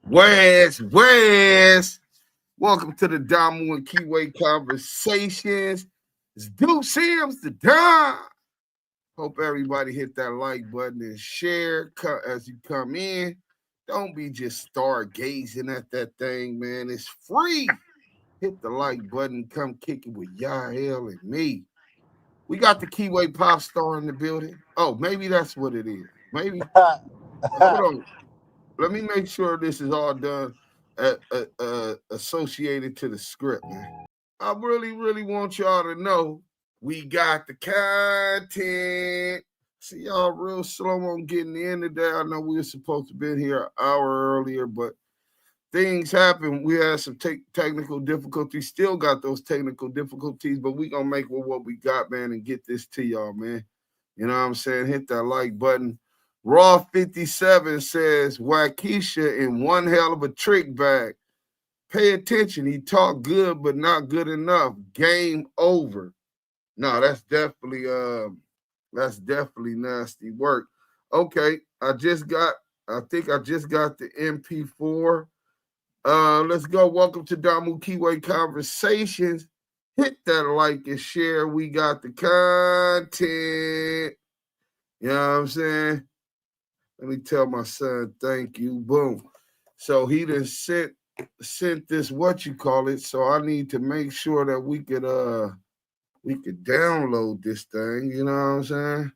Where's? Welcome to the Damu Kiwe Conversations. It's Duke Sims, the Don. Hope everybody hit that like button and share as you come in. Don't be just stargazing at that thing, man. It's free. Hit the like button. Come kick it with Yael and me. We got the Kiwe pop star in the building. Oh, maybe that's what it is. Maybe. Hold on. Let me make sure this is all done associated to the script, man. I really want y'all to know we got the content. See, y'all real slow on getting in today. I know we were supposed to be here an hour earlier, but things happen. We had some technical difficulties. Still got those technical difficulties, but we gonna make with what we got, man, and get this to y'all, man. You know what I'm saying? Hit that like button. Raw 57 says Waukesha in one hell of a trick bag. Pay attention. He talked good, but not good enough. Game over. No, that's definitely nasty work. Okay, I think I just got the MP4. Let's go. Welcome to Damu Kiwe Conversations. Hit that like and share. We got the content. You know what I'm saying? Let me tell my son thank you. Boom. So he done sent this so I need to make sure that we could download this thing. You know what I'm saying?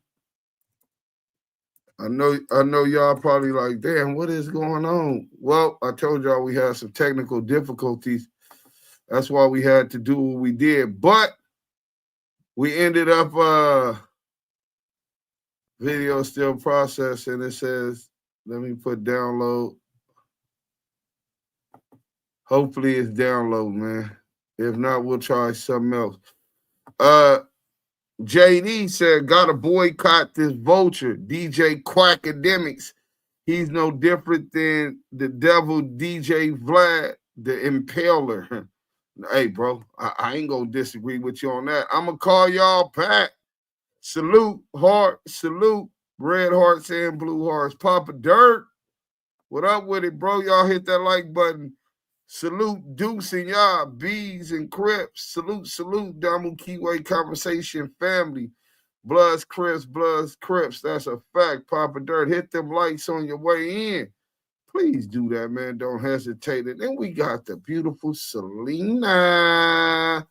I know y'all probably like, damn, what is going on? Well, I told y'all we had some technical difficulties. That's why we had to do what we did. But we ended up video still processing. It says, let me put download. Hopefully it's download, man. If not, we'll try something else. JD said, gotta boycott this vulture. DJ Akademiks. He's no different than the devil DJ Vlad, the impaler. Hey, bro, I ain't gonna disagree with you on that. I'm gonna call y'all back. Salute, heart, salute, red hearts and blue hearts. Papa Dirt, what up with it, bro? Y'all hit that like button. Salute, Dukes and y'all, B's and Crips. Salute, Damu Kiwe Conversation family. Bloods, Crips. That's a fact. Papa Dirt, hit them likes on your way in. Please do that, man. Don't hesitate. And then we got the beautiful Selena.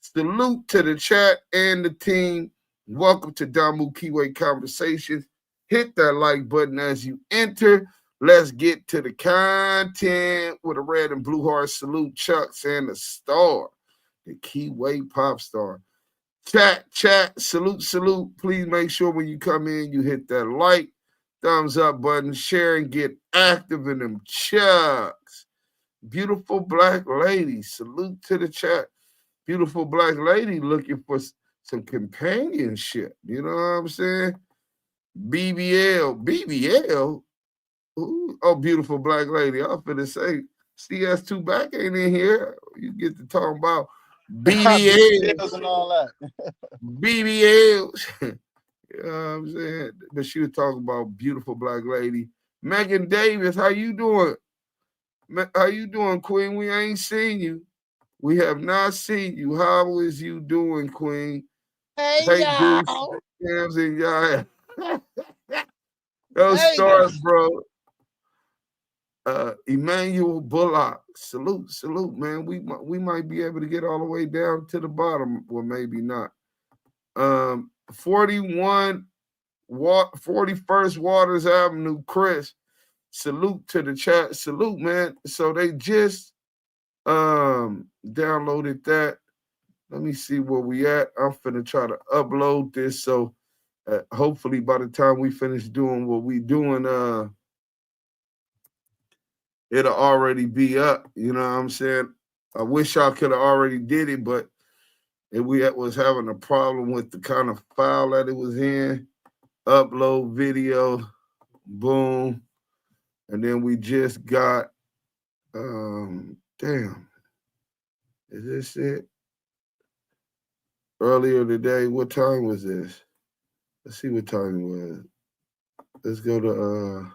Salute to the chat and the team. Welcome to Damu Kiwe Conversations. Hit that like button as you enter. Let's get to the content with a red and blue heart. Salute Chucks and the star, the Kiwe pop star. Chat, salute. Please make sure when you come in, you hit that like, thumbs up button, share, and get active in them Chucks. Beautiful black lady. Salute to the chat. Beautiful black lady looking for some companionship. You know what I'm saying? BBL. Ooh, oh, beautiful black lady. I was finna say, CS2 back ain't in here. You get to talk about BBLs and all that. BBLs. You know what I'm saying? But she was talking about beautiful black lady. Megan Davis, how you doing? How you doing, Queen? We ain't seen you. We have not seen you. How is you doing, Queen? Hey y'all. And y'all. Those stars, bro. Emmanuel Bullock, salute, man. We might be able to get all the way down to the bottom, well, maybe not. 41 41st Waters Avenue, Chris. Salute to the chat. Salute, man. So they just downloaded that. Let me see where we at. I'm finna try to upload this, so hopefully by the time we finish doing what we doing, it'll already be up. You know what I'm saying? I wish I could have already did it, but we was having a problem with the kind of file that it was in. Upload video, boom. And then we just got, damn, is this it? Earlier today, what time was this? Let's see what time it was. Let's go to,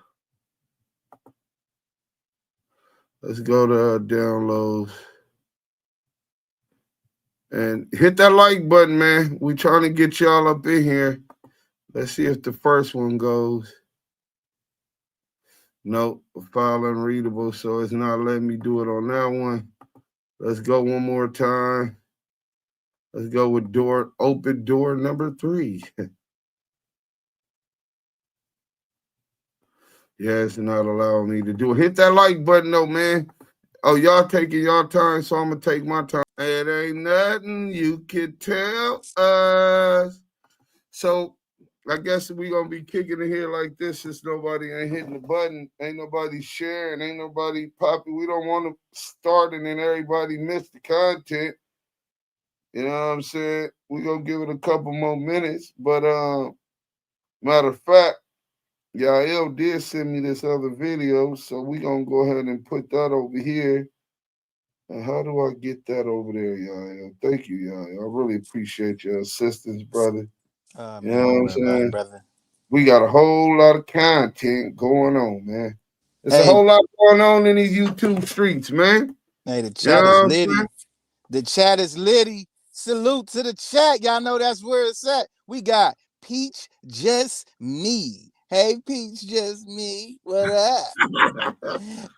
Let's go to downloads. And hit that like button, man. We trying to get y'all up in here. Let's see if the first one goes. Nope, file unreadable, so it's not letting me do it on that one. Let's go one more time. Let's go with open door number 3. Yeah, it's not allowing me to do it. Hit that like button though, man. Oh, y'all taking y'all time, so I'm gonna take my time. It ain't nothing you can tell us. So I guess we gonna be kicking it here like this since nobody ain't hitting the button. Ain't nobody sharing, ain't nobody popping. We don't want to start and then everybody miss the content. You know what I'm saying? We gonna give it a couple more minutes. But matter of fact, Yael did send me this other video, so we gonna go ahead and put that over here. And how do I get that over there, Yael? Thank you, Yael. I really appreciate your assistance, brother. You know what I'm saying? Brother. We got a whole lot of content going on, man. There's a whole lot going on in these YouTube streets, man. Hey, the chat is litty. The chat is litty. Salute to the chat. Y'all know that's where it's at. We got Peach Just Me. Hey, Peach Just Me. What up?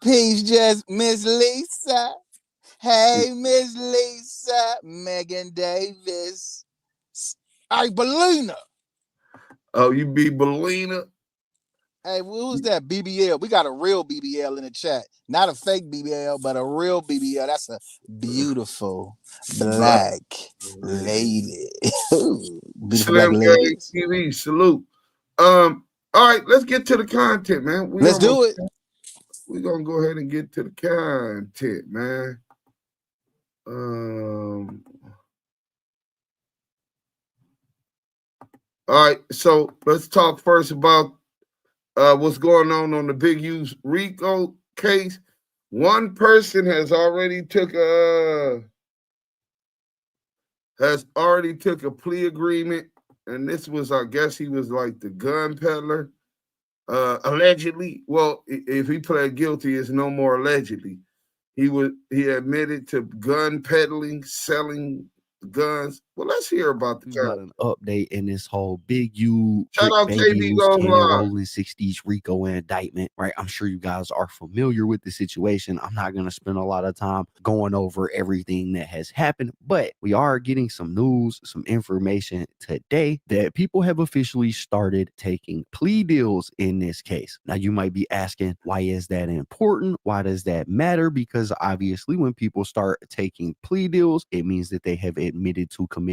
Peach Just Miss Lisa. Hey, Miss Lisa. Megan Davis. Hey, Belina. Oh, you be Belina? Hey, who's that? BBL. We got a real BBL in the chat. Not a fake BBL, but a real BBL. That's a beautiful black lady. Beautiful black lady. TV, salute. All right, let's get to the content, man. Let's do it. We're gonna go ahead and get to the content, man. All right, so let's talk first about what's going on the Big U RICO case. One person has already took a plea agreement, and this was, I guess, he was like the gun peddler, allegedly. Well, if he pled guilty, it's no more allegedly. He admitted to gun peddling, selling guns. Well, let's hear about the got an update in this whole Big U Shout out Baby Luce Cannon rolling 60s RICO indictment, right? I'm sure you guys are familiar with the situation. I'm not going to spend a lot of time going over everything that has happened, but we are getting some news, some information today that people have officially started taking plea deals in this case. Now, you might be asking, why is that important? Why does that matter? Because obviously when people start taking plea deals, it means that they have admitted to committing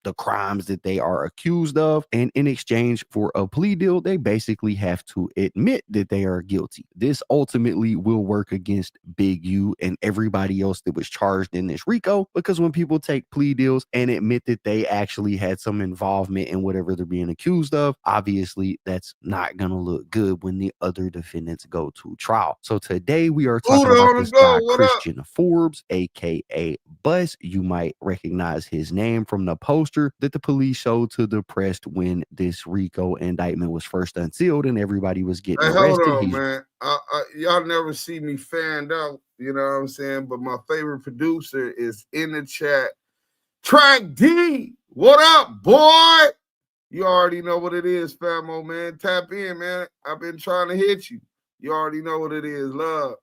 the crimes that they are accused of, and in exchange for a plea deal, they basically have to admit that they are guilty. This ultimately will work against Big U and everybody else that was charged in this RICO, because when people take plea deals and admit that they actually had some involvement in whatever they're being accused of, obviously that's not gonna look good when the other defendants go to trial. So today we are talking about this guy, Christian Forbes, aka Bus. You might recognize his name from the poster that the police showed to the press when this RICO indictment was first unsealed and everybody was getting arrested. Hold on, man. Y'all never see me fanned out, you know what I'm saying? But my favorite producer is in the chat. Track D, what up, boy? You already know what it is, famo, man. Tap in, man. I've been trying to hit you. You already know what it is. Love.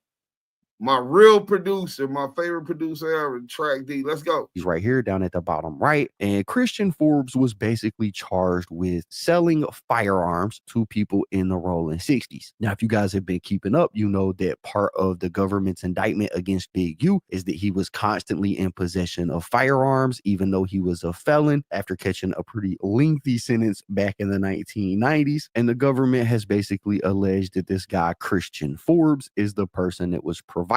My real producer, my favorite producer ever, Track D. Let's go. He's right here down at the bottom right. And Christian Forbes was basically charged with selling firearms to people in the rolling 60s. Now, if you guys have been keeping up, you know that part of the government's indictment against Big U is that he was constantly in possession of firearms, even though he was a felon after catching a pretty lengthy sentence back in the 1990s. And the government has basically alleged that this guy, Christian Forbes, is the person that was providing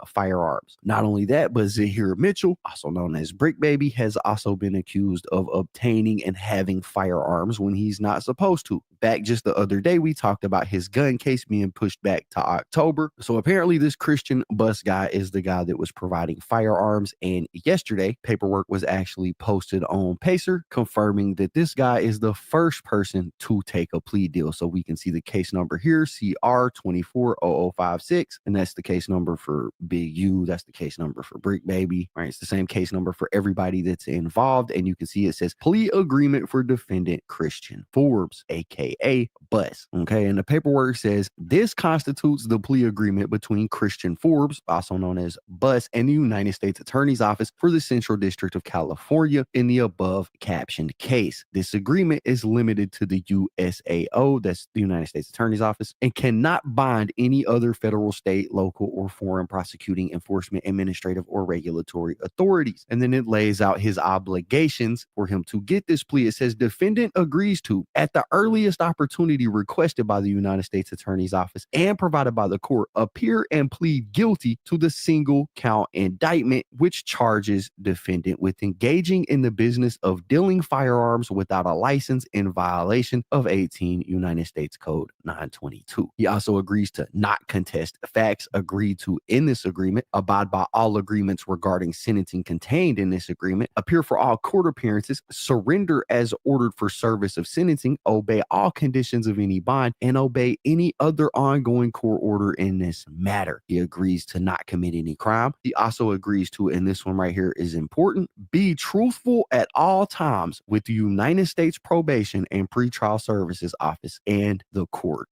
firearms. Not only that, but Zahir Mitchell, also known as Brick Baby, has also been accused of obtaining and having firearms when he's not supposed to. Back just the other day, we talked about his gun case being pushed back to October. So apparently this Christian Bus guy is the guy that was providing firearms. And yesterday, paperwork was actually posted on Pacer confirming that this guy is the first person to take a plea deal. So we can see the case number here, CR 240056, and that's the case number for Big U. That's the case number for Brick Baby, right? It's the same case number for everybody that's involved. And you can see it says plea agreement for defendant Christian Forbes, aka Bus. Okay. And the paperwork says this constitutes the plea agreement between Christian Forbes, also known as Bus, and the United States Attorney's Office for the Central District of California in the above captioned case. This agreement is limited to the USAO, that's the United States Attorney's Office, and cannot bind any other federal, state, local, or foreign prosecuting, enforcement, administrative, or regulatory authorities. And then it lays out his obligations for him to get this plea. It says defendant agrees to, at the earliest opportunity requested by the United States Attorney's Office and provided by the court, appear and plead guilty to the single count indictment, which charges defendant with engaging in the business of dealing firearms without a license in violation of 18 United States Code 922. He also agrees to not contest facts agreed to in this agreement, abide by all agreements regarding sentencing contained in this agreement, appear for all court appearances, surrender as ordered for service of sentencing, obey all conditions of any bond, and obey any other ongoing court order in this matter. He agrees to not commit any crime. He also agrees to, and this one right here is important, be truthful at all times with the United States Probation and Pretrial Services Office and the court.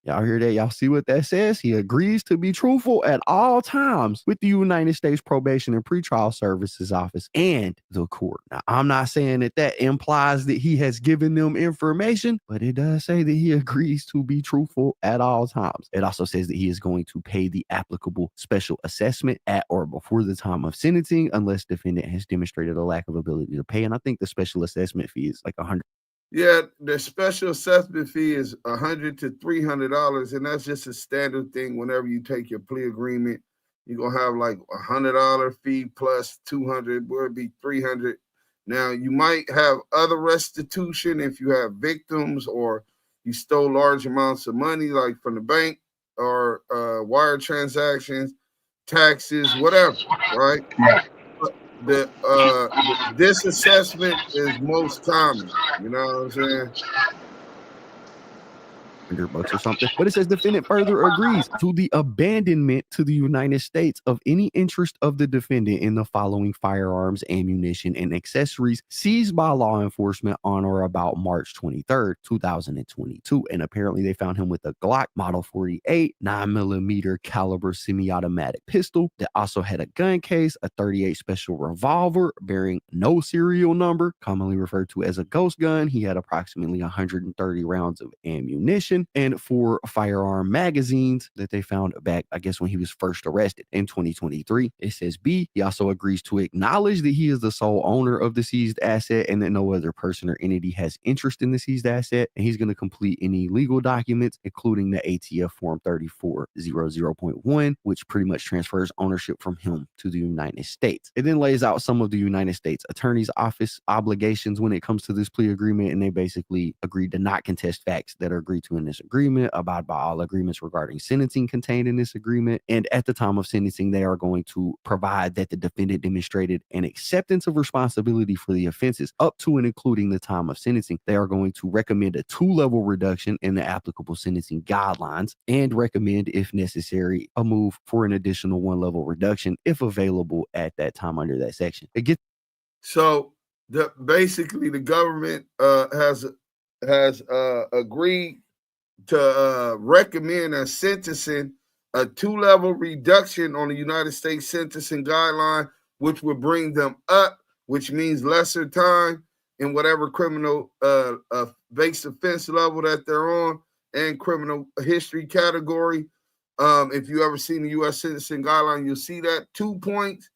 Y'all hear that? Y'all see what that says? He agrees to be truthful at all times with the United States Probation and Pretrial Services Office and the court. Now, I'm not saying that that implies that he has given them information, but it does say that he agrees to be truthful at all times. It also says that he is going to pay the applicable special assessment at or before the time of sentencing, unless defendant has demonstrated a lack of ability to pay. And I think the special assessment fee is like $100. Yeah, the special assessment fee is $100 to $300, and that's just a standard thing. Whenever you take your plea agreement, you're gonna have like $100 fee plus $200, where it'd be $300. Now you might have other restitution if you have victims or you stole large amounts of money, like from the bank or wire transactions, taxes, whatever, right? This assessment is most common. You know what I'm saying? $100 or something, but it says defendant further agrees to the abandonment to the United States of any interest of the defendant in the following firearms, ammunition, and accessories seized by law enforcement on or about March 23rd, 2022. And apparently they found him with a Glock Model 48 9mm caliber semi-automatic pistol that also had a gun case, a 38 special revolver bearing no serial number, commonly referred to as a ghost gun. He had approximately 130 rounds of ammunition and 4 firearm magazines that they found back, I guess, when he was first arrested in 2023. It says B, he also agrees to acknowledge that he is the sole owner of the seized asset and that no other person or entity has interest in the seized asset. And he's going to complete any legal documents, including the ATF Form 3400.1, which pretty much transfers ownership from him to the United States. It then lays out some of the United States Attorney's Office obligations when it comes to this plea agreement. And they basically agreed to not contest facts that are agreed to in this agreement, abide by all agreements regarding sentencing contained in this agreement, and at the time of sentencing they are going to provide that the defendant demonstrated an acceptance of responsibility for the offenses up to and including the time of sentencing. They are going to recommend a 2-level reduction in the applicable sentencing guidelines and recommend, if necessary, a move for an additional 1-level reduction if available at that time under that section. Basically the government has agreed to recommend a sentencing, a 2-level reduction on the United States sentencing guideline, which would bring them up, which means lesser time in whatever criminal base offense level that they're on and criminal history category. If you ever seen the U.S. sentencing guideline, you'll see that 2 points.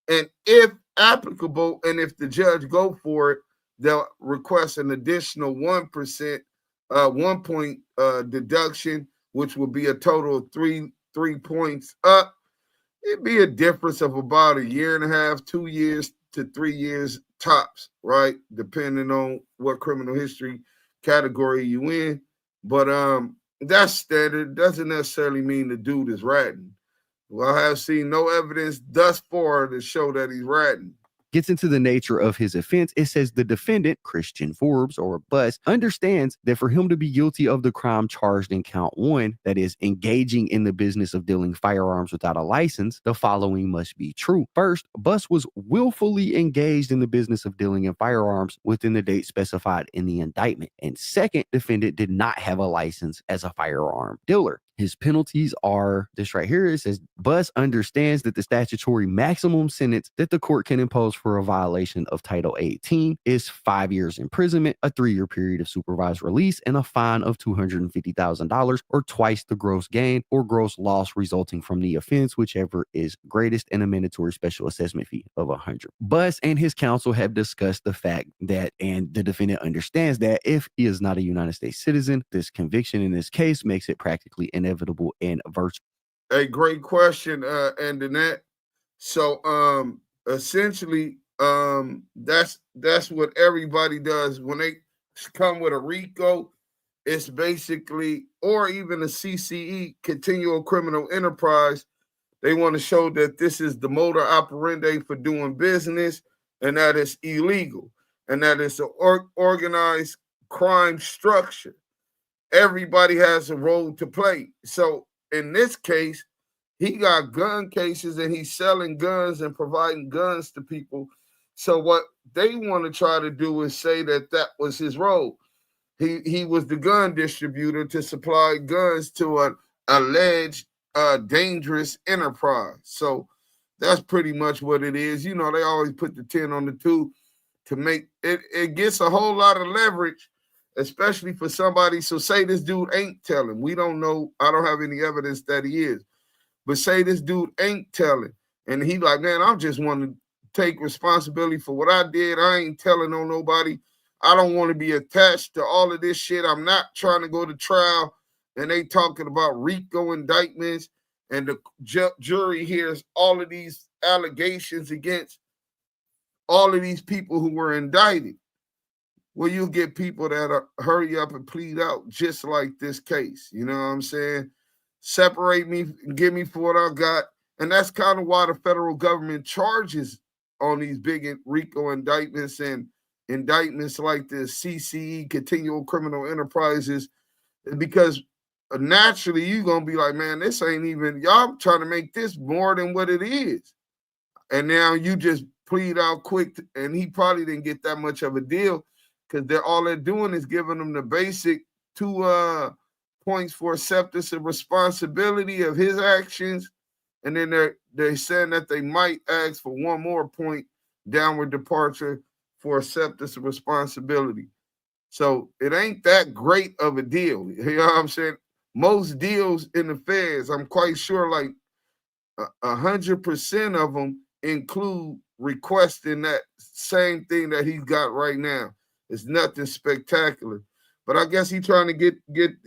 And if applicable, and if the judge go for it, they'll request an additional 1%, 1 point deduction, which will be a total of 3 points up. It'd be a difference of about 1.5 years, 2 years to 3 years tops, right? Depending on what criminal history category you in. But that's standard. Doesn't necessarily mean the dude is ratting. Well, I have seen no evidence thus far to show that he's ratting. gets into the nature of his offense. It says the defendant, Christian Forbes or Bus, understands that for him to be guilty of the crime charged in count 1, that is engaging in the business of dealing firearms without a license, the following must be true. First, Bus was willfully engaged in the business of dealing in firearms within the date specified in the indictment. And second, defendant did not have a license as a firearm dealer. His penalties are this right here. It says Bus understands that the statutory maximum sentence that the court can impose for a violation of Title 18 is 5 years imprisonment, a 3-year period of supervised release, and a fine of $250,000 or twice the gross gain or gross loss resulting from the offense, whichever is greatest, and a mandatory special assessment fee of $100. Bus and his counsel have discussed the fact that, and the defendant understands that if he is not a United States citizen, this conviction in this case makes it practically inevitable and virtual. A great question, and Danette. So essentially, that's what everybody does when they come with a RICO. It's basically, or even a CCE, continual criminal enterprise. They want to show that this is the modus operandi for doing business, and that it's illegal, and that it's an organized crime structure. Everybody has a role to play. So in this case, he got gun cases and he's selling guns and providing guns to people. So what they want to try to do is say that that was his role. He was the gun distributor to supply guns to an alleged dangerous enterprise. So that's pretty much what it is. You know, they always put the 10 on the 2 to make it. It gets a whole lot of leverage, especially for somebody. So say this dude ain't telling. We don't know. I don't have any evidence that he is. But say this dude ain't telling. And he like, man, I just want to take responsibility for what I did. I ain't telling on nobody. I don't want to be attached to all of this shit. I'm not trying to go to trial. And they talking about RICO indictments. And the jury hears all of these allegations against all of these people who were indicted. Well, you'll get people that hurry up and plead out just like this case. You know what I'm saying? Separate me, give me for what I got. And that's kind of why the federal government charges on these big RICO indictments and indictments like this CCE, continual criminal enterprises, because naturally you're going to be like, man, this ain't even, y'all trying to make this more than what it is. And now you just plead out quick, and he probably didn't get that much of a deal, because they're doing is giving them the basic 2 points for acceptance of responsibility of his actions, and then they're saying that they might ask for 1 more point, downward departure for acceptance of responsibility. So it ain't that great of a deal. You know what I'm saying? Most deals in the feds, I'm quite sure, like 100% of them include requesting that same thing that he's got right now. It's nothing spectacular. But I guess he's trying to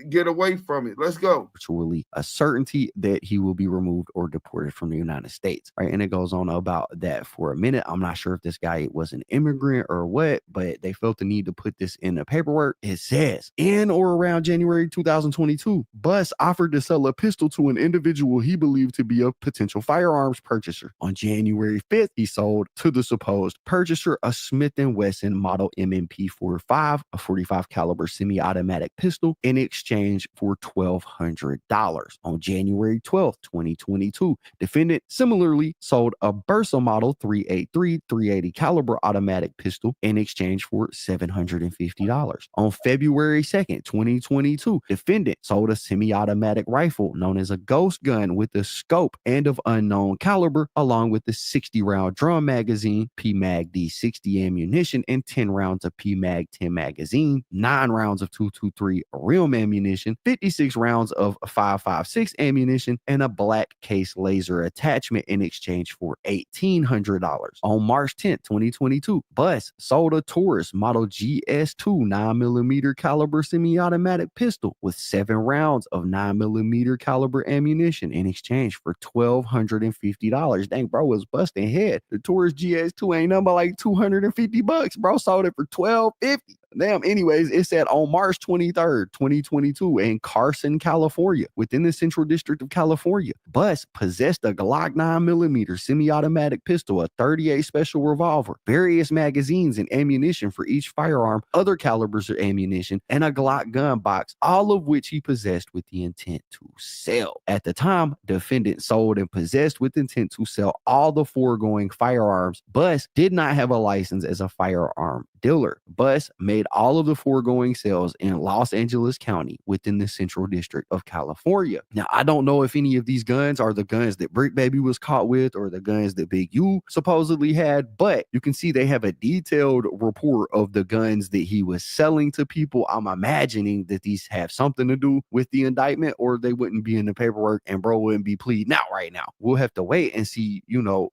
get away from it. Let's go. Virtually a certainty that he will be removed or deported from the United States, right? And it goes on about that for a minute. I'm not sure if this guy was an immigrant or what, but they felt the need to put this in the paperwork. It says, in or around January 2022, Bus offered to sell a pistol to an individual he believed to be a potential firearms purchaser. On January 5th, he sold to the supposed purchaser a Smith & Wesson model M&P 45, a 45 caliber semi-automatic pistol, in exchange for $1,200. On January 12th, 2022, defendant similarly sold a Bursa model 383 380 caliber automatic pistol in exchange for $750. On February 2nd, 2022, defendant sold a semi-automatic rifle known as a ghost gun with a scope and of unknown caliber, along with the 60-round drum magazine, PMag D60 ammunition, and 10 rounds of PMag 10 magazine, 9 rounds of 223 rim ammunition, 56 rounds of 5.56 ammunition, and a black case laser attachment in exchange for $1,800. On March 10th, 2022, Bus sold a Taurus Model GS2 9mm caliber semi-automatic pistol with 7 rounds of 9mm caliber ammunition in exchange for $1,250. Dang, bro was busting head. The Taurus GS2 ain't nothing but like $250. Bro sold it for $1,250. Damn. Anyways, it said on March 23rd, 2022 in Carson, California, within the Central District of California, Bus possessed a Glock 9mm semi-automatic pistol, a 38 special revolver, various magazines and ammunition for each firearm, other calibers of ammunition, and a Glock gun box, all of which he possessed with the intent to sell. At the time, defendant sold and possessed with intent to sell all the foregoing firearms. Bus did not have a license as a firearm dealer. Bus made all of the foregoing sales in Los Angeles County within the Central District of California. Now, I don't know if any of these guns are the guns that Brick Baby was caught with or the guns that Big U supposedly had, but you can see they have a detailed report of the guns that he was selling to people. I'm imagining that these have something to do with the indictment, or they wouldn't be in the paperwork and bro wouldn't be pleading out right now. We'll have to wait and see,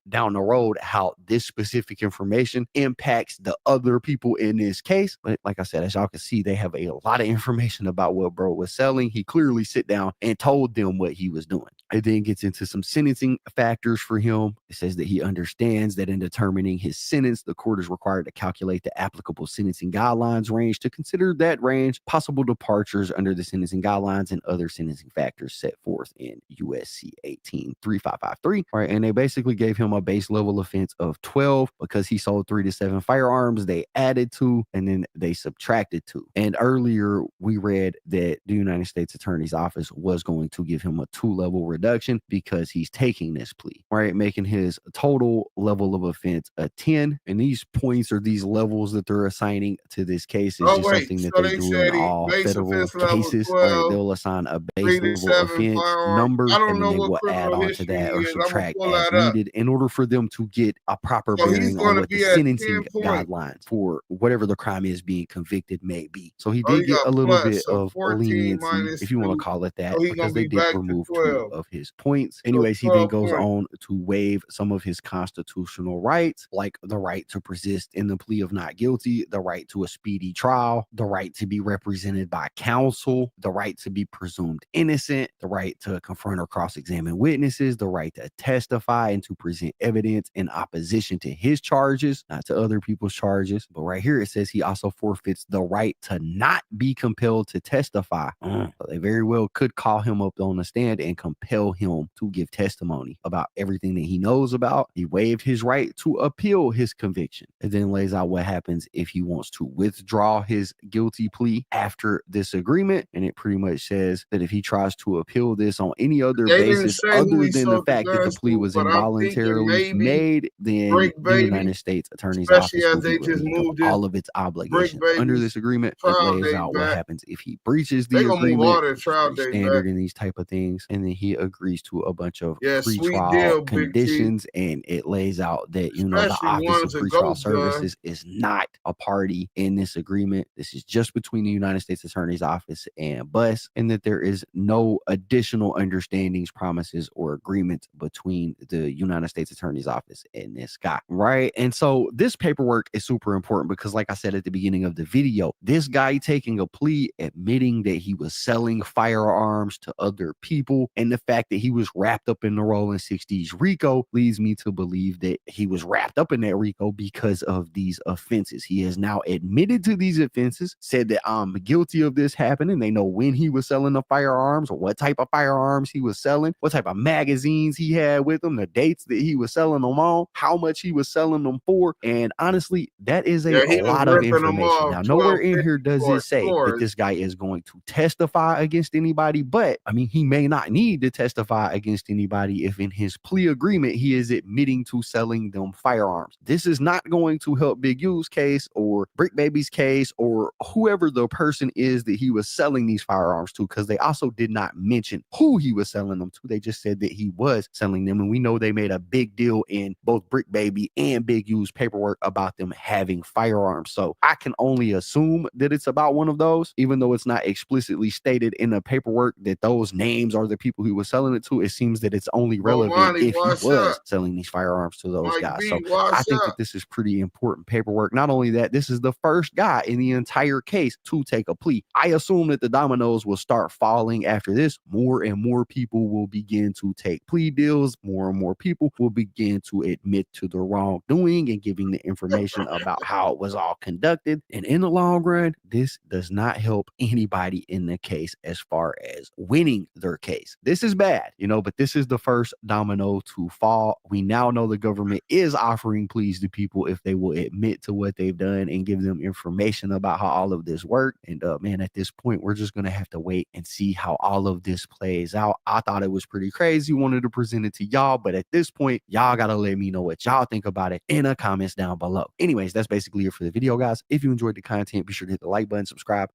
down the road how this specific information impacts the other people in this case. But like I said, as y'all can see, they have a lot of information about what bro was selling. He clearly sit down and told them what he was doing. It then gets into some sentencing factors for him. It says that he understands that in determining his sentence, the court is required to calculate the applicable sentencing guidelines range to consider that range, possible departures under the sentencing guidelines, and other sentencing factors set forth in USC 18-3553. All right, and they basically gave him a base level offense of 12 because he sold 3 to 7 firearms. They added 2 and then they subtracted 2. And earlier we read that the United States Attorney's Office was going to give him a 2-level reduction because he's taking this plea, right? Making his total level of offense a 10. And these points or these levels that they're assigning to this case is something that they do in all federal cases. 12, right? They'll assign a base level offense number, and then they will add on to that or subtract as needed in order for them to get a proper bearing on what the sentencing guidelines for whatever the crime is being convicted may be. So he did get a little bit of leniency, if you want to call it that, because they did remove 2 of his points. Anyways, he then goes on to waive some of his constitutional rights, like the right to persist in the plea of not guilty, the right to a speedy trial, the right to be represented by counsel, the right to be presumed innocent, the right to confront or cross-examine witnesses, the right to testify and to present evidence in opposition to his charges, not to other people's charges. But right here it says he also forfeits the right to not be compelled to testify. So they very well could call him up on the stand and compel him to give testimony about everything that he knows about. He waived his right to appeal his conviction. It then lays out what happens if he wants to withdraw his guilty plea after this agreement. And it pretty much says that if he tries to appeal this on any other basis other than the fact that the plea was involuntarily made, then the United States Attorney's Office will be relieved of all of its obligations under this agreement. It lays out what happens if he breaches the agreement, standard in these type of things, and then he agrees to a bunch of pretrial conditions, and it lays out that the Office of Pretrial Services is not a party in this agreement. This is just between the United States Attorney's Office and Bus, and that there is no additional understandings, promises, or agreements between the United States Attorney's Office and this guy, right? And so this paperwork is super important because, like I said at the beginning of the video, this guy taking a plea, admitting that he was selling firearms to other people, and the fact that he was wrapped up in the Rolling 60s RICO leads me to believe that he was wrapped up in that RICO because of these offenses. He has now admitted to these offenses, said that I'm guilty of this happening. They know when he was selling the firearms, or what type of firearms he was selling, what type of magazines he had with him, the dates that he was selling them on, how much he was selling them for. And honestly, that is a lot of information. Now, nowhere in here does it say that this guy is going to testify against anybody, but I mean, he may not need to testify against anybody if in his plea agreement he is admitting to selling them firearms. This is not going to help Big U's case or Brick Baby's case or whoever the person is that he was selling these firearms to, because they also did not mention who he was selling them to. They just said that he was selling them, and we know they made a big deal in both Brick Baby and Big U's paperwork about them having firearms. So I can only assume that it's about one of those, even though it's not explicitly stated in the paperwork that those names are the people he was selling it to. It seems that it's only relevant if he was selling these firearms to those guys. So I think that this is pretty important paperwork. Not only that, this is the first guy in the entire case to take a plea. I assume that the dominoes will start falling after this. More and more people will begin to take plea deals. More and more people will begin to admit to the wrongdoing and giving the information about how it was all conducted. And in the long run, this does not help anybody in the case as far as winning their case. This is bad, but this is the first domino to fall. We now know the government is offering pleas to people if they will admit to what they've done and give them information about how all of this worked. And man, at this point, we're just going to have to wait and see how all of this plays out. I thought it was pretty crazy. Wanted to present it to y'all, but at this point, y'all got to let me know what y'all think about it in the comments down below. Anyways, that's basically it for the video, guys. If you enjoyed the content, be sure to hit the like button, subscribe.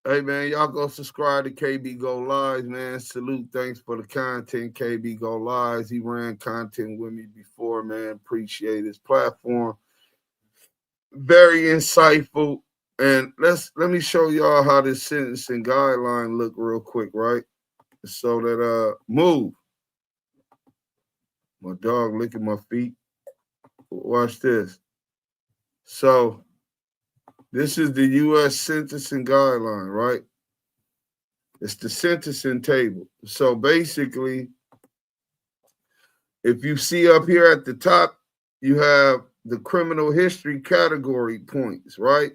Hey, man, y'all go subscribe to KB Go Lives, man. Salute. Thanks for the content, KB Go Lives. He ran content with me before, man. Appreciate his platform. Very insightful. And let me show y'all how this sentencing guideline look real quick, right? So that, move. My dog licking my feet. Watch this. So this is the U.S. sentencing guideline, right? It's the sentencing table. So basically, if you see up here at the top, you have the criminal history category points, right?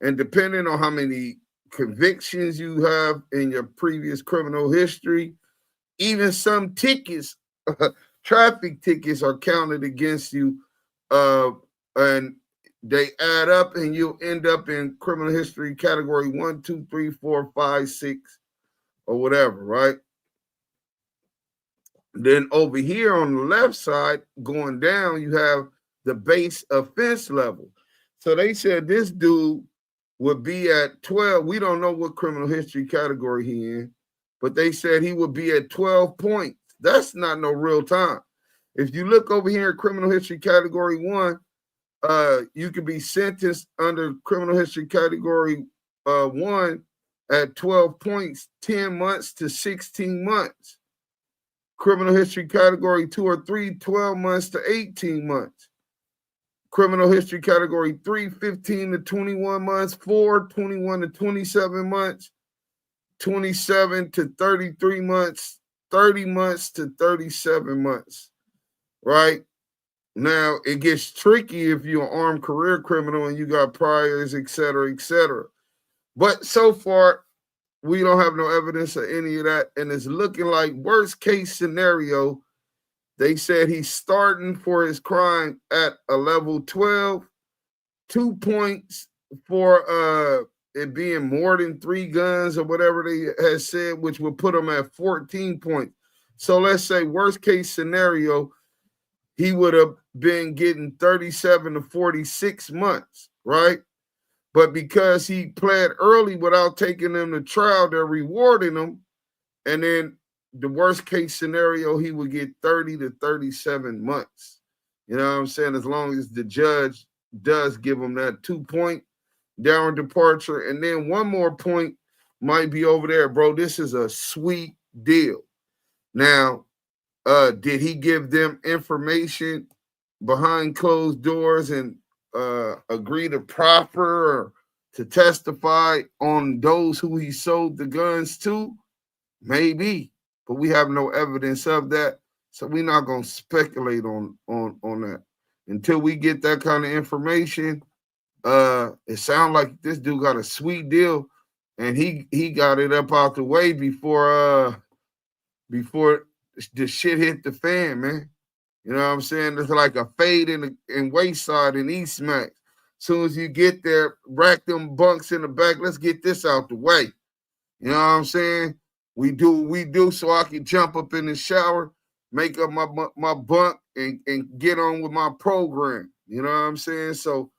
And depending on how many convictions you have in your previous criminal history, even some tickets, traffic tickets are counted against you, and they add up and you'll end up in criminal history category 1, 2, 3, 4, 5, 6, or whatever, right? Then over here on the left side, going down, you have the base offense level. So they said this dude would be at 12. We don't know what criminal history category he in, but they said he would be at 12 points. That's not no real time. If you look over here at criminal history category 1, you could be sentenced under criminal history category 1 at 12 points, 10 months to 16 months. Criminal history category 2 or 3, 12 months to 18 months. Criminal history category 3, 15 to 21 months. 4, 21 to 27 months. 27 to 33 months. 30 months to 37 months, right? Now, it gets tricky if you're an armed career criminal and you got priors, et cetera, et cetera. But so far, we don't have no evidence of any of that. And it's looking like worst case scenario, they said he's starting for his crime at a level 12, 2 points for it being more than 3 guns or whatever they had said, which would put him at 14 points. So let's say worst case scenario, he would have been getting 37 to 46 months, right? But because he pled early without taking them to trial, they're rewarding him. And then the worst case scenario, he would get 30 to 37 months. You know what I'm saying? As long as the judge does give him that 2-point downward departure. And then one more point might be over there, bro. This is a sweet deal. Now, did he give them information behind closed doors and agree to proffer or to testify on those who he sold the guns to? Maybe, but we have no evidence of that, so we're not going to speculate on that until we get that kind of information. It sounds like this dude got a sweet deal, and he got it up out the way before the shit hit the fan, man. You know what I'm saying? It's like a fade in Wayside and East Max. As soon as you get there, rack them bunks in the back. Let's get this out the way. You know what I'm saying? We do so I can jump up in the shower, make up my bunk, and get on with my program. You know what I'm saying? So,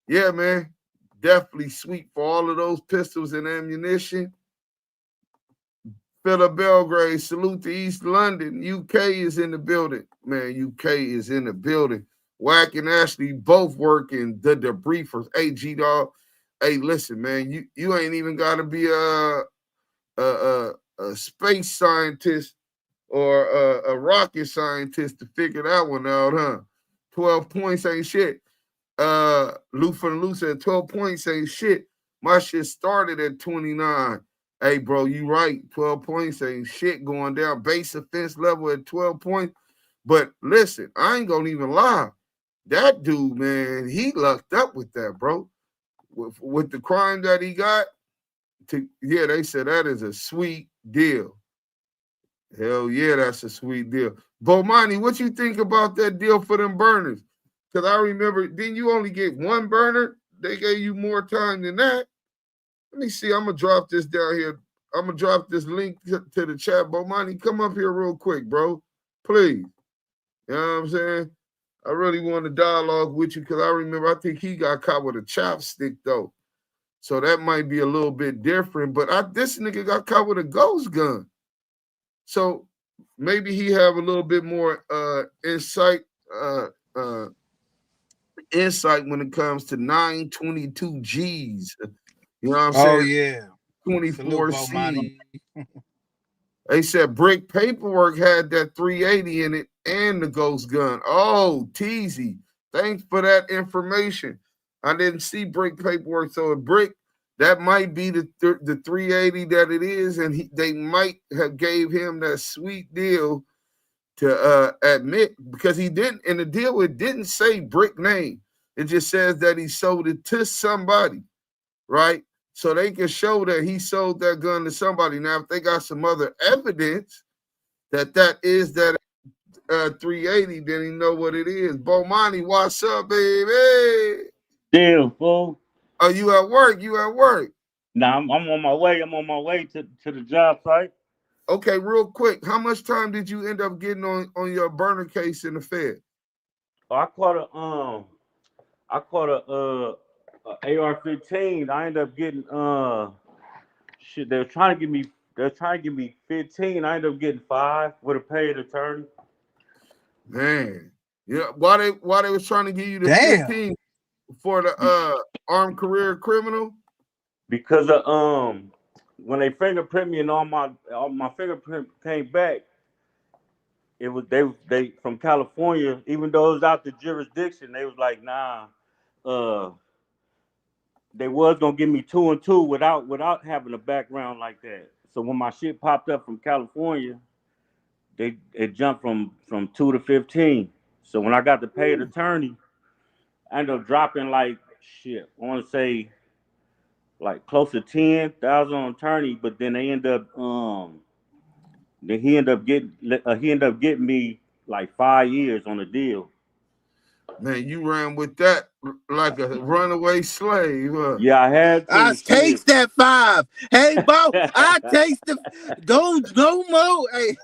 yeah, man, definitely sweet for all of those pistols and ammunition. Philip Belgrade, salute to East London. UK is in the building. Man, UK is in the building. WACK and Ashley both working the debriefers. Hey, G-Dog. Hey, listen, man, you ain't even got to be a space scientist or a rocket scientist to figure that one out, huh? 12 points ain't shit. Luce said 12 points ain't shit. My shit started at 29. Hey, bro, you right. 12 points ain't shit going down. Base offense level at 12 points. But listen, I ain't gonna even lie. That dude, man, he lucked up with that, bro. with the crime that he got, they said that is a sweet deal. Hell yeah, that's a sweet deal. Bomani, what you think about that deal for them burners? Because I remember, didn't you only get one burner? They gave you more time than that. Let me see. I'm going to drop this down here. I'm going to drop this link to the chat. Bomani, come up here real quick, bro. Please. You know what I'm saying? I really want to dialogue with you because I remember, I think he got caught with a chopstick, though. So that might be a little bit different. But this nigga got caught with a ghost gun. So maybe he have a little bit more insight when it comes to 922 G's. You know what I'm saying? Oh yeah. 24 C. They said Brick Paperwork had that 380 in it and the ghost gun. Oh, teasy. Thanks for that information. I didn't see Brick Paperwork. So a Brick, that might be the 380 that it is, and they might have gave him that sweet deal to admit, because he didn't, in the deal, it didn't say Brick name. It just says that he sold it to somebody, right? So they can show that he sold that gun to somebody. Now, if they got some other evidence that is that 380, then he know what it is. Bomani, what's up, baby? Damn, fool. Oh, you at work? You at work? Nah, I'm on my way. I'm on my way to the job site. Okay, real quick. How much time did you end up getting on your burner case in the Fed? Oh, I caught a AR-15. I ended up getting shit. They're trying to give me 15. I ended up getting 5 with a paid attorney. Man, yeah. Why they was trying to give you the 15 for the armed career criminal? Because when they fingerprint me and all my fingerprint came back, it was they from California. Even though it was out the jurisdiction, they was like, nah. They was gonna give me 2 and 2 without having a background like that. So when my shit popped up from California, it jumped from 2 to 15. So when I got the paid attorney, I ended up dropping like shit. I want to say like close to 10,000 on attorney, but then they end up then he ended up getting me like 5 years on the deal. Man, you ran with that like a runaway slave. Huh? Yeah, I had to. I taste that 5. Hey, Bo, I taste the go Mo. Hey,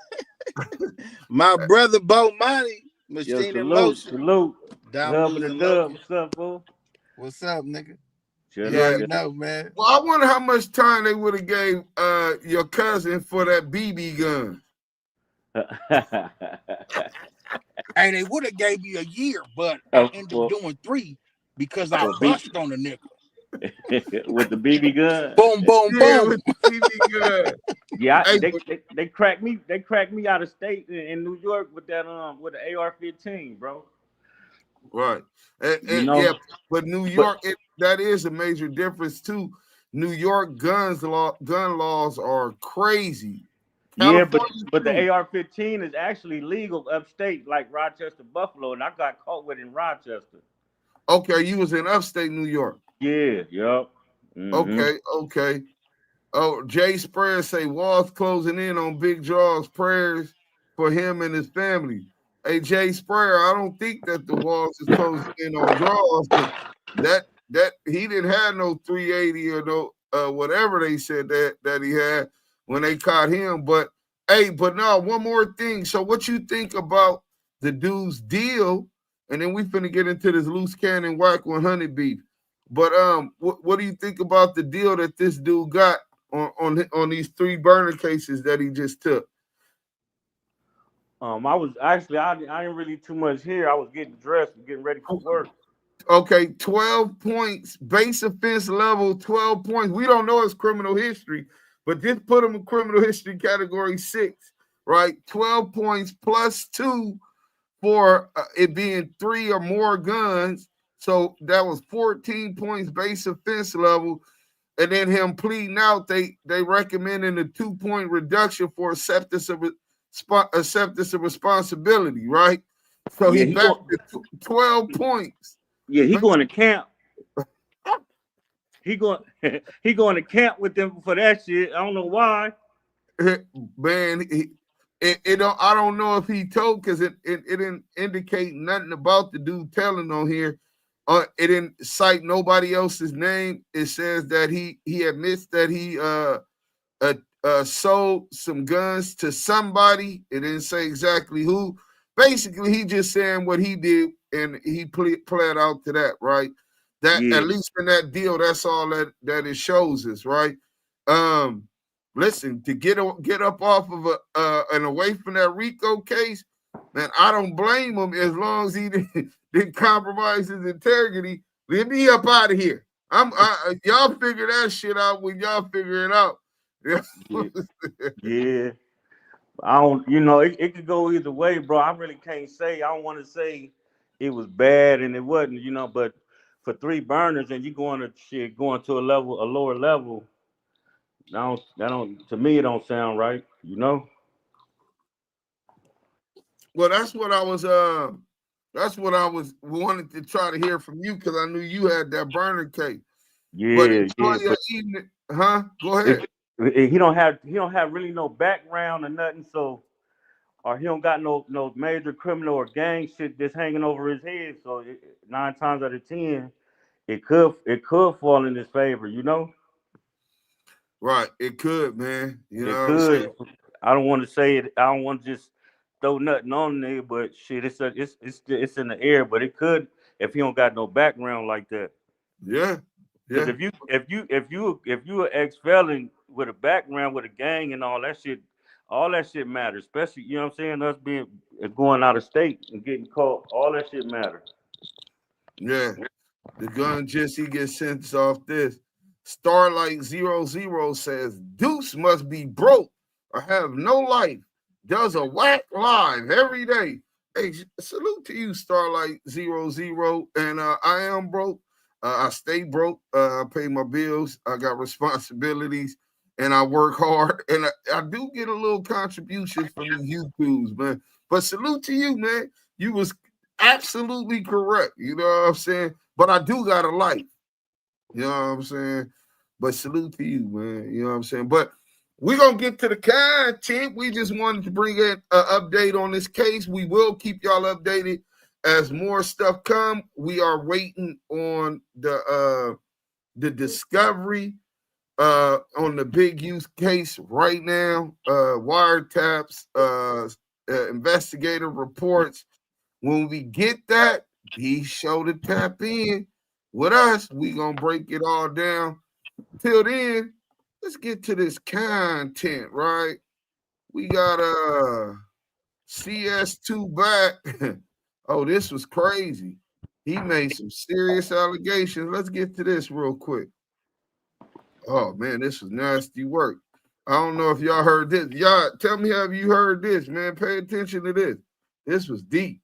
my brother Bo Money, Machine in Motion. Salute. Damu and Dub. What's up, bro? What's up, nigga? Yeah, you know, man. Well, I wonder how much time they would have gave your cousin for that BB gun. Hey, they would have gave me a year, but I ended up doing 3 because I bust on the nigga. With the BB gun. Boom, boom, boom. With the BB gun. Yeah, they cracked me. They cracked me out of state in New York with that with the AR-15, bro. Right. Yeah, but New York, that is a major difference too. New York gun laws are crazy. California, but the AR-15 is actually legal upstate, like Rochester, Buffalo, and I got caught with it in Rochester. Okay, you was in upstate New York. Yeah, yep. Mm-hmm. Okay. Oh, Jay Sprayer say walls closing in on Big Jaw's prayers for him and his family. Hey, Jay Sprayer, I don't think that the walls is closing in on Draws. That he didn't have no 380 or no whatever they said that he had when they caught him. But no, one more thing. So what you think about the dude's deal? And then we finna get into this Luce Cannon WACK100 beef. But what do you think about the deal that this dude got on these 3 burner cases that he just took? I was actually I didn't really too much here. I was getting dressed and getting ready for work. Okay, 12 points, base offense level, 12 points. We don't know his criminal history, but this put him in criminal history category 6, right? 12 points plus 2 for it being 3 or more guns. So that was 14 points base offense level. And then him pleading out, they recommending a 2-point reduction for acceptance of responsibility, right? So he back to 12 points. Yeah, he going to camp. he going he going to camp with them for that shit. I don't know why. Man, I don't know if he told, because it didn't indicate nothing about the dude telling on here. It didn't cite nobody else's name. It says that he admits that he sold some guns to somebody. It didn't say exactly who. Basically, he just saying what he did, and he pled out to that, right? That at least in that deal, that's all that it shows us, right? Listen, to get up off of and away from that RICO case, man, I don't blame him as long as he didn't compromise his integrity. Let me up out of here. Y'all figure that shit out when y'all figure it out. Yeah. I don't, it could go either way, bro. I really can't say. I don't want to say it was bad and it wasn't, but for 3 burners and you going to a lower level, to me it don't sound right, Well, that's what I was wanted to try to hear from you, because I knew you had that burner cake. Yeah, but enjoy your evening, huh? Go ahead. He don't have really no background or nothing, so or he don't got no major criminal or gang shit that's hanging over his head. So 9 times out of 10, it could fall in his favor, Right, it could, man. You know it what could. I'm saying? I don't want to say it. I don't want to just throw nothing on there, but shit, it's in the air. But it could if he don't got no background like that. Yeah. Because if you an ex-felon with a background with a gang and all that shit matters. Especially, you know what I'm saying, us going out of state and getting caught, all that shit matters. Yeah. The gun Jesse gets sent off this. Starlight 00 says Deuce must be broke or have no life. Does a whack live every day. Hey, salute to you, Starlight 00. And I am broke. I stay broke. I pay my bills. I got responsibilities, and I work hard. And I do get a little contribution from the YouTubes, man. But salute to you, man. You was absolutely correct. You know what I'm saying? But I do got a life. You know what I'm saying? But salute to you, man. You know what I'm saying? But we're going to get to the content. We just wanted to bring in an update on this case. We will keep y'all updated as more stuff come. We are waiting on the discovery on the Big U case right now. Wiretaps, investigative reports. When we get that, be sure to tap in with us. We gonna break it all down. Till then, let's get to this content, right? We got CS2 back. Oh, this was crazy. He made some serious allegations. Let's get to this real quick. Oh man, this was nasty work. I don't know if y'all heard this. Y'all tell me, have you heard this, man? Pay attention to this. This was deep.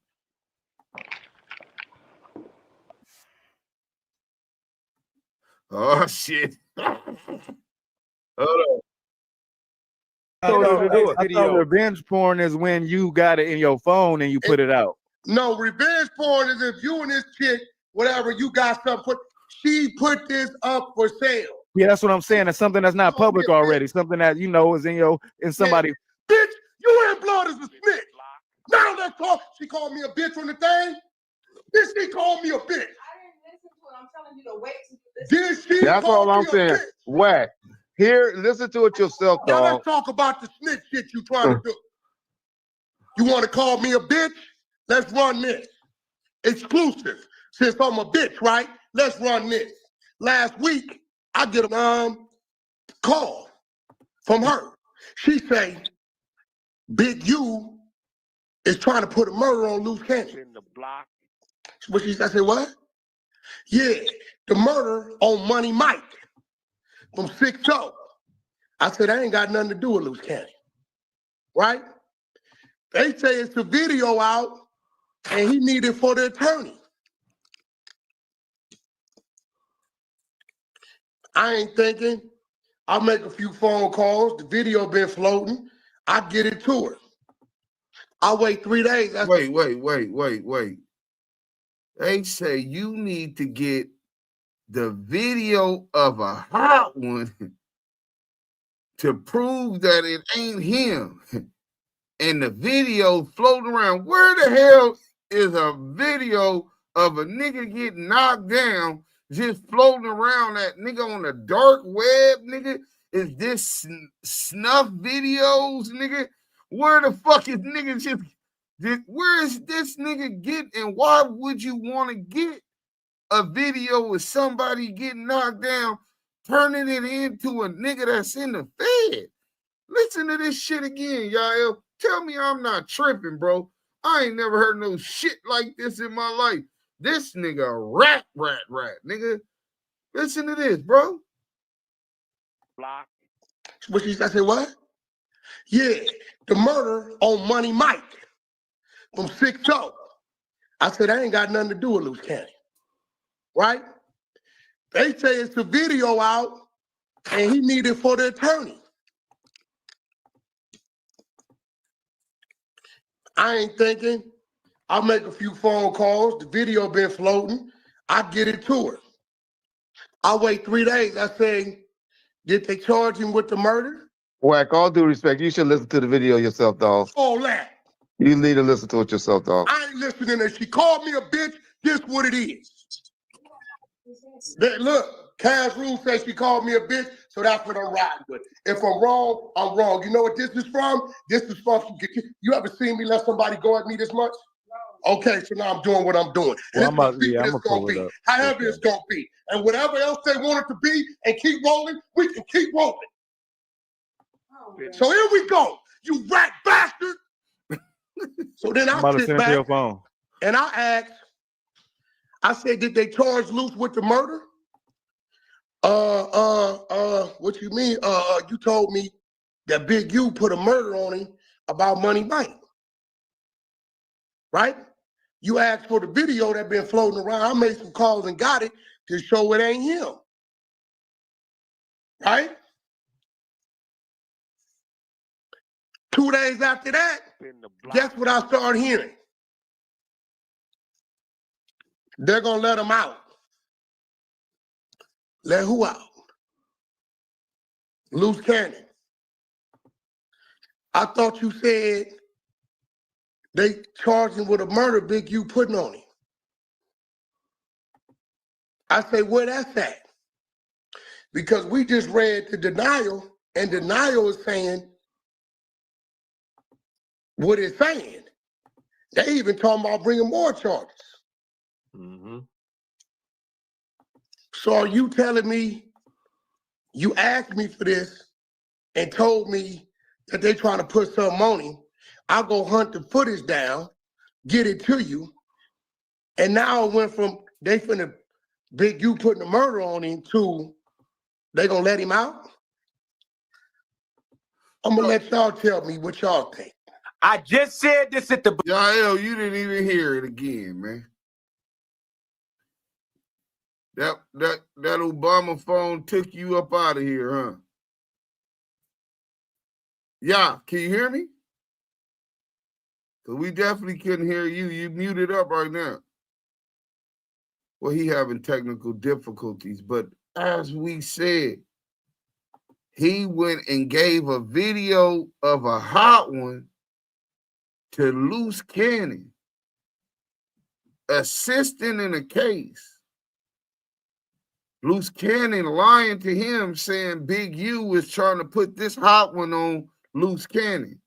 Oh shit. Hold on. I thought revenge porn is when you got it in your phone and you put it out. No, revenge porn is if you and this chick, whatever, you got something she put this up for sale. Yeah, that's what I'm saying. It's something that's not public already. Something that is in somebody. Yeah. Bitch, you ain't blood as a snitch. Now let's talk. She called me a bitch on the thing. Then she called me a bitch. I didn't listen to it. I'm telling you to wait till you listen. That's all I'm saying. Whack. Here, listen to it yourself, dog. Now let's talk about the snitch shit you trying to do. You want to call me a bitch? Let's run this. Exclusive. Since I'm a bitch, right? Let's run this. Last week, I get a call from her. She say, Big U is trying to put a murder on Luce Cannon. In the block. I said, what? Yeah, the murder on Money Mike from 6-0. I said, I ain't got nothing to do with Luce Cannon. Right? They say it's a video out and he needed for the attorney. I ain't thinking. I'll make a few phone calls. The video been floating. I get it to her. I'll wait 3 days. Wait. They say you need to get the video of a hot one to prove that it ain't him. And the video floating around. Where the hell is a video of a nigga getting knocked down just floating around that nigga on the dark web, nigga? Is this snuff videos, nigga? Where the fuck is nigga where is this nigga getting, and why would you want to get a video with somebody getting knocked down, turning it into a nigga that's in the Fed? Listen to this shit again, y'all. Tell me I'm not tripping, bro. I ain't never heard no shit like this in my life. This nigga rat, nigga. Listen to this, bro. Block. I said, what? Yeah, the murder on Money Mike from 6-0. I said, I ain't got nothing to do with Luce Cannon. Right? They say it's a video out and he needed for the attorney. I ain't thinking. I'll make a few phone calls. The video been floating. I get it to her. I wait 3 days. I say, did they charge him with the murder? Wack, all due respect, you should listen to the video yourself, dog. All that. You need to listen to it yourself, dog. I ain't listening. If she called me a bitch, this what it is. Look, Cash Rule says she called me a bitch, so that's what I'm riding with. If I'm wrong, I'm wrong. You know what this is from? This is from, you ever seen me let somebody go at me this much? Okay, so now I'm doing what I'm doing. Well, I'm gonna pull it up. However it's gonna be. And whatever else they want it to be and keep rolling, we can keep rolling. So here we go, you rat bastard. So then I sit back and I asked, I said, did they charge Luce with the murder? What you mean? You told me that Big U put a murder on him about Money Mike. Right? You asked for the video that been floating around. I made some calls and got it to show it ain't him. Right? 2 days after that, guess what I started hearing? They're gonna let him out. Let who out? Luce Cannon. I thought you said they charged him with a murder Big U putting on him. I say, where that's at? Because we just read the denial, and denial is saying what it's saying. They even talking about bringing more charges. Mm-hmm. So are you telling me you asked me for this and told me that they trying to put something on him? I'll go hunt the footage down, get it to you, and now it went from they finna Big U putting the murder on him to they gonna let him out? I'm gonna let y'all tell me what y'all think. I just said this at the... Y'all, you didn't even hear it again, man. That Obama phone took you up out of here, huh? Yeah, can you hear me? Because we definitely couldn't hear you. You muted up right now. Well, he having technical difficulties, but as we said, he went and gave a video of a hot one to Luce Cannon, assisting in a case. Luce Cannon lying to him, saying Big U was trying to put this hot one on Luce Cannon.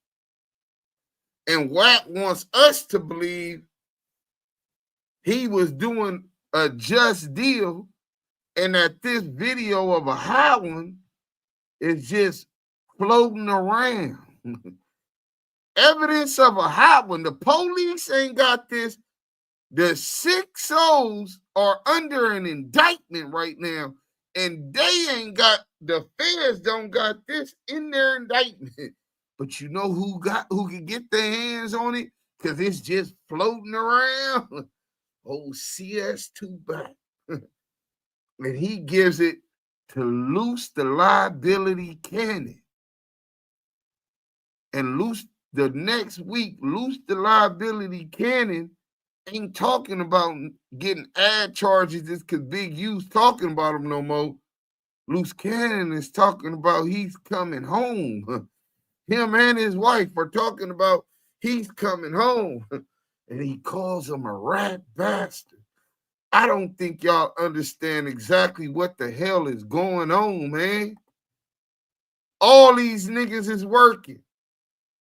And WACK wants us to believe he was doing a just deal and that this video of a hot one is just floating around. Evidence of a hot one. The police ain't got this. The 6-0s are under an indictment right now, and they ain't got, the feds don't got this in their indictment. But you know who can get their hands on it? Because it's just floating around. Oh, CS2 back. And he gives it to Luce the Liability Cannon. And Luce, the next week, Luce the Liability Cannon ain't talking about getting ad charges just because Big U's talking about him no more. Luce Cannon is talking about he's coming home. Him and his wife are talking about he's coming home. And he calls him a rat bastard. I don't think y'all understand exactly what the hell is going on, man. All these niggas is working.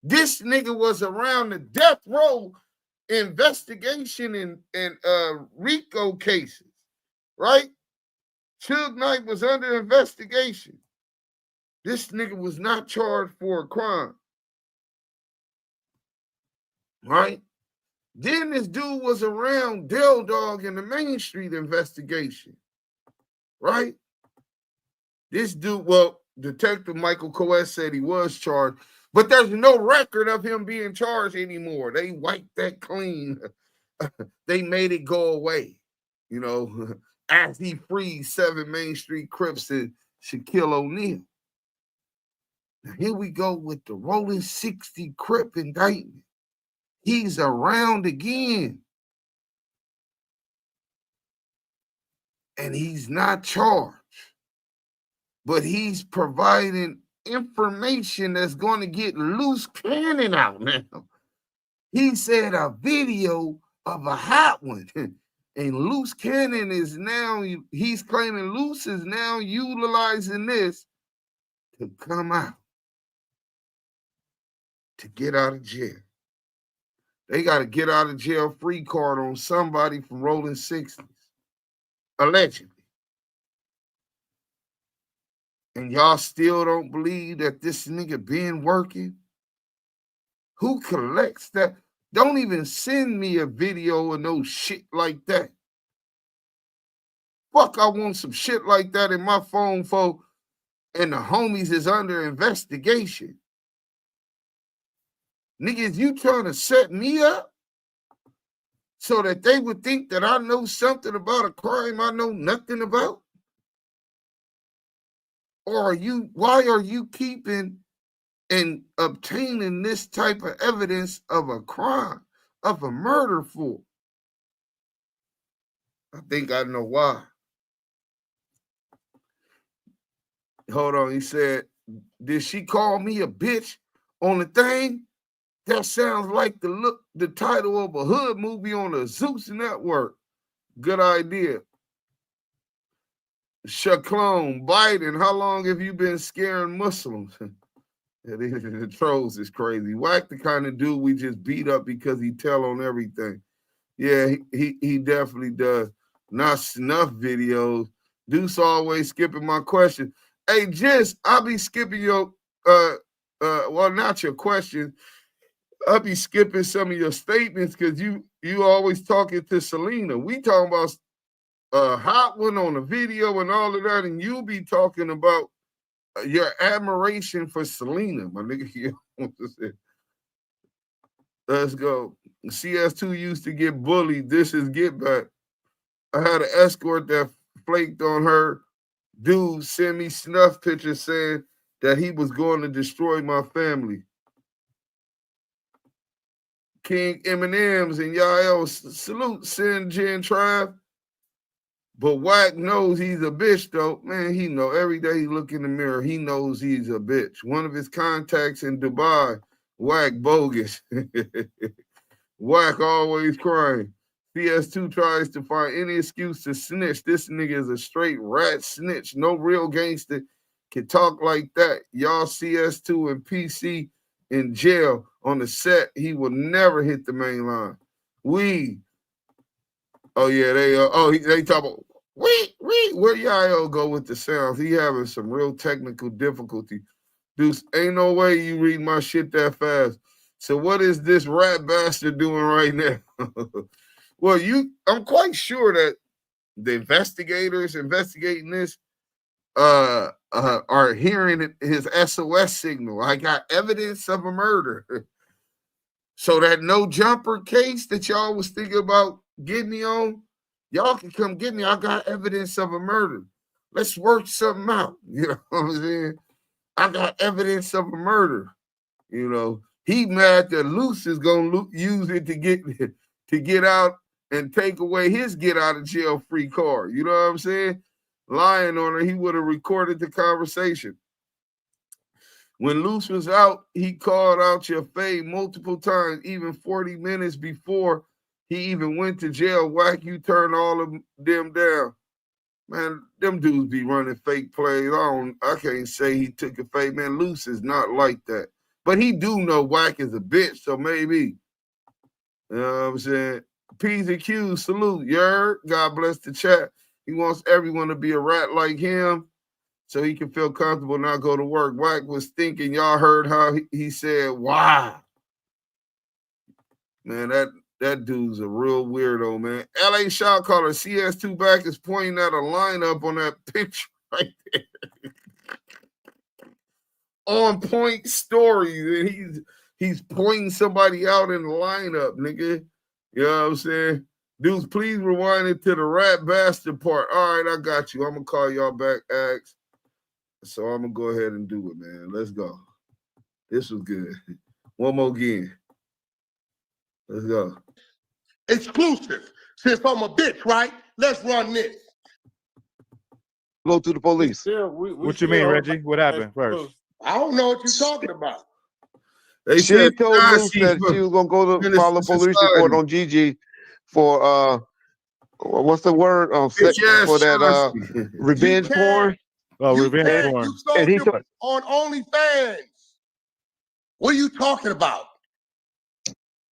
This nigga was around the death row investigation and RICO cases, right? Suge Knight was under investigation. This nigga was not charged for a crime, right? Then this dude was around Del Dog in the Main Street investigation, right? This dude, well, Detective Michael Coes said he was charged, but there's no record of him being charged anymore. They wiped that clean. They made it go away, you know, as he freed 7 Main Street Crips and Shaquille O'Neal. Now here we go with the rolling 60 Crip indictment. He's around again. And he's not charged. But he's providing information that's going to get Luce Cannon out now. He said a video of a hot one. And Luce Cannon is now, he's claiming Luce is now utilizing this to come out, to get out of jail. They got to get out of jail free card on somebody from rolling 60s, allegedly. And y'all still don't believe that this nigga been working? Who collects that? Don't even send me a video or no shit like that. Fuck, I want some shit like that in my phone, folks, and the homies is under investigation. Niggas, you trying to set me up so that they would think that I know something about a crime I know nothing about? Or why are you keeping and obtaining this type of evidence of a crime, of a murder for? I think I know why. Hold on, he said, did she call me a bitch on the thing? That sounds like the title of a hood movie on the Zeus Network. Good idea. Shaklone, Biden, how long have you been scaring Muslims? The trolls is crazy. Wack the kind of dude we just beat up because he tell on everything. Yeah, he definitely does. Not snuff videos. Deuce always skipping my question. Hey, Jess, I'll be skipping your well, not your question. I'll be skipping some of your statements because you always talking to Selena. We talking about a hot one on the video and all of that, and you be talking about your admiration for Selena, my nigga. Let's go. CS2 used to get bullied. This is get back. I had an escort that flaked on her. Dude sent me snuff pictures saying that he was going to destroy my family. King M&M's and y'all salute Sin Jen Tribe. But Wack knows he's a bitch, though. Man, he know every day he look in the mirror, he knows he's a bitch. One of his contacts in Dubai, Wack bogus. Wack always crying. CS2 tries to find any excuse to snitch. This nigga is a straight rat snitch. No real gangster can talk like that. Y'all CS2 and PC in jail on the set. He will never hit the main line. Oh yeah, they talk about where y'all go with the sounds. He having some real technical difficulty. Deuce, ain't no way you read my shit that fast. So what is this rat bastard doing right now? Well, I'm quite sure that the investigators investigating this are hearing his SOS signal. I got evidence of a murder. So that no jumper case that y'all was thinking about getting me on, y'all can come get me. I got evidence of a murder. Let's work something out. You know what I'm saying? I got evidence of a murder. You know, he mad that Luce is gonna use it to get out and take away his get out of jail free card. You know what I'm saying? Lying on her, he would have recorded the conversation. When Luce was out, he called out your fade multiple times, even 40 minutes before he even went to jail. WACK, you turned all of them down. Man, them dudes be running fake plays. I can't say he took a fake. Man, Luce is not like that. But he do know WACK is a bitch, so maybe. You know what I'm saying? P's and Q's, salute. You heard? God bless the chat. He wants everyone to be a rat like him so he can feel comfortable not go to work. WACK was thinking, y'all heard how he said, wow. Man, that dude's a real weirdo, man. LA shot caller CS2 back is pointing at a lineup on that picture right there. On point stories, and he's pointing somebody out in the lineup, nigga. You know what I'm saying? Dudes, please rewind it to the rat bastard part. All right, I got you. I'm gonna call y'all back, Ax. So I'm gonna go ahead and do it, man. Let's go. This was good. One more again. Let's go. Exclusive. Since I'm a bitch, right? Let's run this. Go to the police. What you mean, Reggie? What happened first? I don't know what you're talking about. They She said told Luce that she was gonna go to file a police report on Gigi for what's the word? For that revenge porn. Oh, revenge porn. You sold him on OnlyFans. What are you talking about?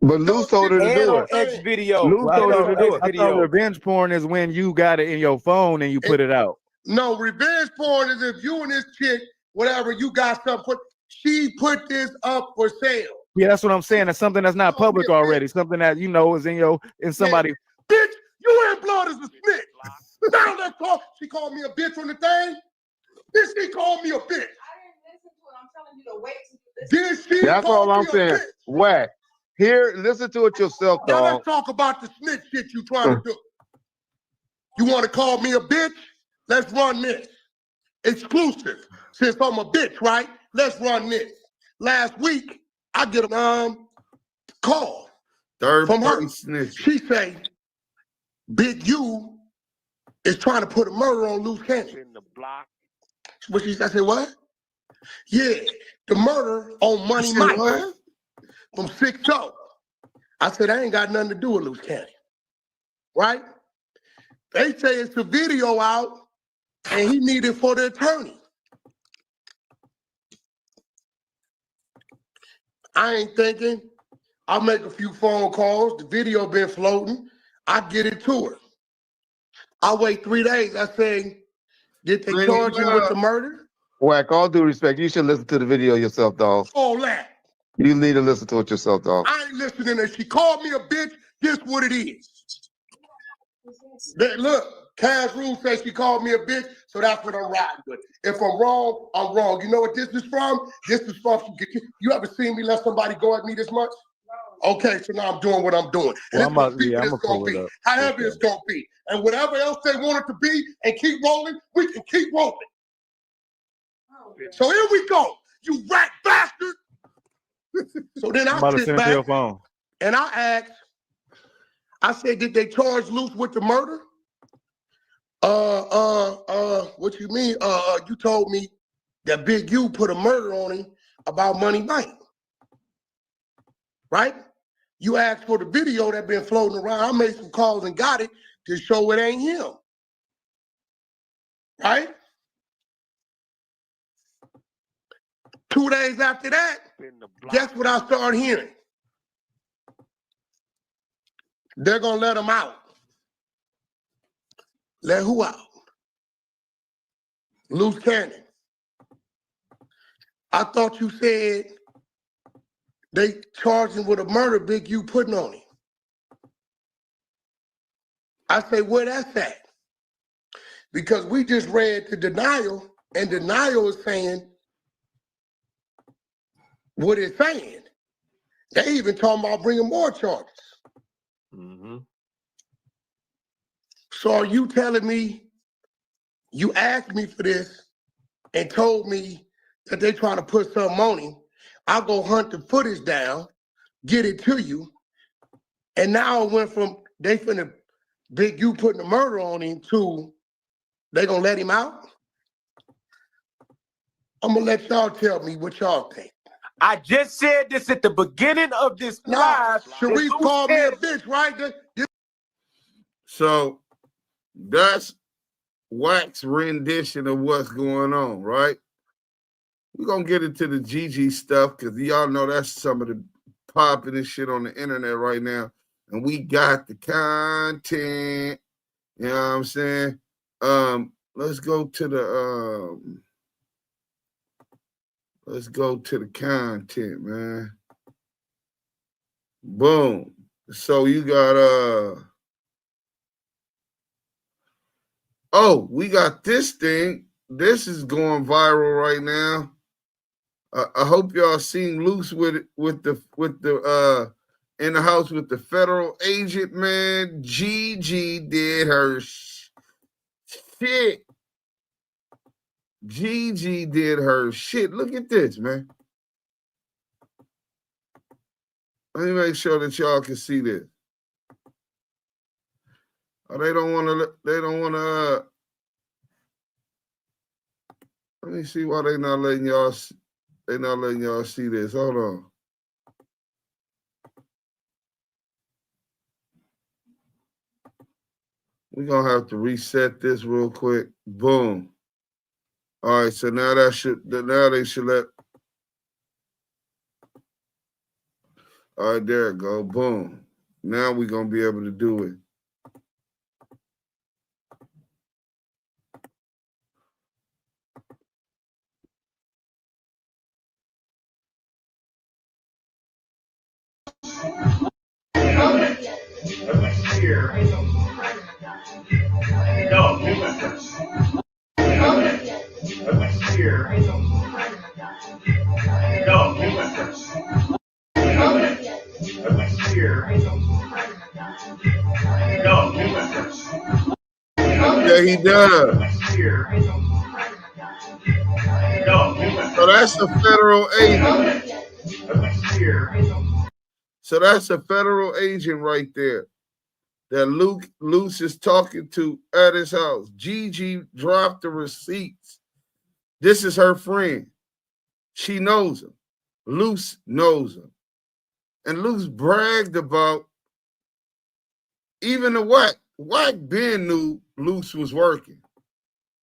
But Luce told her to do it. X video. Luce told her to do it. I thought revenge porn is when you got it in your phone and you put it out. No, revenge porn is if you and this chick, whatever, you got something. She put this up for sale. Yeah, that's what I'm saying. It's something that's not public already. Something that you know is in somebody. Bitch, you ain't blood as a snitch. Now let's talk. She called me a bitch on the thing. Then she called me a bitch. I didn't listen to it. I'm telling you to wait till you listen. Then she That's all I'm saying. WACK. Here, listen to it yourself, now dog. let's talk about the snitch shit you trying to do. You want to call me a bitch? Let's run this. Exclusive. Since I'm a bitch, right? Let's run this. Last week, I get a call from her. Snitch. She say, Big U is trying to put a murder on Luce Cannon. In the block. What she said? I said, what? Yeah, the murder on Money Mike from 6-0. I said, I ain't got nothing to do with Luce Cannon. Right? They say it's a video out and he needed for the attorney. I ain't thinking. I'll make a few phone calls. The video been floating. I get it to her. I wait 3 days. I say, did they charge him with the murder? WACK, all due respect, you should listen to the video yourself, dog. All that. You need to listen to it yourself, dog. I ain't listening. If she called me a bitch, this what it is. Look, Cash Rule says she called me a bitch, so that's what I'm riding with. If I'm wrong, I'm wrong. You know what this is from? This is from, you ever seen me let somebody go at me this much? Okay, so now I'm doing what I'm doing. And Well, it's gonna be however it's gonna be. And whatever else they want it to be and keep rolling, we can keep rolling. So here we go, you rat bastard. So then I sit back and I asked, I said, did they charge Luce with the murder? What you mean? You told me that Big U put a murder on him about Money Mike. Right? You asked for the video that been floating around. I made some calls and got it to show it ain't him. Right? 2 days after that, guess what I started hearing? They're gonna let him out. Let who out? Luce Cannon. I thought you said they charged him with a murder Big U putting on him. I say, where that's at? Because we just read the denial, and denial is saying what it's saying. They even talking about bringing more charges. Mm-hmm. So are you telling me you asked me for this and told me that they trying to put something on him? I'll go hunt the footage down, get it to you, and now it went from they finna Big U putting a murder on him too. They gonna let him out? I'm gonna let y'all tell me what y'all think. I just said this at the beginning of this live. Charisse called me a bitch, right? So that's WACK's rendition of what's going on, right? We're gonna get into the Gigi stuff because y'all know that's some of the popping shit on the internet right now. And we got the content. You know what I'm saying? Let's go to the content, man. Boom. So you got we got this thing. This is going viral right now. I hope y'all seen Luce with the in the house with the federal agent, man. Gigi did her shit. Gigi did her shit. Look at this, man. Let me make sure that y'all can see this. Oh, they don't want to, let me see why they not letting y'all see this. Hold on. We're going to have to reset this real quick. Boom. All right, so now they should let. All right, there it go. Boom. Now we're going to be able to do it. Yeah, he does. So that's a federal agent. So that's a federal agent right there that Luce is talking to at his house. Gigi dropped the receipts. This is her friend. She knows him. Luce knows him. And Luce bragged about even the WACK. WACK Ben knew Luce was working.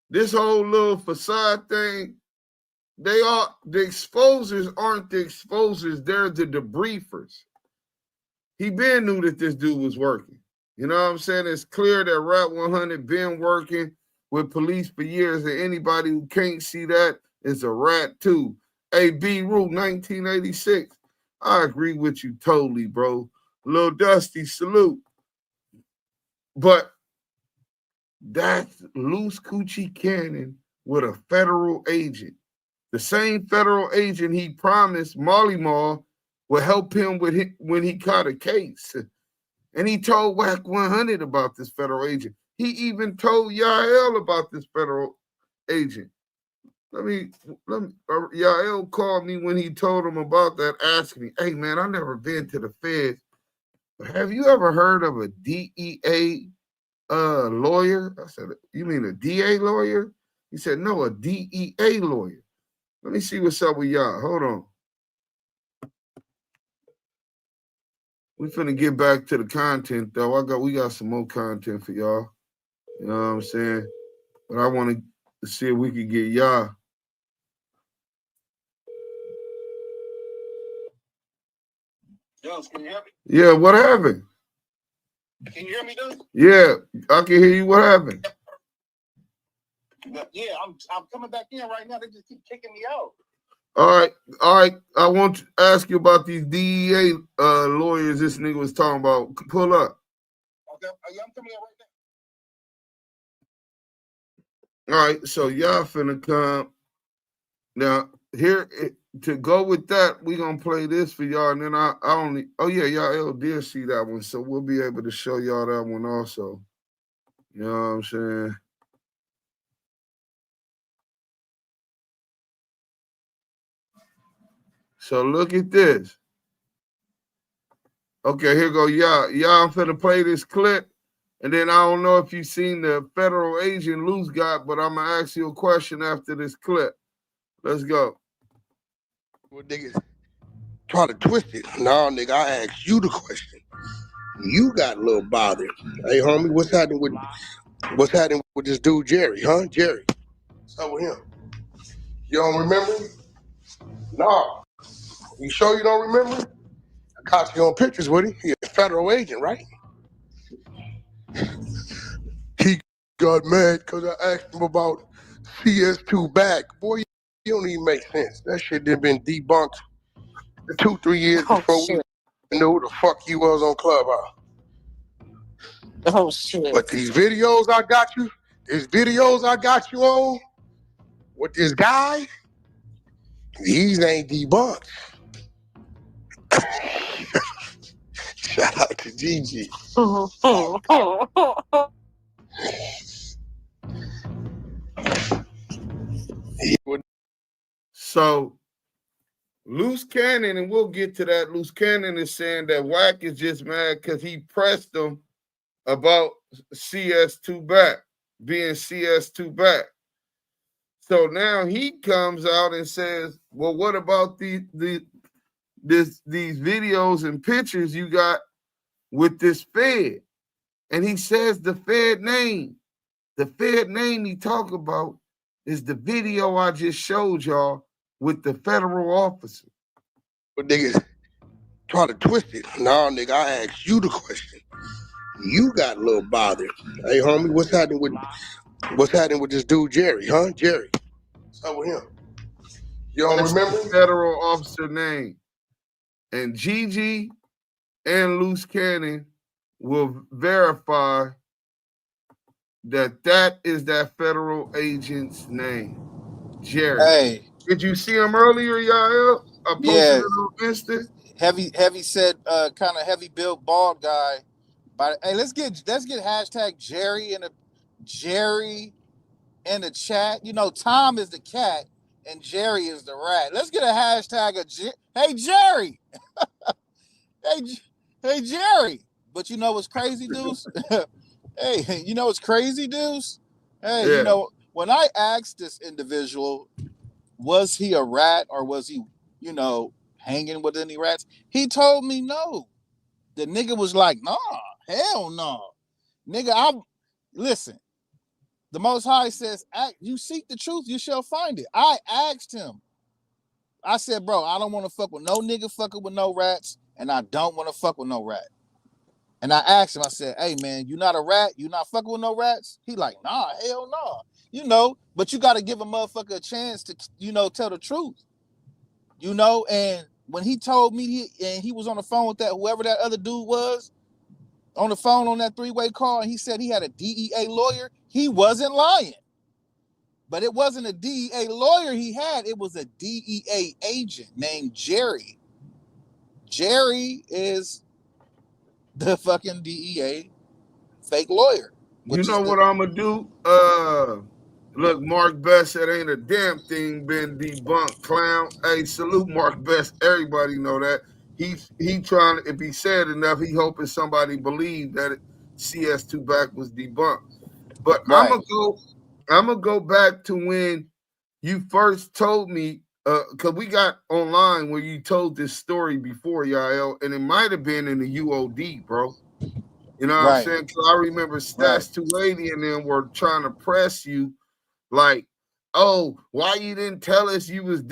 This whole little facade thing, the exposers aren't the exposers, they're the debriefers. He been knew that this dude was working. You know what I'm saying? It's clear that WACK100 been working with police for years, and anybody who can't see that is a rat too. A.B. Root, 1986. I agree with you totally, bro. Lil Dusty, salute. But that's Luce Cannon with a federal agent. The same federal agent he promised Molly Mall would help him with when he caught a case. And he told WACK100 about this federal agent. He even told Yael about this federal agent. Yael called me when he told him about that, asking me, hey, man, I've never been to the feds, but have you ever heard of a DEA lawyer? I said, you mean a DA lawyer? He said, no, a DEA lawyer. Let me see what's up with y'all. Hold on. We finna get back to the content, though. We got some more content for y'all. You know what I'm saying? But I want to see if we can get y'all. Yo, can you hear me? Yeah, what happened? Can you hear me, dude? Yeah, I can hear you. What happened? Yeah, I'm coming back in right now. They just keep kicking me out. All right. I want to ask you about these DEA lawyers this nigga was talking about. Pull up. Okay, I'm coming in right now. All right, so y'all finna come. Now, here, to go with that, we gonna play this for y'all, and then y'all did see that one, so we'll be able to show y'all that one also. You know what I'm saying? So look at this. Okay, here go y'all. Y'all, I'm finna play this clip. And then I don't know if you've seen the federal agent Luce got, but I'm gonna ask you a question after this clip. Let's go. Well, niggas try to twist it. No, nigga, I asked you the question. You got a little bothered. Hey, homie, what's happening with this dude Jerry, huh? Jerry. What's up with him? You don't remember him? No. You sure you don't remember? I caught you on pictures with him. He's a federal agent, right? He got mad because I asked him about CS2 back. Boy, you don't even make sense. That shit done been debunked 2-3 years before we knew who the fuck you was on Clubhouse. Oh shit. But these videos I got you on with this guy, these ain't debunked. Shout out to Gigi. So Luce Cannon, and we'll get to that. Luce Cannon is saying that WACK is just mad because he pressed him about CS2 back, being CS2 back. So now he comes out and says, well, what about these videos and pictures you got with this Fed? And he says the Fed name. The Fed name he talk about is the video I just showed y'all with the federal officer. But niggas try to twist it. No, nigga, I asked you the question. You got a little bothered. Hey, homie, what's happening with this dude Jerry, huh? Jerry. What's up with him? You don't remember? The federal officer name. And Gigi and Luce Cannon will verify that is that federal agent's name, Jerry. Hey, did you see him earlier, y'all? I posted it on Insta. Heavy said, kind of heavy built bald guy. But hey, let's get hashtag Jerry in the chat. You know, Tom is the cat and Jerry is the rat. Let's get a hashtag of hey Jerry. hey Jerry. But you know what's crazy, dudes? Hey, you know what's crazy, dudes? Hey, yeah. You know, when I asked this individual, was he a rat or was he, you know, hanging with any rats? He told me no. The nigga was like, nah, hell no. Nigga, listen. The Most High says, you seek the truth, you shall find it. I asked him. I said, bro, I don't want to fuck with no nigga fucking with no rats, and I don't want to fuck with no rat. And I asked him, I said, hey, man, you not a rat? You not fucking with no rats? He like, nah, hell no. You know, but you got to give a motherfucker a chance to, you know, tell the truth. You know, and when he told me, he was on the phone with that, whoever that other dude was, on the phone on that three-way call, and he said he had a DEA lawyer, he wasn't lying. But it wasn't a DEA lawyer he had, it was a DEA agent named Jerry. Jerry is the fucking DEA fake lawyer. You know what I'm gonna do? Look, Mark Best said ain't a damn thing been debunked, clown. Hey, salute Mark Best. Everybody know that. He trying, if he said enough, he hoping somebody believe that CS2 back was debunked. But right. I'm gonna go back to when you first told me, because we got online where you told this story before, Yael, and it might have been in the UOD, bro. You know what I'm saying? Because I remember Stats 280 and them were trying to press you like, oh, why you didn't tell us you was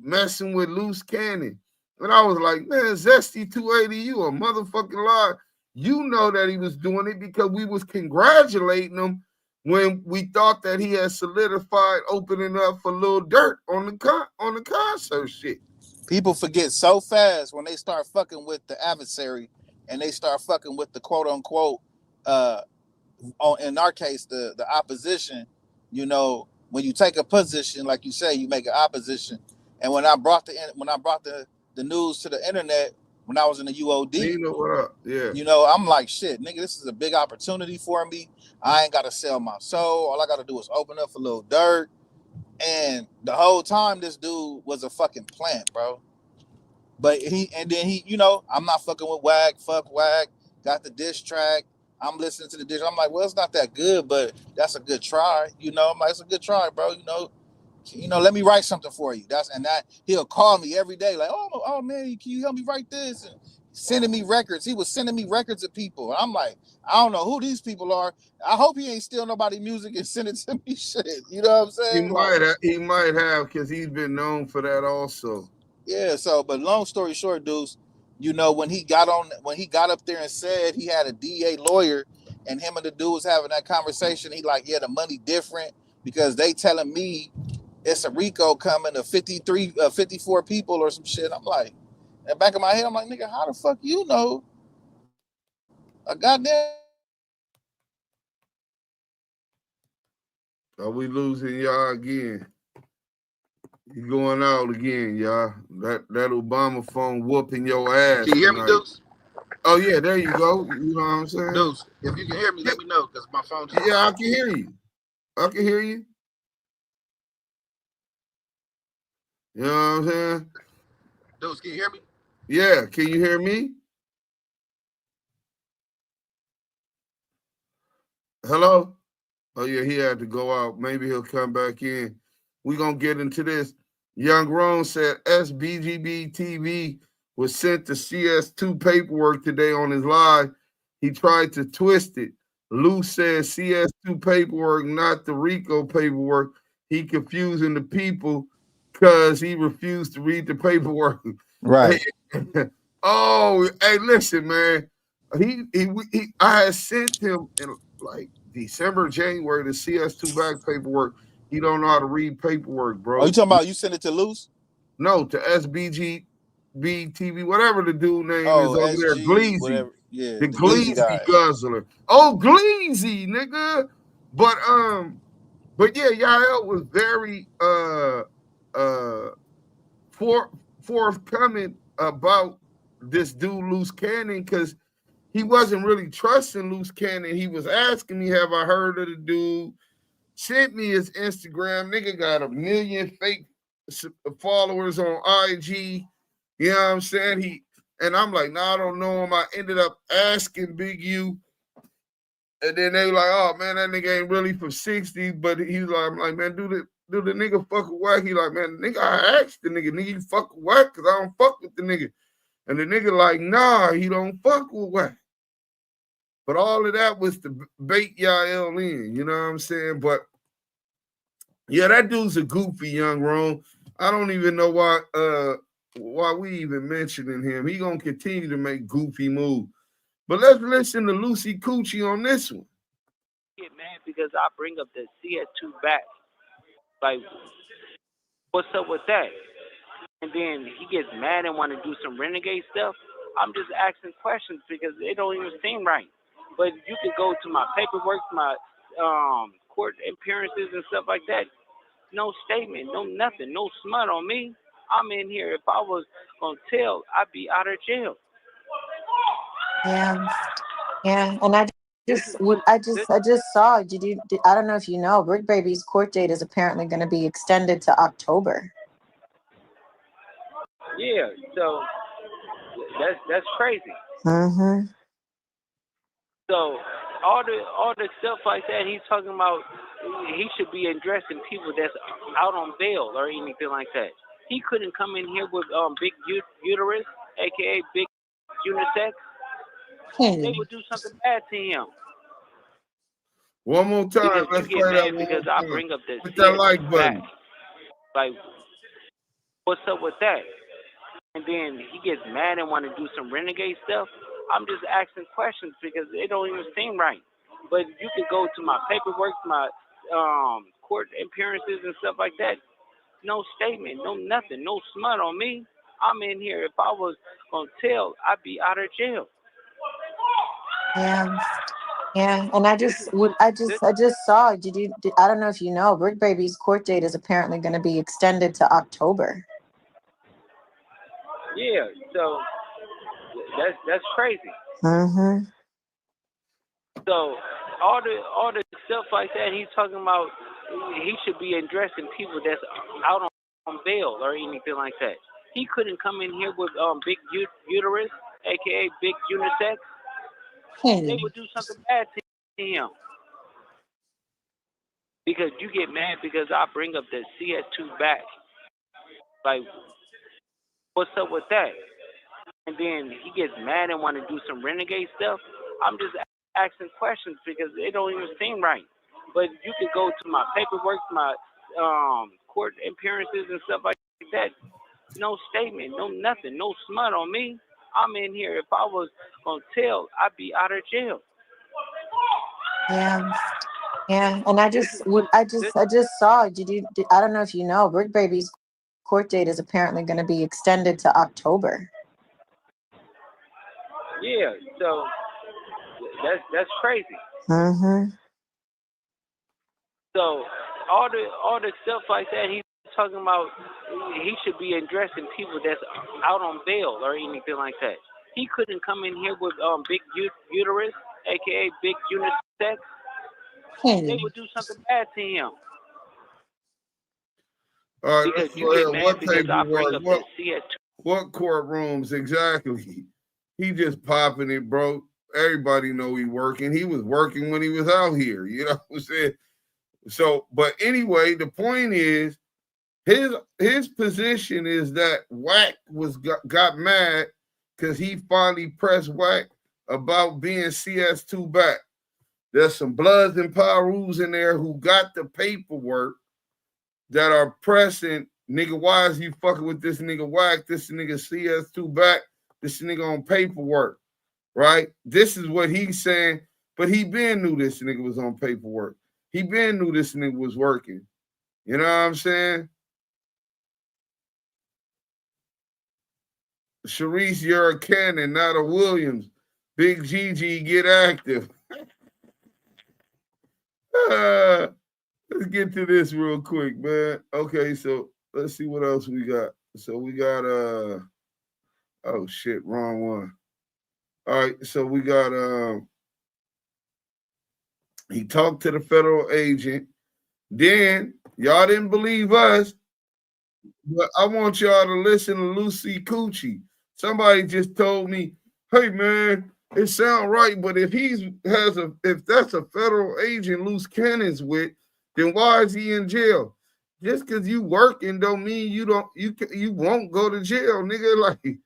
messing with Luce Cannon? And I was like, man, Zesty 280, you a motherfucking liar. You know that he was doing it because we was congratulating him when we thought that he had solidified opening up for Lil Durk on the concert shit. People forget so fast when they start fucking with the adversary and they start fucking with the quote unquote, in our case, the opposition. You know, when you take a position, like you say, you make an opposition. And when I brought the news to the internet, when I was in the UOD, you know what up? Yeah. You know, I'm like, shit, nigga, this is a big opportunity for me. I ain't gotta sell my soul. All I gotta do is open up for Lil Durk. And the whole time, this dude was a fucking plant, bro. But then he, you know, I'm not fucking with WACK, fuck WACK, got the diss track. I'm listening to the diss. I'm like, well, it's not that good, but that's a good try. You know, I'm like, it's a good try, bro. You know, let me write something for you. That he'll call me every day, like, oh man, can you help me write this? And sending me records. He was sending me records of people. And I'm like, I don't know who these people are. I hope he ain't steal nobody music and send it to me. Shit. You know what I'm saying? He might have, because he's been known for that also. Yeah, so but long story short, dudes, you know, when he got up there and said he had a DA lawyer and him and the dude was having that conversation, he like, yeah, the money different because they telling me it's a RICO coming of 54 people or some shit. I'm like, in the back of my head, I'm like, nigga, how the fuck you know a goddamn? Are we losing y'all again? You going out again, y'all. That Obama phone whooping your ass. Can you hear me, Deuce? Oh yeah, there you go. You know what I'm saying? Deuce, if you can hear me, let me know because my phone just... Yeah, I can hear you. I can hear you. You know what I'm saying? Deuce, can you hear me? Yeah, can you hear me? Hello? Oh yeah, he had to go out. Maybe he'll come back in. We're gonna get into this. Young Roan said SBGB TV was sent to CS2 paperwork today on his live. He tried to twist it. Luce says CS2 paperwork, not the RICO paperwork. He confusing the people because he refused to read the paperwork. Right. Oh, hey, listen, man. I had sent him in like December, January the CS2 back paperwork. He don't know how to read paperwork, bro. Oh, you talking about you sent it to Luce? No, to SBGB TV, whatever the dude name is over SG, there, Gleazy. whatever. Yeah, the Gleazy guzzler. Oh, Gleazy, nigga. But yeah, Yael was very forthcoming about this dude Luce Cannon because he wasn't really trusting Luce Cannon. He was asking me, have I heard of the dude? Sent me his Instagram. Nigga got 1 million fake followers on IG. You know what I'm saying? And I'm like, I don't know him. I ended up asking Big U. And then they were like, oh man, that nigga ain't really for 60. But he's like, I'm like, man, do the nigga fuck with WACK? He like, man, nigga, I asked the nigga you fuck with WACK? Because I don't fuck with the nigga. And the nigga like, nah, he don't fuck with WACK. But all of that was to bait Yael in, you know what I'm saying? But yeah, that dude's a goofy young Ron. I don't even know why we even mentioning him. He gonna continue to make goofy moves. But let's listen to Lucy Coochie on this one. Get mad because I bring up the CS2 back. Like, what's up with that? And then he gets mad and want to do some renegade stuff. I'm just asking questions because it don't even seem right. But you could go to my paperwork, my court appearances and stuff like that. No statement, no nothing, no smut on me. I'm in here. If I was gonna tell, I'd be out of jail. Yeah, and I just saw. I don't know if you know, Brick Baby's court date is apparently going to be extended to October. Yeah, so that's crazy. Mm-hmm. So all the stuff like that he's talking about, he should be addressing people that's out on bail or anything like that. He couldn't come in here with big uterus, aka big unisex. They would do something bad to him. One more time. Because let's you play get that mad because I bring up the hit that like button. Like, what's up with that? And then he gets mad and want to do some renegade stuff. I'm just asking questions because it don't even seem right. But you could go to my paperwork, my court appearances and stuff like that. No statement, no nothing, no smut on me. I'm in here. If I was gonna tell, I'd be out of jail. Yeah, and I just saw. I don't know if you know, Brick Baby's court date is apparently going to be extended to October. Yeah, so that's crazy. Mm-hmm. So all the stuff like that he's talking about, he should be addressing people that's out on bail or anything like that. He couldn't come in here with Big Uterus, aka Big Unisex. They would do something bad to him. Because you get mad because I bring up the CS2 back. Like, what's up with that? And then he gets mad and want to do some renegade stuff. I'm just asking questions because they don't even seem right. But you could go to my paperwork, my court appearances and stuff like that. No statement, no nothing, no smut on me. I'm in here. If I was gonna tell, I'd be out of jail. Yeah. Yeah, and I just saw. I don't know if you know, Brick Baby's court date is apparently going to be extended to October. Yeah, so that's crazy. Mm-hmm. So all the stuff like that he's talking about, he should be addressing people that's out on bail or anything like that. He couldn't come in here with Big Uterus, aka Big Unisex. They would do something bad to him. All right, because you get mad because I bring up the CS2. What courtrooms exactly? He just popping it, bro. Everybody know he working. He was working when he was out here. You know what I'm saying? So, but anyway, the point is, his position is that WACK got mad because he finally pressed WACK about being CS2 back. There's some Bloods and Pirus in there who got the paperwork that are pressing, nigga, why is you fucking with this nigga WACK? This nigga CS2 back. This nigga on paperwork, right? This is what he's saying, but he been knew this nigga was on paperwork. He been knew this nigga was working. You know what I'm saying? Charisse, you're a Cannon, not a Williams. Big Gigi, get active. Let's get to this real quick, man. Okay, so let's see what else we got. So we got oh shit, wrong one. All right, so we got he talked to the federal agent. Then y'all didn't believe us, but I want y'all to listen to Luce Coochie. Somebody just told me, hey man, it sounds right, but if if that's a federal agent Luce Cannon's with, then why is he in jail? Just because you working don't mean you won't go to jail, nigga.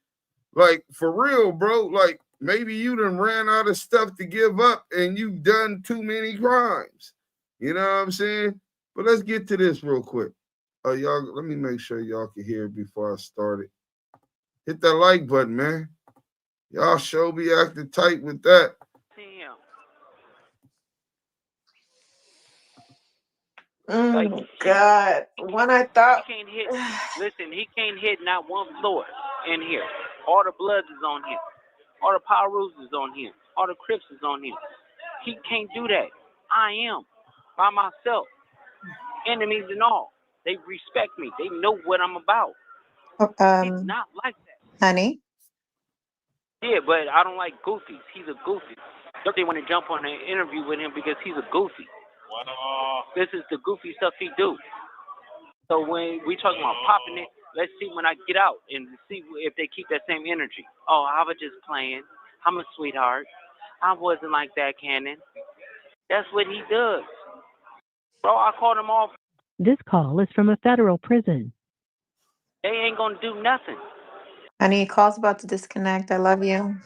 Like for real, bro. Like maybe you done ran out of stuff to give up and you've done too many crimes. You know what I'm saying? But let's get to this real quick. Y'all, let me make sure y'all can hear it before I start it. Hit that like button, man. Y'all sure be acting tight with that. Oh God! When I thought he can't hit, listen, he can't hit not one floor in here. All the Bloods is on him. All the Pirus is on him. All the Crips is on him. He can't do that. I am by myself. Enemies and all. They respect me. They know what I'm about. He's not like that. Honey? Yeah, but I don't like goofies. He's a goofy. They want to jump on an interview with him because he's a goofy. This is the goofy stuff he do. So when we talking about popping it, let's see when I get out and see if they keep that same energy. Oh, I was just playing. I'm a sweetheart. I wasn't like that, Cannon. That's what he does. Bro, I called him off. This call is from a federal prison. They ain't gonna do nothing. Honey, call's about to disconnect. I love you.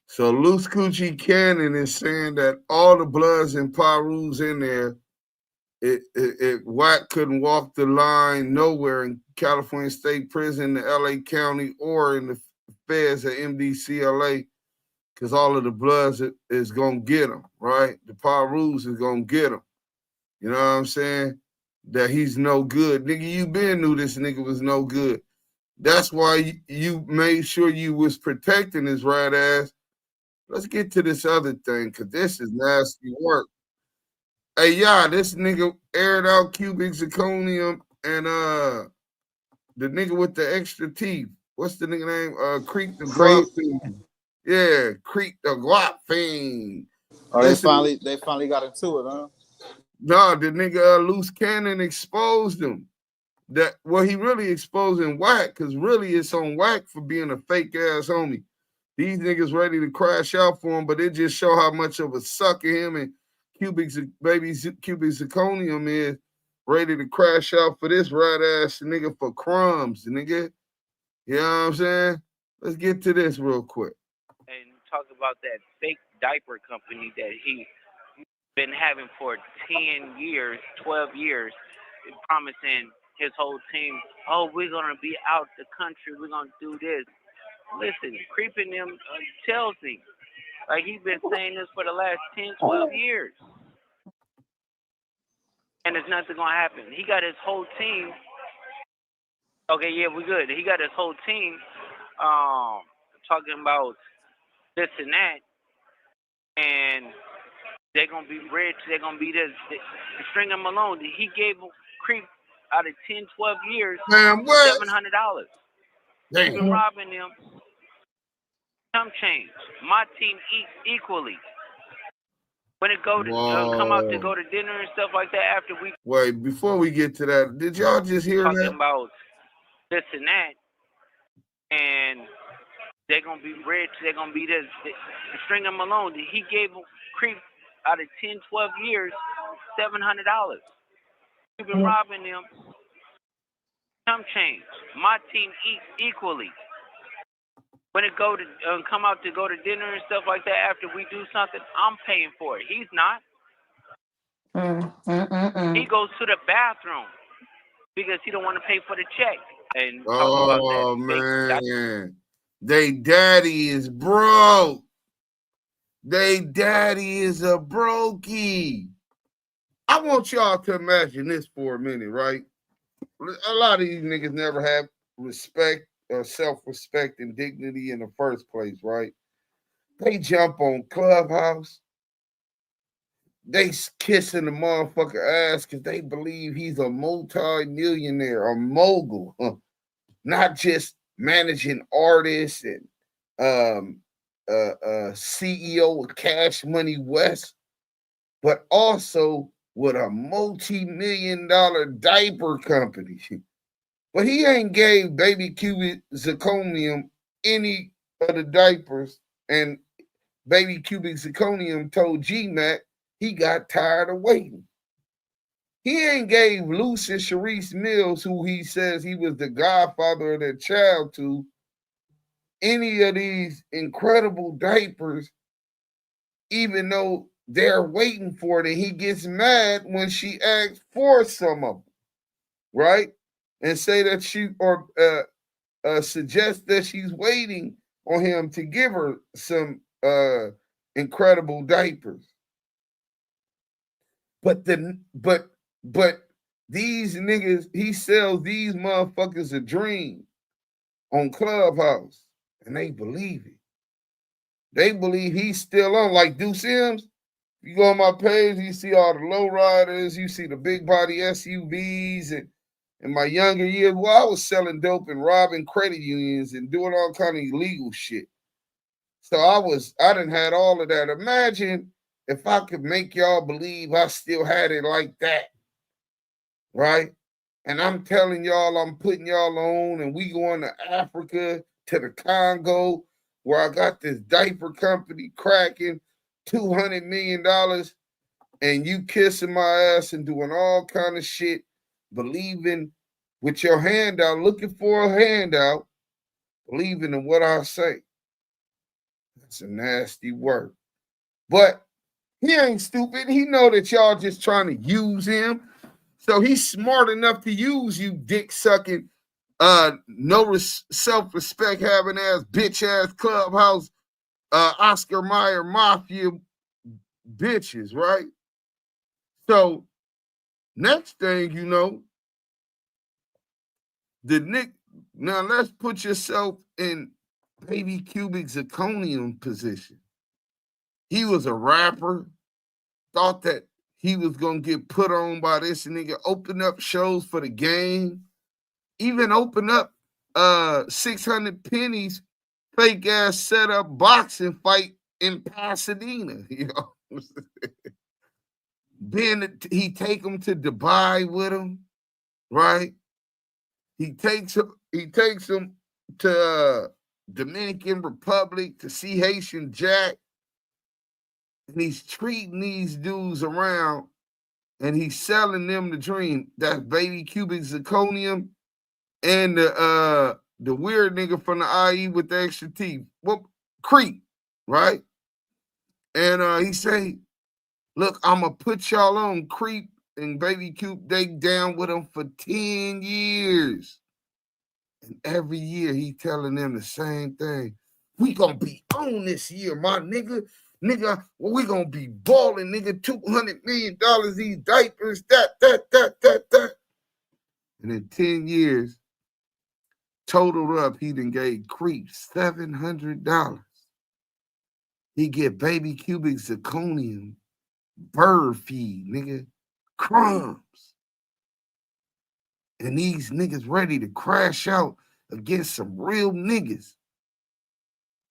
So Luce Cannon is saying that all the Bloods and Pirus in there, WACK couldn't walk the line nowhere in California State Prison, the LA County, or in the feds at MDCLA, because all of the Bloods is gonna get them, right? The Pirus is gonna get them. You know what I'm saying? That he's no good. Nigga, you been knew this nigga was no good. That's why you made sure you was protecting his rat ass. Let's get to this other thing, because this is nasty work. Hey, this nigga aired out cubic zirconium and the nigga with the extra teeth. What's the nigga name? Creek the Guap Fiend. Yeah, Creek the Guap Fiend. Oh, they finally got into it, huh? No, the nigga Luce Cannon exposed him. that well, he really exposing WACK because really it's on WACK for being a fake ass homie. These niggas ready to crash out for him, but it just show how much of a sucker him and cubic zirconium is ready to crash out for this rat ass nigga for crumbs, nigga. You know what I'm saying? Let's get to this real quick. And talk about that fake diaper company that he been having for 10 years, 12 years, promising his whole team, oh, we're going to be out the country, we're going to do this. Listen, creeping them tells me, like he's been saying this for the last 10, 12 years. And there's nothing going to happen. He got his whole team. Okay, yeah, we good. He got his whole team talking about this and that. And they're going to be rich. They're going to be this. String them alone. He gave creep out of 10, 12 years, man, what? $700. Damn. Been robbing them. Some change. My team eats equally. When it go to come out to go to dinner and stuff like that after we wait, before we get to that, did y'all just hear talking that? about this and that, and they're gonna be rich, they're gonna be this. String them alone. He gave creep out of 10, 12 years, $700. We've been robbing them. Some change. My team eats equally. When it go to come out to go to dinner and stuff like that after we do something, I'm paying for it. He's not. He goes to the bathroom because he don't want to pay for the check. And oh man, they daddy is broke. They daddy is a brokey. I want y'all to imagine this for a minute, right? A lot of these niggas never have respect or self-respect and dignity in the first place, right? They jump on Clubhouse. They kissing the motherfucker ass because they believe he's a multi-millionaire, a mogul, not just managing artists and CEO of Cash Money West, but also with a multi-million-dollar diaper company. But he ain't gave Baby Kiwe Zirconium any of the diapers, and Baby Kiwe Zirconium told G-Mac he got tired of waiting. He ain't gave Luce and Charisse Mills, who he says he was the godfather of their child to, any of these incredible diapers, even though they're waiting for it, and he gets mad when she asks for some of them, right? And say that she or suggest that she's waiting on him to give her some incredible diapers. But these niggas, he sells these motherfuckers a dream on Clubhouse, and they believe it. They believe he's still on. Like Deuce Sims, you go on my page, you see all the lowriders, you see the big body SUVs, and in my younger years, well, I was selling dope and robbing credit unions and doing all kind of illegal shit. So I done had all of that. Imagine if I could make y'all believe I still had it like that, right? And I'm telling y'all, I'm putting y'all on, and we going to Africa, to the Congo, where I got this diaper company cracking $200 million, and you kissing my ass and doing all kind of shit, believing with your hand out, looking for a handout, believing in what I say. That's a nasty word. But he ain't stupid. He know that y'all just trying to use him. So he's smart enough to use you dick-sucking, no self-respect having ass, bitch-ass Clubhouse, Oscar Mayer Mafia bitches, right? So next thing you know, now let's put yourself in Baby Kiwe Zirconium position. He was a rapper, thought that he was gonna get put on by this nigga, open up shows for the game, even open up 600 pennies fake ass setup boxing fight in Pasadena. You know, then he take him to Dubai with him, right? He takes him to Dominican Republic to see Haitian Jack, and he's treating these dudes around, and he's selling them the dream. That's baby cubic zirconium and the weird nigga from the IE with the extra teeth. Well, Creep, right? And he say, look, I'ma put y'all on. Creep and Baby Cube, they down with him for 10 years. And every year he telling them the same thing. We gonna be on this year, my nigga. Nigga, we gonna be balling, nigga. $200 million, these diapers, that. And in 10 years, totaled up, he done gave Creep $700. He get baby cubic zirconium, bird feed, nigga, crumbs. And these niggas ready to crash out against some real niggas.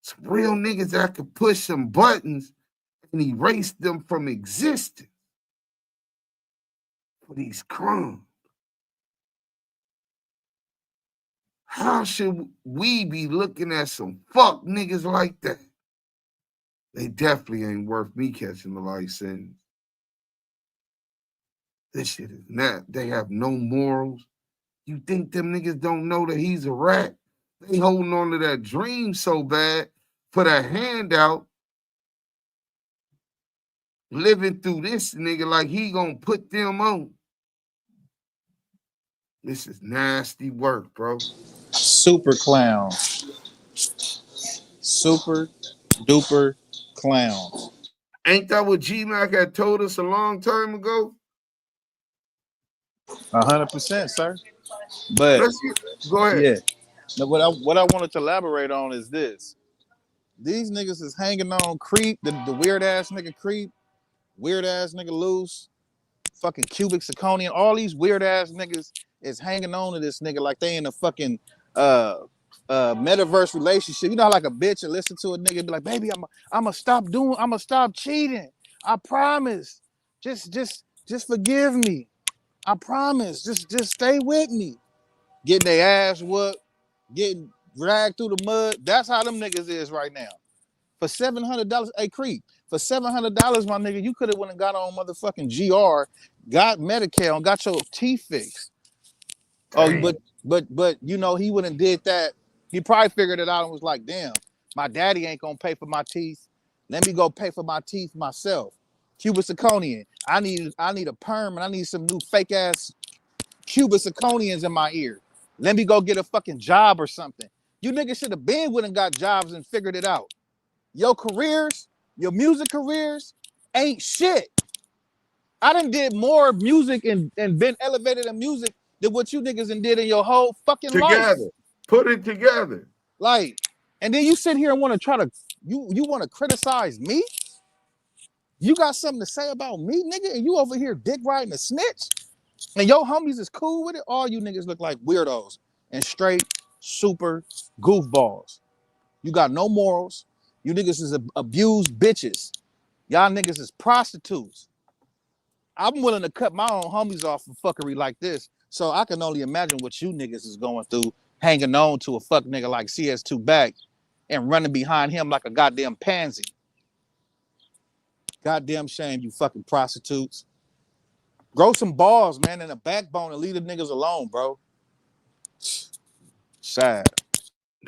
Some real niggas that could push some buttons and erase them from existence for these crumbs. How should we be looking at some fuck niggas like that? They definitely ain't worth me catching the life sentence. This shit is not. They have no morals. You think them niggas don't know that he's a rat? They holding on to that dream so bad for that handout, living through this nigga like he gonna put them on. This is nasty work, bro. Super clown. Super duper clown. Ain't that what G-Mac had told us a long time ago? 100%, sir. But go ahead. Yeah. Now, what I wanted to elaborate on is this. These niggas is hanging on Creep, the weird ass nigga Creep, weird ass nigga Luce, fucking cubic zirconium, all these weird ass niggas is hanging on to this nigga like they in a fucking metaverse relationship. You know how like a bitch will listen to a nigga and be like, baby, I'ma stop cheating. I promise. Just forgive me. I promise. Just stay with me. Getting their ass whooped, getting dragged through the mud. That's how them niggas is right now. For $700, hey Creep, for $700, my nigga, you could have went and got on motherfucking GR, got Medicare, and got your teeth fixed. Damn. Oh, but you know, he wouldn't did that. He probably figured it out and was like, damn, my daddy ain't gonna pay for my teeth. Let me go pay for my teeth myself. Cubic zirconium. I need a perm and I need some new fake ass cubic zirconians in my ear. Let me go get a fucking job or something. You niggas should have been with and got jobs and figured it out. Your careers, your music careers ain't shit. I done did more music and been elevated in music than what you niggas and did in your whole fucking life. Put it together. Like, and then you sit here and want to try to, you want to criticize me? You got something to say about me, nigga? And you over here dick riding a snitch? And your homies is cool with it? All you niggas look like weirdos and straight super goofballs. You got no morals. You niggas is abused bitches. Y'all niggas is prostitutes. I'm willing to cut my own homies off for fuckery like this. So I can only imagine what you niggas is going through, hanging on to a fuck nigga like CS2 back and running behind him like a goddamn pansy. Goddamn shame, you fucking prostitutes. Grow some balls, man, and a backbone and leave the niggas alone, bro. Sad.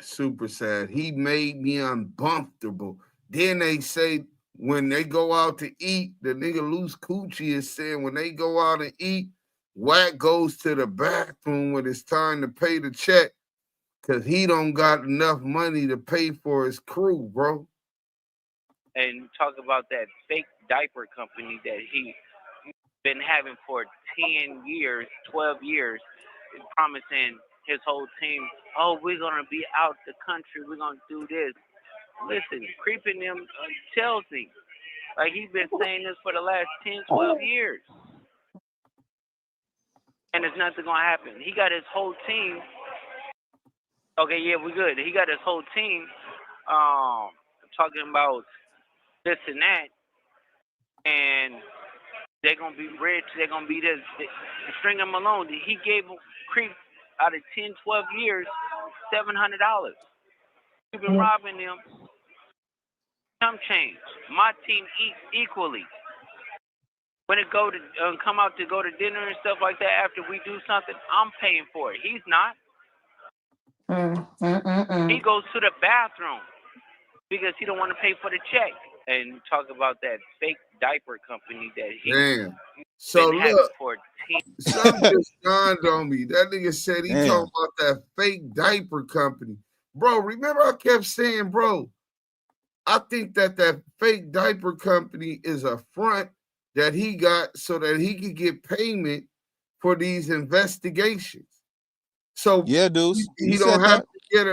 Super sad. He made me uncomfortable. Then they say when they go out to eat, the nigga Luce Coochie is saying when they go out and eat, WACK goes to the bathroom when it's time to pay the check because he don't got enough money to pay for his crew, bro. And talk about that fake diaper company that he been having for 10 years, 12 years, promising his whole team, oh, we're going to be out the country, we're going to do this. Listen, creeping them Chelsea. Like, he's been saying this for the last 10, 12 years. And there's nothing going to happen. He got his whole team. Okay, yeah, we're good. He got his whole team talking about this and that. And they're going to be rich. They're going to be this. String them alone. He gave Creep out of 10, 12 years, $700. You've been robbing them. Some change. My team eats equally. When it go to come out to go to dinner and stuff like that, after we do something, I'm paying for it. He's not. He goes to the bathroom because he don't want to pay for the check. And talk about that fake diaper company that he So been having look, for 10. something just dawned on me. That nigga said he talking about that fake diaper company. Bro, remember I kept saying, bro, I think that fake diaper company is a front that he got so that he could get payment for these investigations. So yeah, dudes, he don't have to get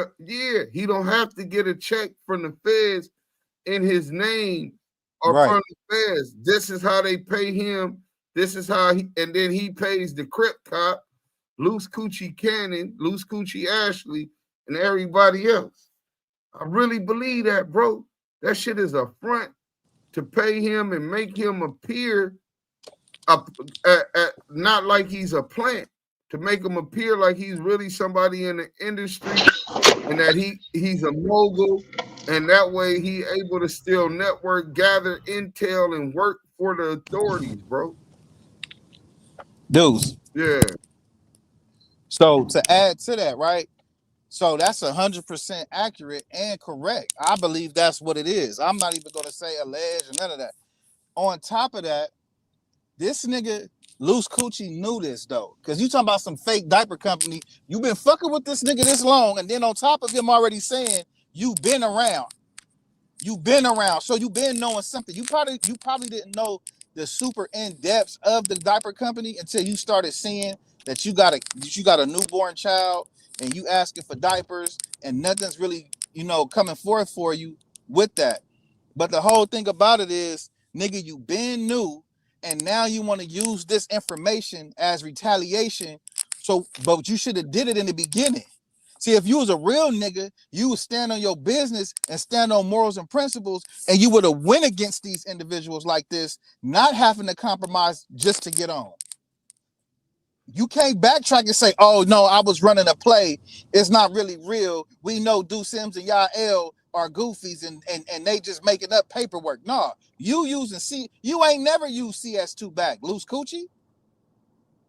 he don't have to get a check from the feds in his name or from the feds. This is how they pay him. This is how and then he pays the Crip cop, Luce Cannon, Luce Ashley, and everybody else. I really believe that, bro. That shit is a front to pay him and make him appear not like he's a plant, to make him appear like he's really somebody in the industry and that he's a mogul, and that way he able to still network, gather intel, and work for the authorities, bro. Dudes. Yeah. So to add to that, right? So that's 100% accurate and correct. I believe that's what it is. I'm not even going to say alleged or none of that. On top of that, this nigga Luce knew this though, because you talking about some fake diaper company. You been fucking with this nigga this long, and then on top of him already saying you've been around, so you've been knowing something. You probably didn't know the super in depths of the diaper company until you started seeing that you got a newborn child and you asking for diapers and nothing's really coming forth for you with that. But the whole thing about it is, nigga, you been new, and now you want to use this information as retaliation. So, but you should have did it in the beginning. See, if you was a real nigga, you would stand on your business and stand on morals and principles, and you would have went against these individuals like this, not having to compromise just to get on. You can't backtrack and say, oh, no, I was running a play. It's not really real. We know Do Sims and Yael are goofies and they just making up paperwork. No, you ain't never used CS2 back, Luce Coochie.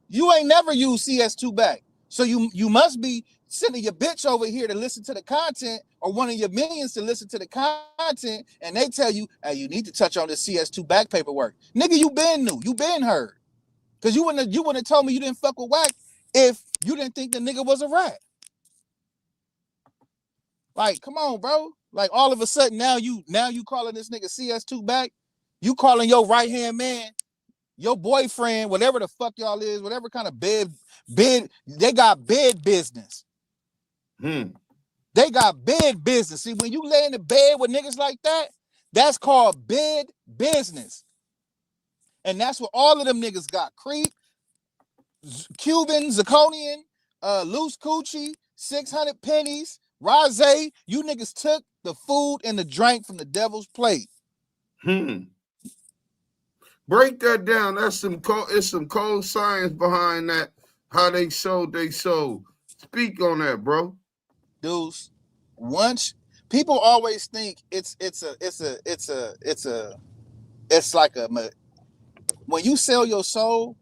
You ain't never used CS2 back. So you must be sending your bitch over here to listen to the content, or one of your minions to listen to the content, and they tell you, hey, you need to touch on this CS2 back paperwork. Nigga, you been new. You been heard. Because you wouldn't have told me you didn't fuck with WACK if you didn't think the nigga was a rat. Like, come on, bro. Like, all of a sudden, now you calling this nigga CS2 back. You calling your right-hand man, your boyfriend, whatever the fuck y'all is, whatever kind of bed, they got bed business. They got bed business. See, when you lay in the bed with niggas like that, that's called bed business. And that's what all of them niggas got. Creep, Cuban, Zirconian, Luce Coochie, 600 pennies, Rosé. You niggas took the food and the drink from the devil's plate. Break that down. That's some cold science behind that. How they sold, Speak on that, bro. Dudes, once people always think it's like when you sell your soul,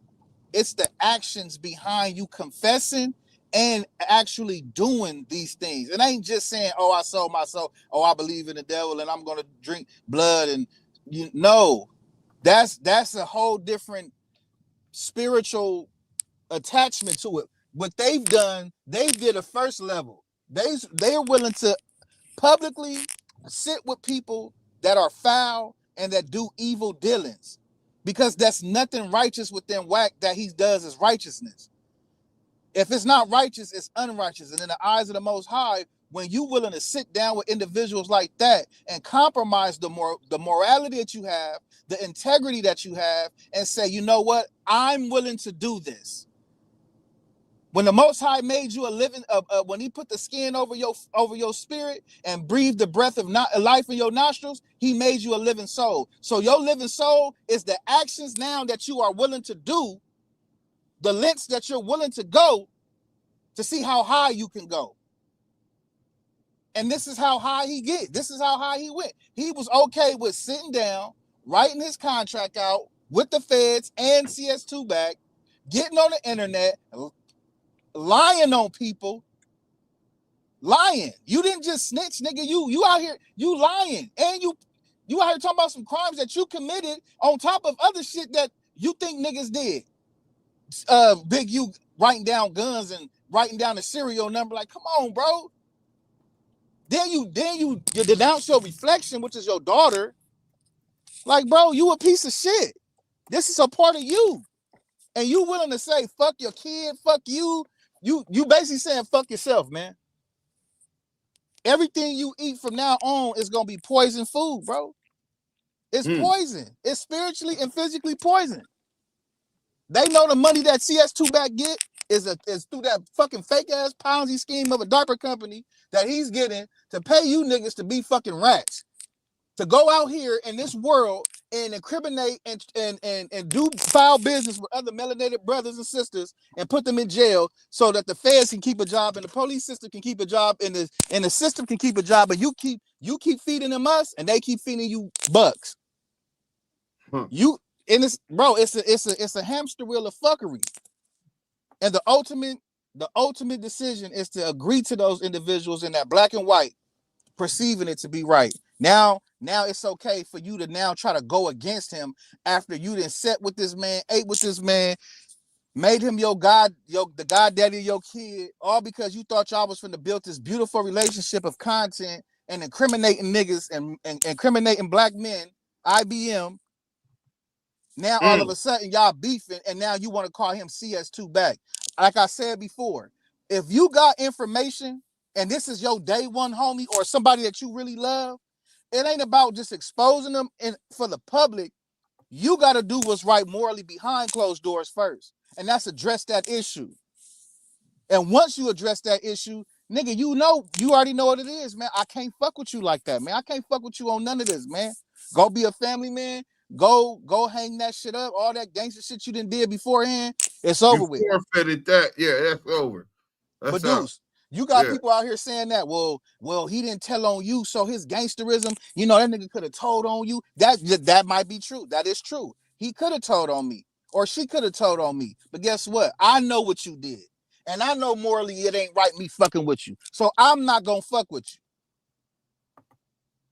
it's the actions behind you confessing and actually doing these things. It ain't just saying, oh, I sold my soul. Oh, I believe in the devil and I'm going to drink blood. And that's a whole different spiritual attachment to it. What they've done, they did a first level. They're willing to publicly sit with people that are foul and that do evil dealings, because that's nothing righteous within WACK that he does is righteousness. If it's not righteous, it's unrighteous. And in the eyes of the Most High, when you willing to sit down with individuals like that and compromise the morality that you have, the integrity that you have, and say, you know what, I'm willing to do this. When the Most High made you a living, when he put the skin over your spirit and breathed the breath of life in your nostrils, he made you a living soul. So your living soul is the actions now that you are willing to do, the lengths that you're willing to go to see how high you can go. And this is how high he get. This is how high he went. He was okay with sitting down, writing his contract out with the feds and CS2 back, getting on the internet, lying on people. Lying. You didn't just snitch, nigga. You out here, you lying. And you out here talking about some crimes that you committed on top of other shit that you think niggas did. Big U writing down guns and writing down a serial number. Like, come on, bro. Then you denounce your reflection, which is your daughter. Like, bro, you a piece of shit. This is a part of you. And you willing to say, fuck your kid, fuck you. You basically saying, fuck yourself, man. Everything you eat from now on is going to be poison food, bro. It's poison. It's spiritually and physically poison. They know the money that CS2 back get is through that fucking fake ass Ponzi scheme of a diaper company that he's getting to pay you niggas to be fucking rats. To go out here in this world and incriminate and do foul business with other melanated brothers and sisters and put them in jail so that the feds can keep a job and the police system can keep a job and the system can keep a job, and you keep feeding them us and they keep feeding you bucks. You and it's, bro, it's a hamster wheel of fuckery. And the ultimate decision is to agree to those individuals in that black and white, perceiving it to be right. Now it's okay for you to now try to go against him after you done sat with this man, ate with this man, made him your god, the goddaddy of your kid, all because you thought y'all was finna build this beautiful relationship of content and incriminating niggas and incriminating black men, IBM. Now all of a sudden y'all beefing and now you want to call him CS2 back. Like I said before, if you got information and this is your day one homie or somebody that you really love, it ain't about just exposing them for the public. You got to do what's right morally behind closed doors first. And that's address that issue. And once you address that issue, nigga, you already know what it is, man. I can't fuck with you like that, man. I can't fuck with you on none of this, man. Go be a family man. Go hang that shit up. All that gangster shit you done did beforehand, it's over with. You forfeited that. Yeah, that's over. But Deuce, you got people out here saying that, well, he didn't tell on you, so his gangsterism, that nigga could have told on you. That might be true. That is true. He could have told on me, or she could have told on me. But guess what? I know what you did. And I know morally it ain't right me fucking with you. So I'm not gonna fuck with you.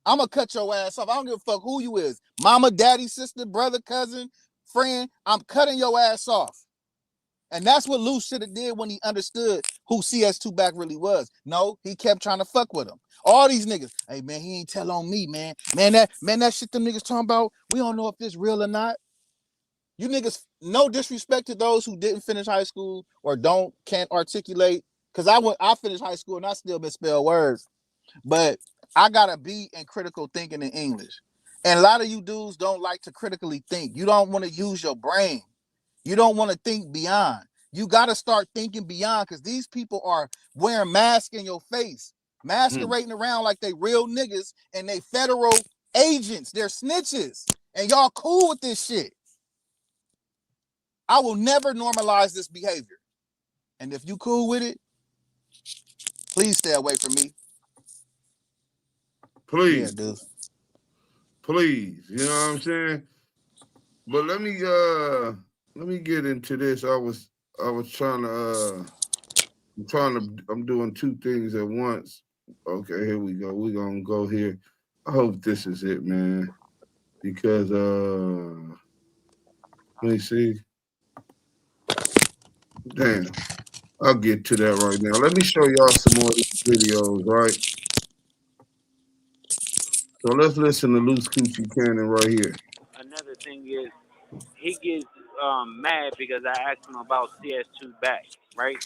I'm gonna cut your ass off. I don't give a fuck who you is. Mama, daddy, sister, brother, cousin, friend. I'm cutting your ass off. And that's what Luce should have did when he understood who CS2 back really was. No, he kept trying to fuck with him. All these niggas, hey man, he ain't tell on me, man. That shit them niggas talking about, we don't know if this real or not. You niggas, no disrespect to those who didn't finish high school or can't articulate. Cause I finished high school and I still misspell words. But I got a B in critical thinking in English. And a lot of you dudes don't like to critically think. You don't want to use your brain. You don't want to think beyond. You got to start thinking beyond because these people are wearing masks in your face, masquerading around like they real niggas and they federal agents. They're snitches. And y'all cool with this shit. I will never normalize this behavior. And if you cool with it, please stay away from me. Please. Yeah, dude. Please. You know what I'm saying? But let me get into this. I was trying to I'm doing two things at once. Okay, here we go. We're gonna go here. I hope this is it, man. Because let me see. Damn. I'll get to that right now. Let me show y'all some more of these videos, right? So let's listen to Luce Cannon right here. Another thing is, he gets mad because I asked him about CS2 back, right?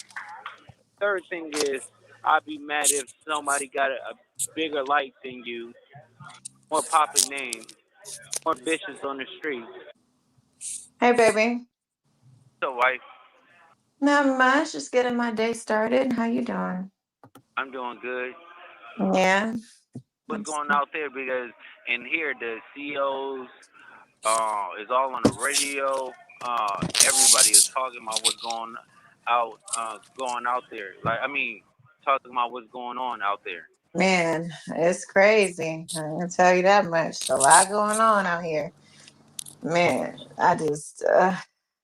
Third thing is, I'd be mad if somebody got a bigger light than you, more popping name, more bitches on the street. Hey, baby. So, wife, Not much. Just getting my day started. How you doing? I'm doing good. Yeah. What's going out there? Because in here, the CEOs is all on the radio. Everybody is talking about what's going out going out there. Like, I mean, talking about what's going on out there. Man, it's crazy. I'm gonna tell you that much. A lot going on out here. Man, I just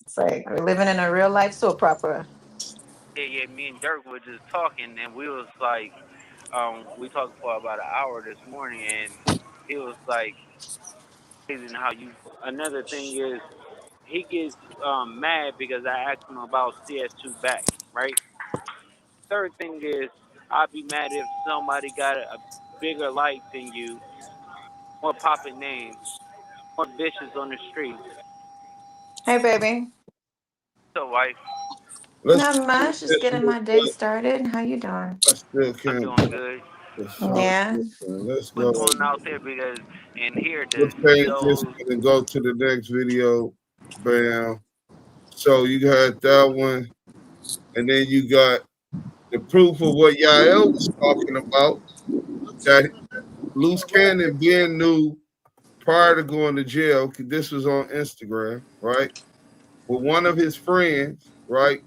it's like we're living in a real life soap opera. Yeah, me and Dirk were just talking, and we was like, we talked for about an hour this morning, and he was like, amazing how you. Another thing is, he gets mad because I asked him about CS2 back, right? Third thing is, I'd be mad if somebody got a bigger light than you, more popping names, more bitches on the street. Hey baby. So, wife, Not much, just getting my day started. How you doing? I still I'm can't. doing good. The fuck? Yeah. Let's What's go. going out there? Because in here, Let's the change this CEOs, and go to the next video. Bam. So you had that one, and then you got the proof of what Yael was talking about. That Luce Cannon being knew prior to going to jail. 'Cause this was on Instagram, right? With one of his friends, right?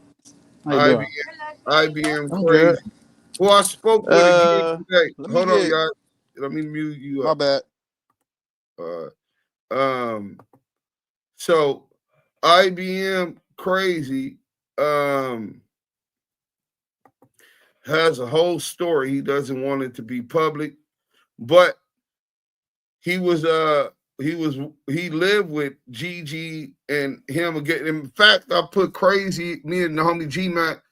How you doing? IBM I'm good. Crazy, who I spoke with again today. Let me Hold on, get. y'all. Let me mute you My up. bad. So IBM Crazy has a whole story. He doesn't want it to be public, but he lived with Gigi and him again. In fact, I put Crazy, me and the homie G Mac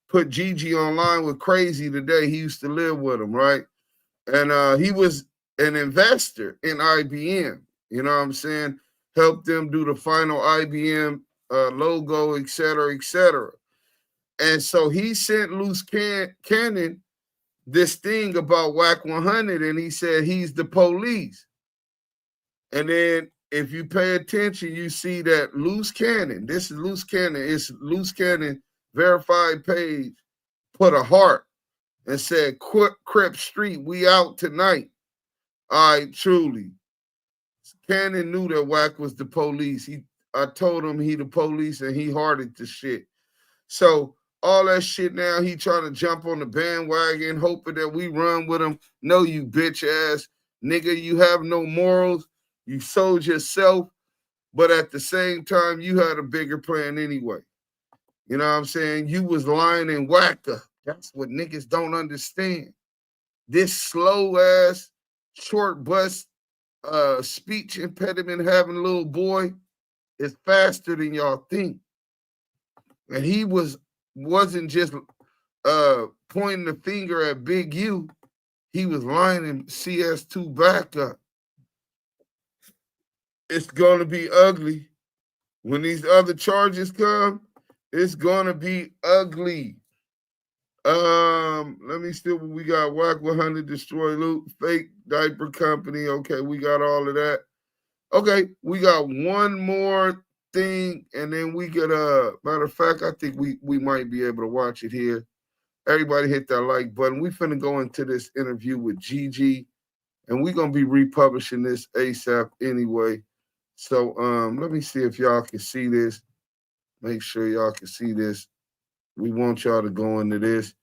put Gigi online with Crazy today. He used to live with him, right? And he was an investor in IBM. You know what I'm saying? Helped them do the final IBM logo, et cetera, et cetera. And so he sent Luce Cannon this thing about WACK100, and he said he's the police. And then if you pay attention, you see that Luce Cannon, this is Luce Cannon, it's Luce Cannon verified page, put a heart and said, Crip Street, we out tonight. All right, truly. Cannon knew that WACK was the police. I told him he the police and he hearted the shit. So all that shit now, he trying to jump on the bandwagon, hoping that we run with him. No, you bitch ass nigga, you have no morals. You sold yourself, but at the same time, you had a bigger plan anyway. You know what I'm saying? You was lying in whacker. That's what niggas don't understand. This slow ass, short bus, speech impediment having little boy is faster than y'all think. And he wasn't just pointing the finger at Big U. He was lining CS2 back up. It's gonna be ugly. When these other charges come, it's gonna be ugly. Let me see what we got. WACK100, destroy loot, fake diaper company. Okay, we got all of that. Okay, we got one more thing, and then we get matter of fact, I think we might be able to watch it here. Everybody hit that like button. We finna go into this interview with Gigi, and we're gonna be republishing this ASAP anyway. So let me see if y'all can see this. Make sure y'all can see this. We want y'all to go into this.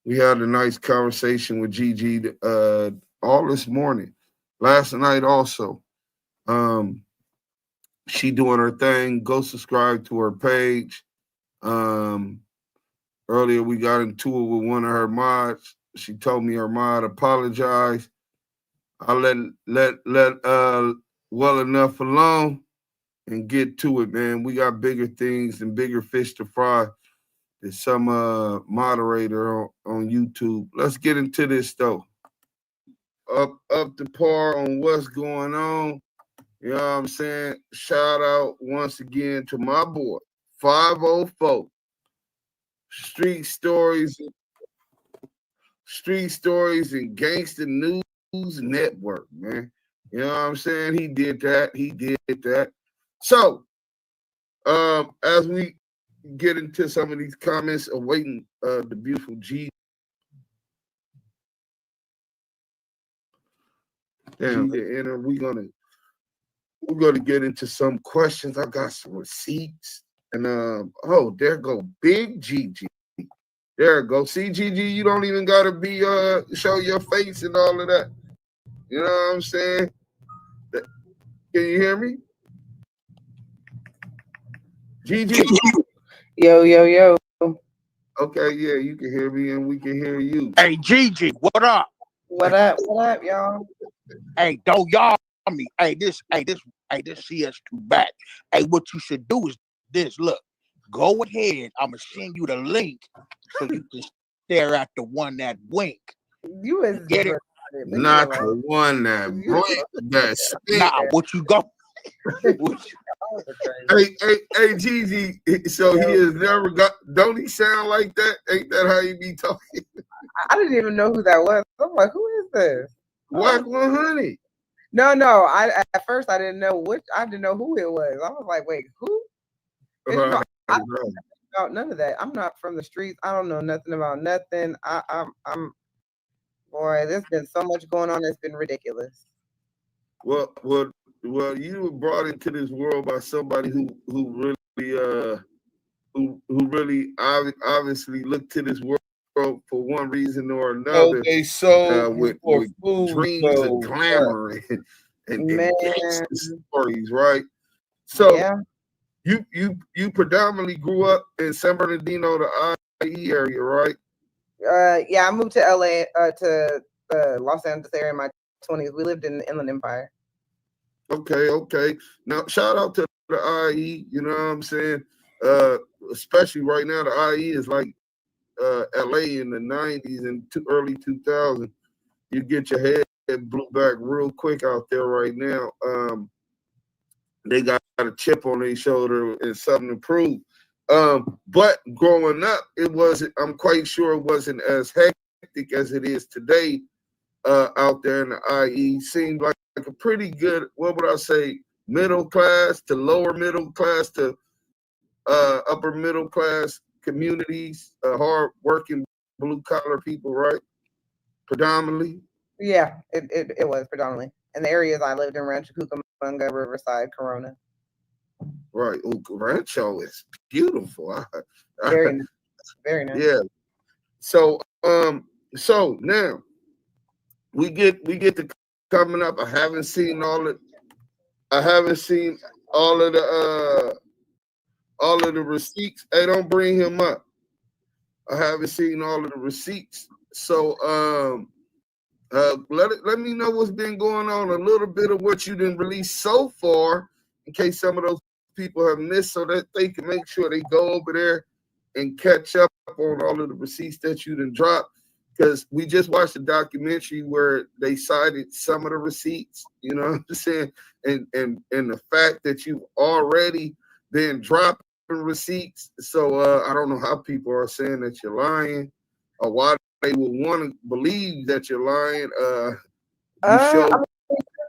We had a nice conversation with Gigi all this morning. Last night also. She doing her thing. Go subscribe to her page. Earlier we got into it with one of her mods. She told me her mod apologized. I let well enough alone and get to it, man. We got bigger things and bigger fish to fry. There's some moderator on YouTube. Let's get into this though. Up to par on what's going on. You know what I'm saying? Shout out once again to my boy, 504. Street Stories and Gangster News Network, man. You know what I'm saying? He did that. So, as we get into some of these comments, awaiting the beautiful G. Damn, to enter, we're gonna get into some questions. I got some receipts. And oh, there go Big Gigi. There go. See, Gigi, you don't even gotta be show your face and all of that. You know what I'm saying? Can you hear me? Gigi. Yo. Okay, yeah, you can hear me and we can hear you. Hey, Gigi, what up? What up, y'all? Hey, don't y'all me. Hey, this CS2 back. Hey, what you should do is this. Look, go ahead. I'ma send you the link so you can stare at the one that wink. You is get it? Not the one that blink. That's nah. What you go? Hey, Gigi. So he has never got. Don't he sound like that? Ain't that how he be talking? I didn't even know who that was. I'm like, who is this? WACK100. No. At first I didn't know I didn't know who it was. I was like, wait, who? I don't know about none of that. I'm not from the streets. I don't know nothing about nothing. I'm boy. There's been so much going on. It's been ridiculous. Well, you were brought into this world by somebody who really obviously looked to this world for one reason or another. Oh, they sold with food, dreams and glamour and stories, right? So yeah. you predominantly grew up in San Bernardino, the IE area, right? Yeah, I moved to LA to Los Angeles area in my 20s. We lived in the Inland Empire. Okay. Now, shout out to the IE, you know what I'm saying? Especially right now, the IE is like LA in the 90s and early 2000s. You get your head blew back real quick out there right now. They got a chip on their shoulder and something to prove. But growing up, I'm quite sure it wasn't as hectic as it is today out there in the IE. Seemed like a pretty good, what would I say, middle class to lower middle class to upper middle class communities, hard working blue collar people, right? Predominantly. Yeah, it was predominantly in the areas I lived in: Rancho Cucamonga, Riverside, Corona. Right. Oh, Rancho is beautiful. Very nice. Very nice. Yeah. So now we get to coming up. I haven't seen all of the receipts. Hey, don't bring him up. I haven't seen all of the receipts. So let me know what's been going on, a little bit of what you didn't release so far, in case some of those people have missed, so that they can make sure they go over there and catch up on all of the receipts that you done dropped. Because we just watched a documentary where they cited some of the receipts, you know what I'm saying? And the fact that you've already been dropping receipts. So I don't know how people are saying that you're lying or why they would want to believe that you're lying. Since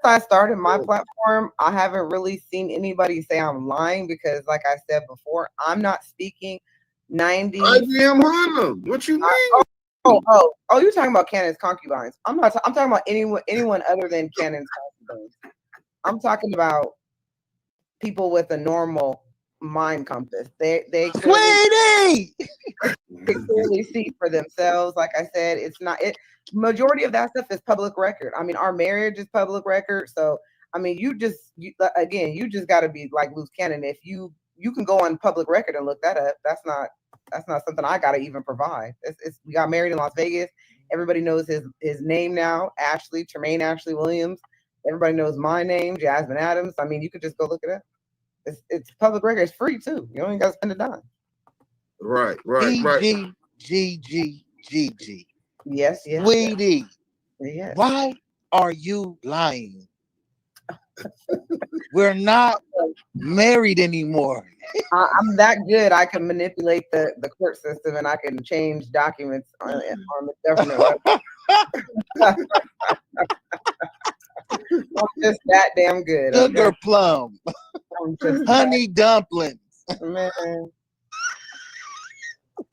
I started my platform, I haven't really seen anybody say I'm lying because, like I said before, I'm not speaking 90. IBM Harlem. What you mean? Oh, you're talking about Cannon's concubines. I'm talking about anyone other than Cannon's concubines. I'm talking about people with a normal mind compass. They clearly see for themselves. Like I said, majority of that stuff is public record. I mean, our marriage is public record. So I mean, you just got to be like Luce Cannon. If you can go on public record and look that up, that's not something I gotta even provide. We got married in Las Vegas. Everybody knows his name now, Tremaine Ashley Williams. Everybody knows my name, Jasmine Adams. I mean, you could just go look it up. It's public record. It's free too. You don't even gotta spend a dime. Right. Gigi. Yes. Sweetie. Yes. Why are you lying? We're not married anymore. I'm that good. I can manipulate the court system and I can change documents on the government website. I'm just that damn good. Sugar plum. Honey dumplings. Man.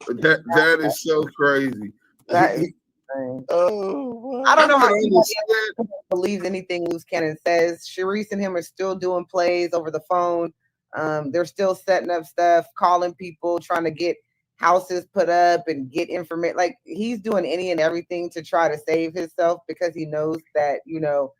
That is so crazy. That is insane. I don't know how anybody believes anything Luce Cannon says. Charisse and him are still doing plays over the phone. They're still setting up stuff, calling people, trying to get houses put up and get information. Like he's doing any and everything to try to save himself because he knows that, you know,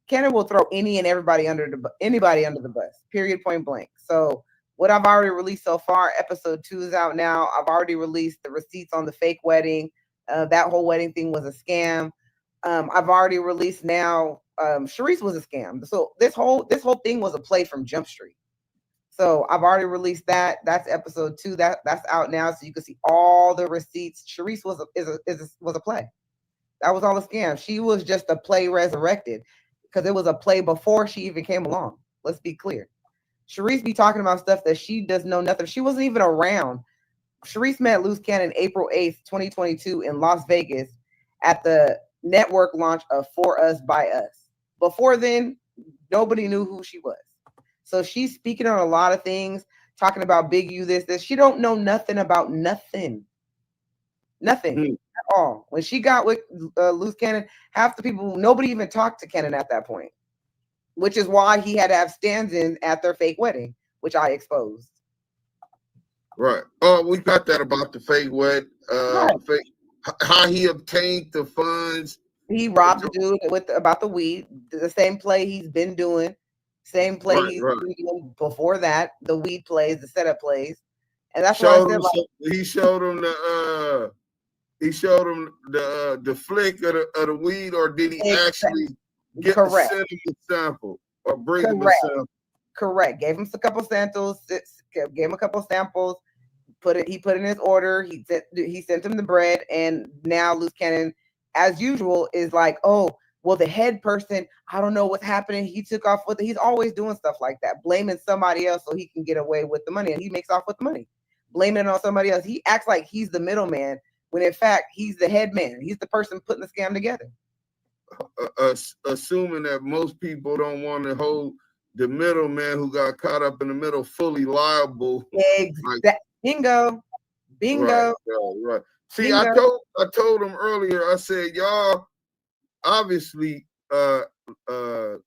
Cannon will throw any and everybody anybody under the bus, period, point blank. So what I've already released so far, episode 2 is out now. I've already released the receipts on the fake wedding. That whole wedding thing was a scam. I've already released now. Charisse was a scam. So this whole thing was a play from Jump Street. So I've already released that. That's episode 2. That's out now, so you can see all the receipts. Charisse was a play. That was all a scam. She was just a play resurrected because it was a play before she even came along. Let's be clear. Charisse be talking about stuff that she does know nothing. She wasn't even around. Charisse met Luce Cannon April 8th, 2022 in Las Vegas at the network launch of For Us By Us. Before then, nobody knew who she was. So she's speaking on a lot of things, talking about Big U, this. She don't know nothing about nothing. Nothing at all. When she got with Luce Cannon, half the people, nobody even talked to Cannon at that point, which is why he had to have stand-ins at their fake wedding, which I exposed. Right. Oh, we got that about the fake wed. Right. How he obtained the funds. He robbed the dude about the weed. The same play he's been doing. Same play he's been doing before that. The weed plays, the setup plays, and that's why I said he showed him the flick of the weed, or did he actually send him a sample or bring him a sample? Correct. Gave him a couple samples. Gave him a couple samples. He put in his order. He sent him the bread, and now Luce Cannon, as usual, is like, oh, well, the head person, I don't know what's happening. He took off with it. He's always doing stuff like that, blaming somebody else so he can get away with the money, and he makes off with the money, blaming it on somebody else. He acts like he's the middleman when in fact he's the head man. He's the person putting the scam together. Assuming that most people don't want to hold the middleman who got caught up in the middle fully liable. Exactly. Bingo. Right. See, bingo. I told him earlier, I said, y'all, obviously,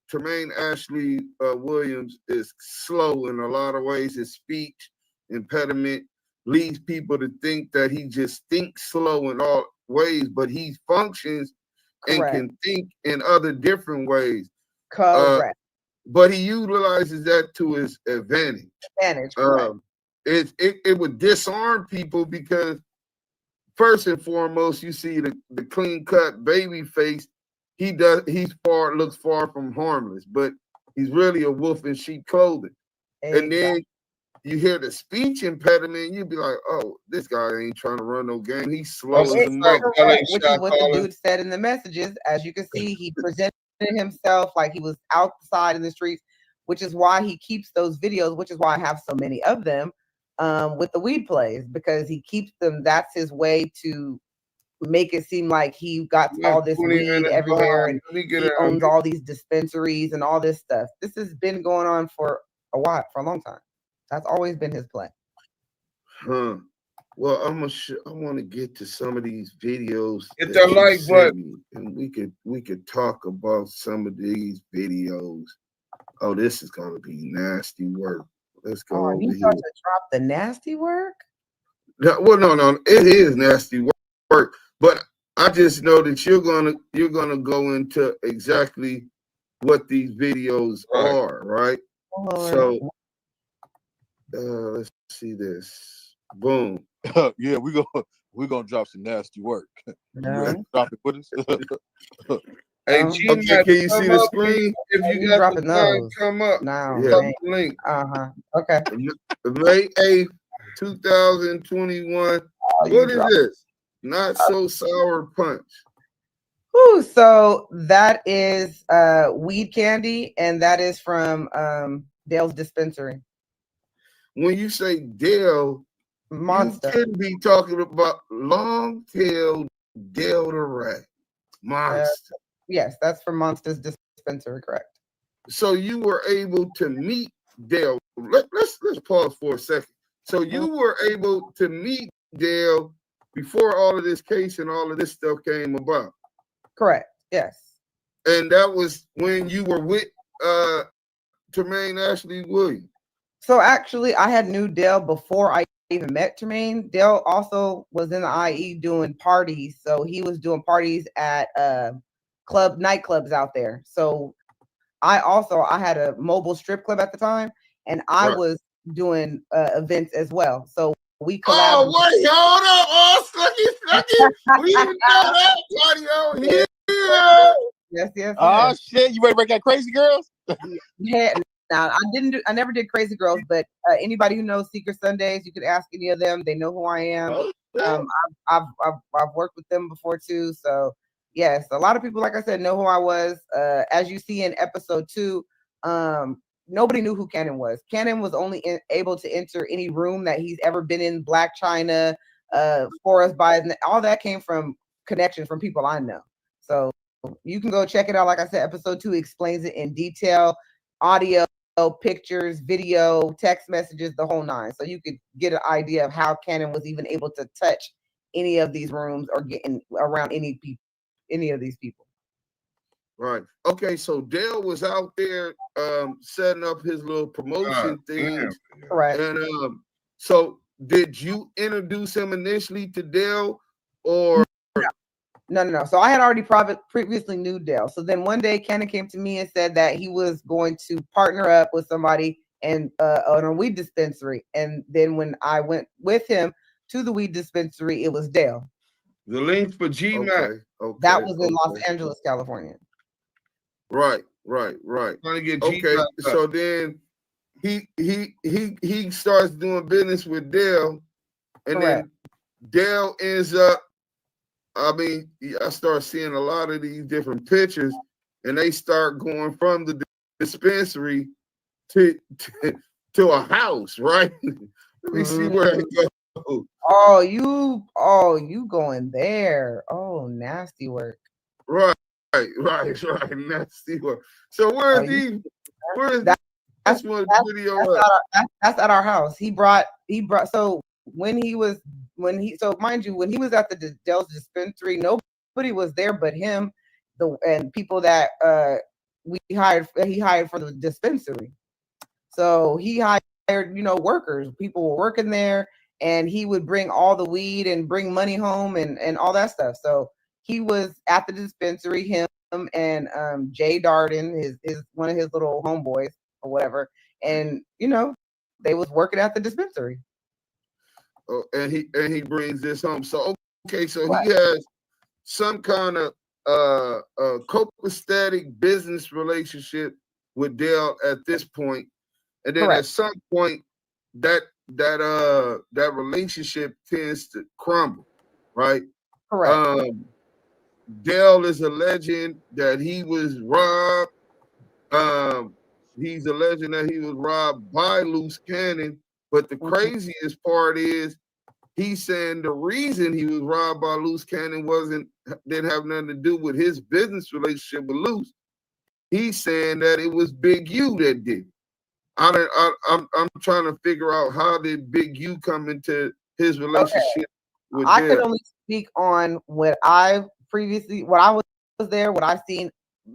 Tremaine Ashley Williams is slow in a lot of ways. His speech impediment leads people to think that he just thinks slow in all ways, but he functions and can think in other different ways. Correct. But he utilizes that to his advantage. It would disarm people because first and foremost, you see the clean cut baby face. Looks far from harmless, but he's really a wolf in sheep clothing. Exactly. And then you hear the speech impediment, you'd be like, oh, this guy ain't trying to run no game. He's slow as a mother. Which is what the dude said in the messages. As you can see, he presented himself like he was outside in the streets, which is why he keeps those videos, which is why I have so many of them with the weed plays, because he keeps them. That's his way to make it seem like he got all this weed everywhere and he owns all these dispensaries and all this stuff. This has been going on for a long time. That's always been his play. Well, I want to get to some of these videos. Hit that like button, and we could talk about some of these videos. Oh, this is gonna be nasty work. Let's go over you here. start to drop the nasty work? Well, no, it is nasty work. But I just know that you're gonna go into exactly what these videos are, right? So let's see this. Boom. Yeah, we're gonna drop some nasty work. Drop it with us. Hey, can you see the screen? If you got the time, come up. Now, link. Okay. May 8th, 2021. What is this? Not So Sour Punch. Ooh, so that is weed candy, and that is from Dale's dispensary. When you say Dale, Monster, you could be talking about long-tailed Dale the Rat. Monster. Yes, that's from Monster's dispensary, correct. So you were able to meet Dale. Let's pause for a second. So you were able to meet Dale before all of this case and all of this stuff came about. Correct. Yes. And that was when you were with Tremaine Ashley Williams. So actually, I had knew Dale before I even met Tremaine. Dale also was in the IE doing parties, so he was doing parties at nightclubs out there. So I had a mobile strip club at the time, and I was doing events as well. So we collabed. Oh wait, hold up! Oh, Snooky, we didn't know that party on here. Yes. Oh shit! You ready to break that Crazy Girls? Yeah. Now I never did Crazy Girls, but anybody who knows Secret Sundays, you could ask any of them. They know who I am. I've worked with them before too. So yes, a lot of people, like I said, know who I was. As you see in episode 2, nobody knew who Cannon was. Cannon was only able to enter any room that he's ever been in. Black China, Forest by all that came from connections from people I know. So you can go check it out. Like I said, episode 2 explains it in detail, audio, pictures, video, text messages, the whole 9. So you could get an idea of how Cannon was even able to touch any of these rooms or get around any of these people. Right. Okay, so Dale was out there setting up his little promotion things. Correct. And so did you introduce him initially to Dale, or No. So I had already previously knew Dale. So then one day Cannon came to me and said that he was going to partner up with somebody and on a weed dispensary. And then when I went with him to the weed dispensary, it was Dale. The link for GMAC. Okay. That was in Los Angeles, California. Right. Trying to get GMAC. So then he starts doing business with Dale, and then Dale ends up. I mean, I start seeing a lot of these different pictures, and they start going from the dispensary to a house, right? Let me see where it goes. Oh, you going there? Oh, nasty work. Right. Nasty work. So where is that's one video? That's at our house. He brought. So mind you, when he was at the Dell's dispensary, nobody was there but him, and people that he hired for the dispensary. So he hired, workers. People were working there, and he would bring all the weed and bring money home and all that stuff. So he was at the dispensary, him and Jay Darden, his one of his little homeboys or whatever, and they was working at the dispensary. Oh, and he brings this home. So okay, so he has some kind of copacetic business relationship with Dale at this point, and then at some point that relationship tends to crumble, right? Correct. Dale is alleging that he was robbed. He's alleging that he was robbed by Luce Cannon. But the craziest part is he's saying the reason he was robbed by Luce Cannon didn't have nothing to do with his business relationship with Luce. He's saying that it was Big U that did. I'm trying to figure out, how did Big U come into his relationship with Dale? I could only speak on what I was there, what I've seen.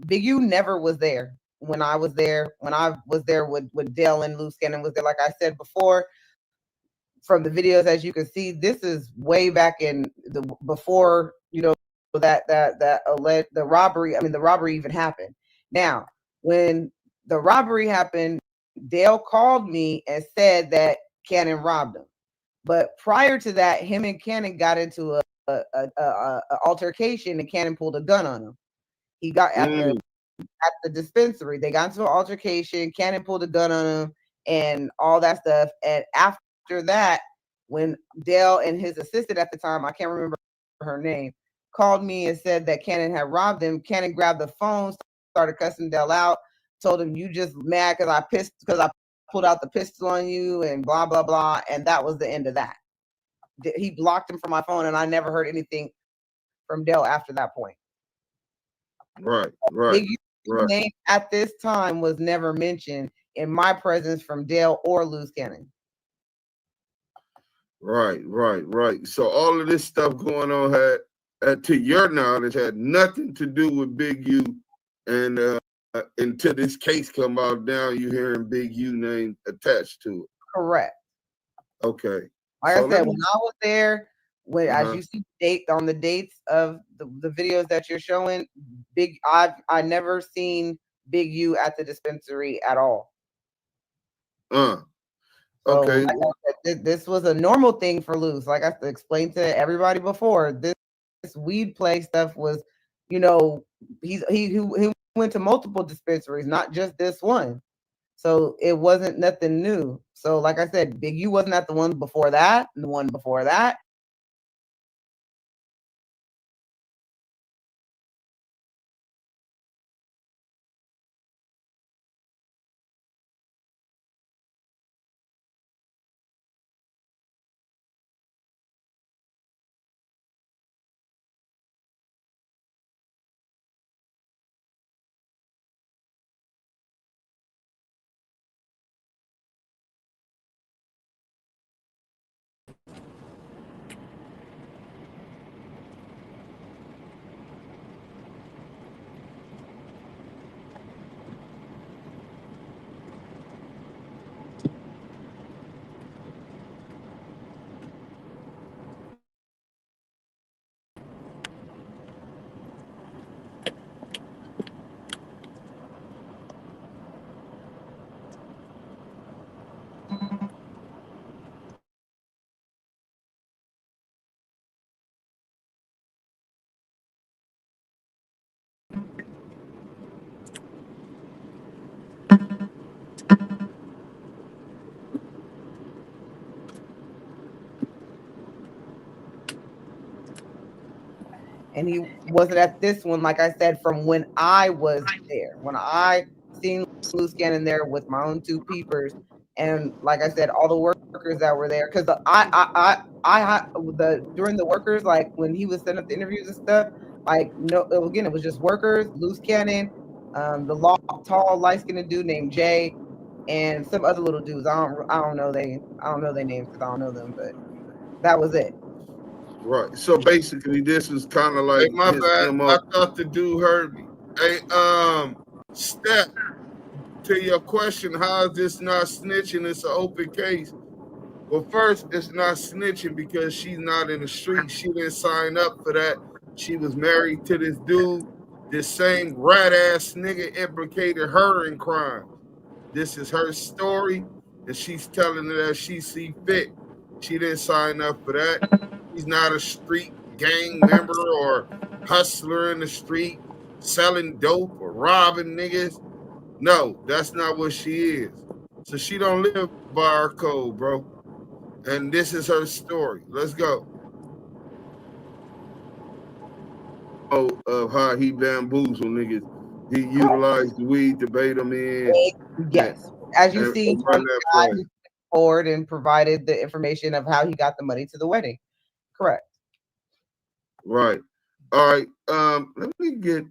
Big U never was there when I was there. When I was there with Dale and Luce Cannon was there, like I said before. From the videos, as you can see, this is way back in before the robbery. I mean, the robbery even happened. Now, when the robbery happened, Dale called me and said that Cannon robbed him. But prior to that, him and Cannon got into a altercation, and Cannon pulled a gun on him. He got at the dispensary. They got into an altercation. Cannon pulled a gun on him and all that stuff. And after that, when Dale and his assistant at the time, I can't remember her name, called me and said that Cannon had robbed him, Cannon grabbed the phone, started cussing Dale out, told him, "You just mad because I pulled out the pistol on you," and blah blah blah. And that was the end of that. He blocked him from my phone, and I never heard anything from Dale after that point. Right. Big U's name at this time was never mentioned in my presence from Dale or Luce Cannon. Right. So all of this stuff going on had, to your knowledge, had nothing to do with Big U and until this case come out. Now you hearing Big U name attached to it. Correct. Okay. Like I said, when I was there, as you see on the dates of the videos that you're showing, I never seen Big U at the dispensary at all. Okay. So, like I said, this was a normal thing for Luce. Like I explained to everybody before, this weed play stuff was, you know, he went to multiple dispensaries, not just this one. So it wasn't nothing new. So like I said, Big U wasn't at the one before that, and the one before that. And he wasn't at this one, like I said, from when I was there. When I seen Luce Cannon there with my own two peepers, and like I said, all the workers that were there, because during the workers, like when he was setting up the interviews and stuff, like it was just workers, Luce Cannon, the tall light-skinned dude named Jay, and some other little dudes. I don't know their names because I don't know them, but that was it. Right. So basically, this is kind of like my bad. I thought the dude heard me. Hey, Step, to your question, how is this not snitching? It's an open case. Well, first, it's not snitching because she's not in the street. She didn't sign up for that. She was married to this dude. This same rat ass nigga implicated her in crime. This is her story, and she's telling it as she see fit. She didn't sign up for that. She's not a street gang member or hustler in the street selling dope or robbing niggas. No, that's not what she is. So she don't live by our code, bro. And this is her story. Let's go. Of how he bamboozled niggas. He utilized the weed to bait them in. Yes. As you see, he forward and provided the information of how he got the money to the wedding. Correct. Right. All right. Let me get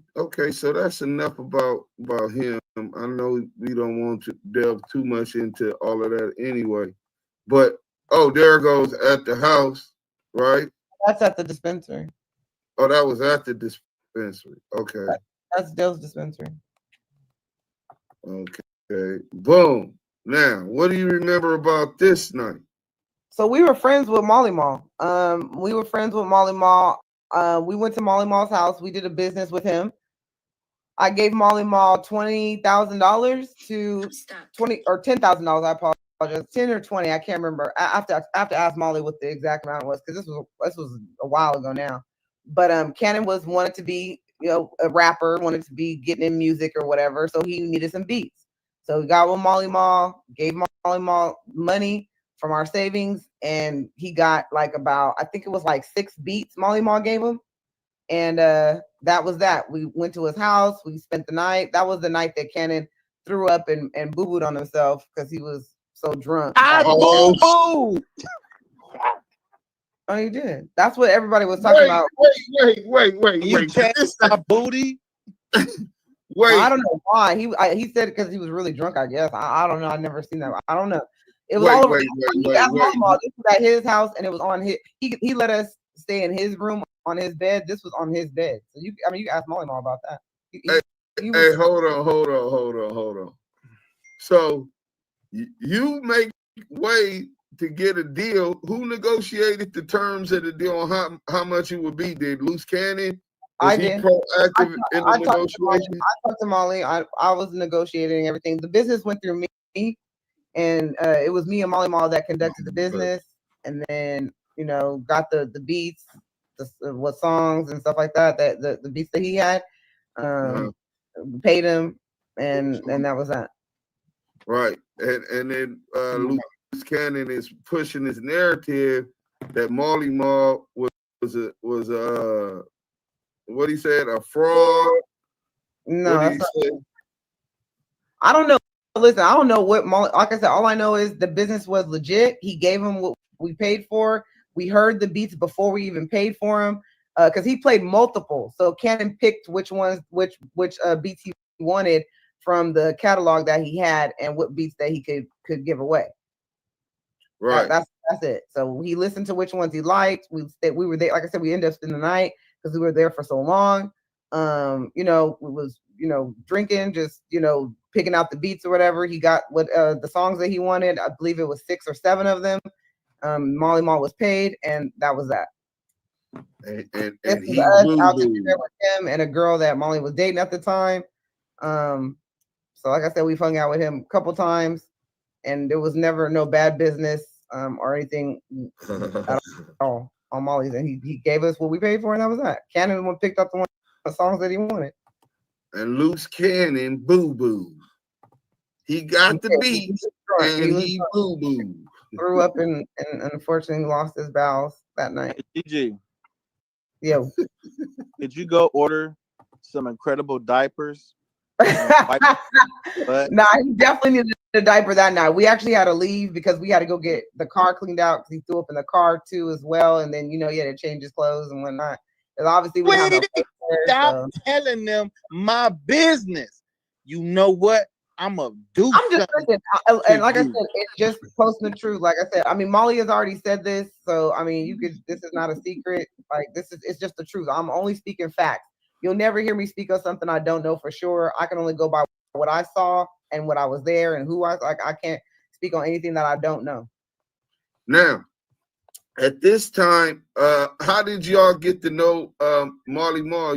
so that's enough about him. I know we don't want to delve too much into all of that anyway. But there goes at the house, right? That's at the dispensary. Oh, that was at the dispensary. Okay. That's Dale's dispensary. Okay. Boom. Now, what do you remember about this night? So we were friends with Molly Mall. We went to Molly Mall's house. We did a business with him. I gave Molly Mall $20,000 to $10,000. I apologize, 10 or 20. I can't remember. I have to ask Molly what the exact amount was because this was a while ago now. But Cannon wanted to be a rapper, wanted to be getting in music or whatever, so he needed some beats. So we got with Molly Mall, gave Molly Mall money from our savings, and he got I think it was 6 beats Molly Mall gave him. And that was that. We went to his house, we spent the night. That was the night that Cannon threw up and boo-booed on himself because he was so drunk. Boo-boo! Oh, he did. That's what everybody was talking about. Wait. You can't stop booty. Well, I don't know why. He said because he was really drunk, I guess. I don't know. I've never seen that. I don't know. It was all over. This was at his house, and it was on his. He let us stay in his room on his bed. This was on his bed. So you can ask Molly Mall about that. Hey, hold on. So you make way to get a deal. Who negotiated the terms of the deal on how much it would be? Did Luce Cannon? Was he proactive in the negotiation? I talked to Molly. I was negotiating everything. The business went through me, and it was me and Molly Mall that conducted the business, and then got the beats, what songs and stuff like that. That the beats that he had, paid him, and that was that. Right, and then Luce Cannon is pushing this narrative that Molly Mall was what he said, a fraud. No, I don't know. Listen, I don't know what Molly. Like I said, all I know is the business was legit. He gave him what we paid for. We heard the beats before we even paid for him, because he played multiple. So Cannon picked which beats he wanted from the catalog that he had and what beats that he could give away. Right. That's it. So he listened to which ones he liked. We were there. Like I said, we ended up spending the night because we were there for so long. We was drinking, just picking out the beats or whatever. He got what the songs that he wanted. I believe it was 6 or 7 of them. Molly Mall was paid, and that was that. And he out to dinner with him and a girl that Molly was dating at the time. So like I said, we've hung out with him a couple times, and there was never no bad business or anything at all on Molly's. And he gave us what we paid for, and that was that. Cannon picked up the songs that he wanted. And Luce Cannon boo-boo. He got the beats, and he boo-boo. Threw up and unfortunately lost his bowels that night. Gigi. Yeah. Did you go order some incredible diapers? Nah, he definitely needed a diaper that night. We actually had to leave because we had to go get the car cleaned out because he threw up in the car too as well. And then he had to change his clothes and whatnot. And obviously we have stop telling them my business. You know what? I'm just thinking, and like I said, it's just posting the truth. Like I said, I mean, Molly has already said this, so I mean, this is not a secret. Like it's just the truth. I'm only speaking facts. You'll never hear me speak of something I don't know for sure. I can only go by what I saw and what I was there and who I can't speak on anything that I don't know. Now, at this time, how did y'all get to know Molly Mall?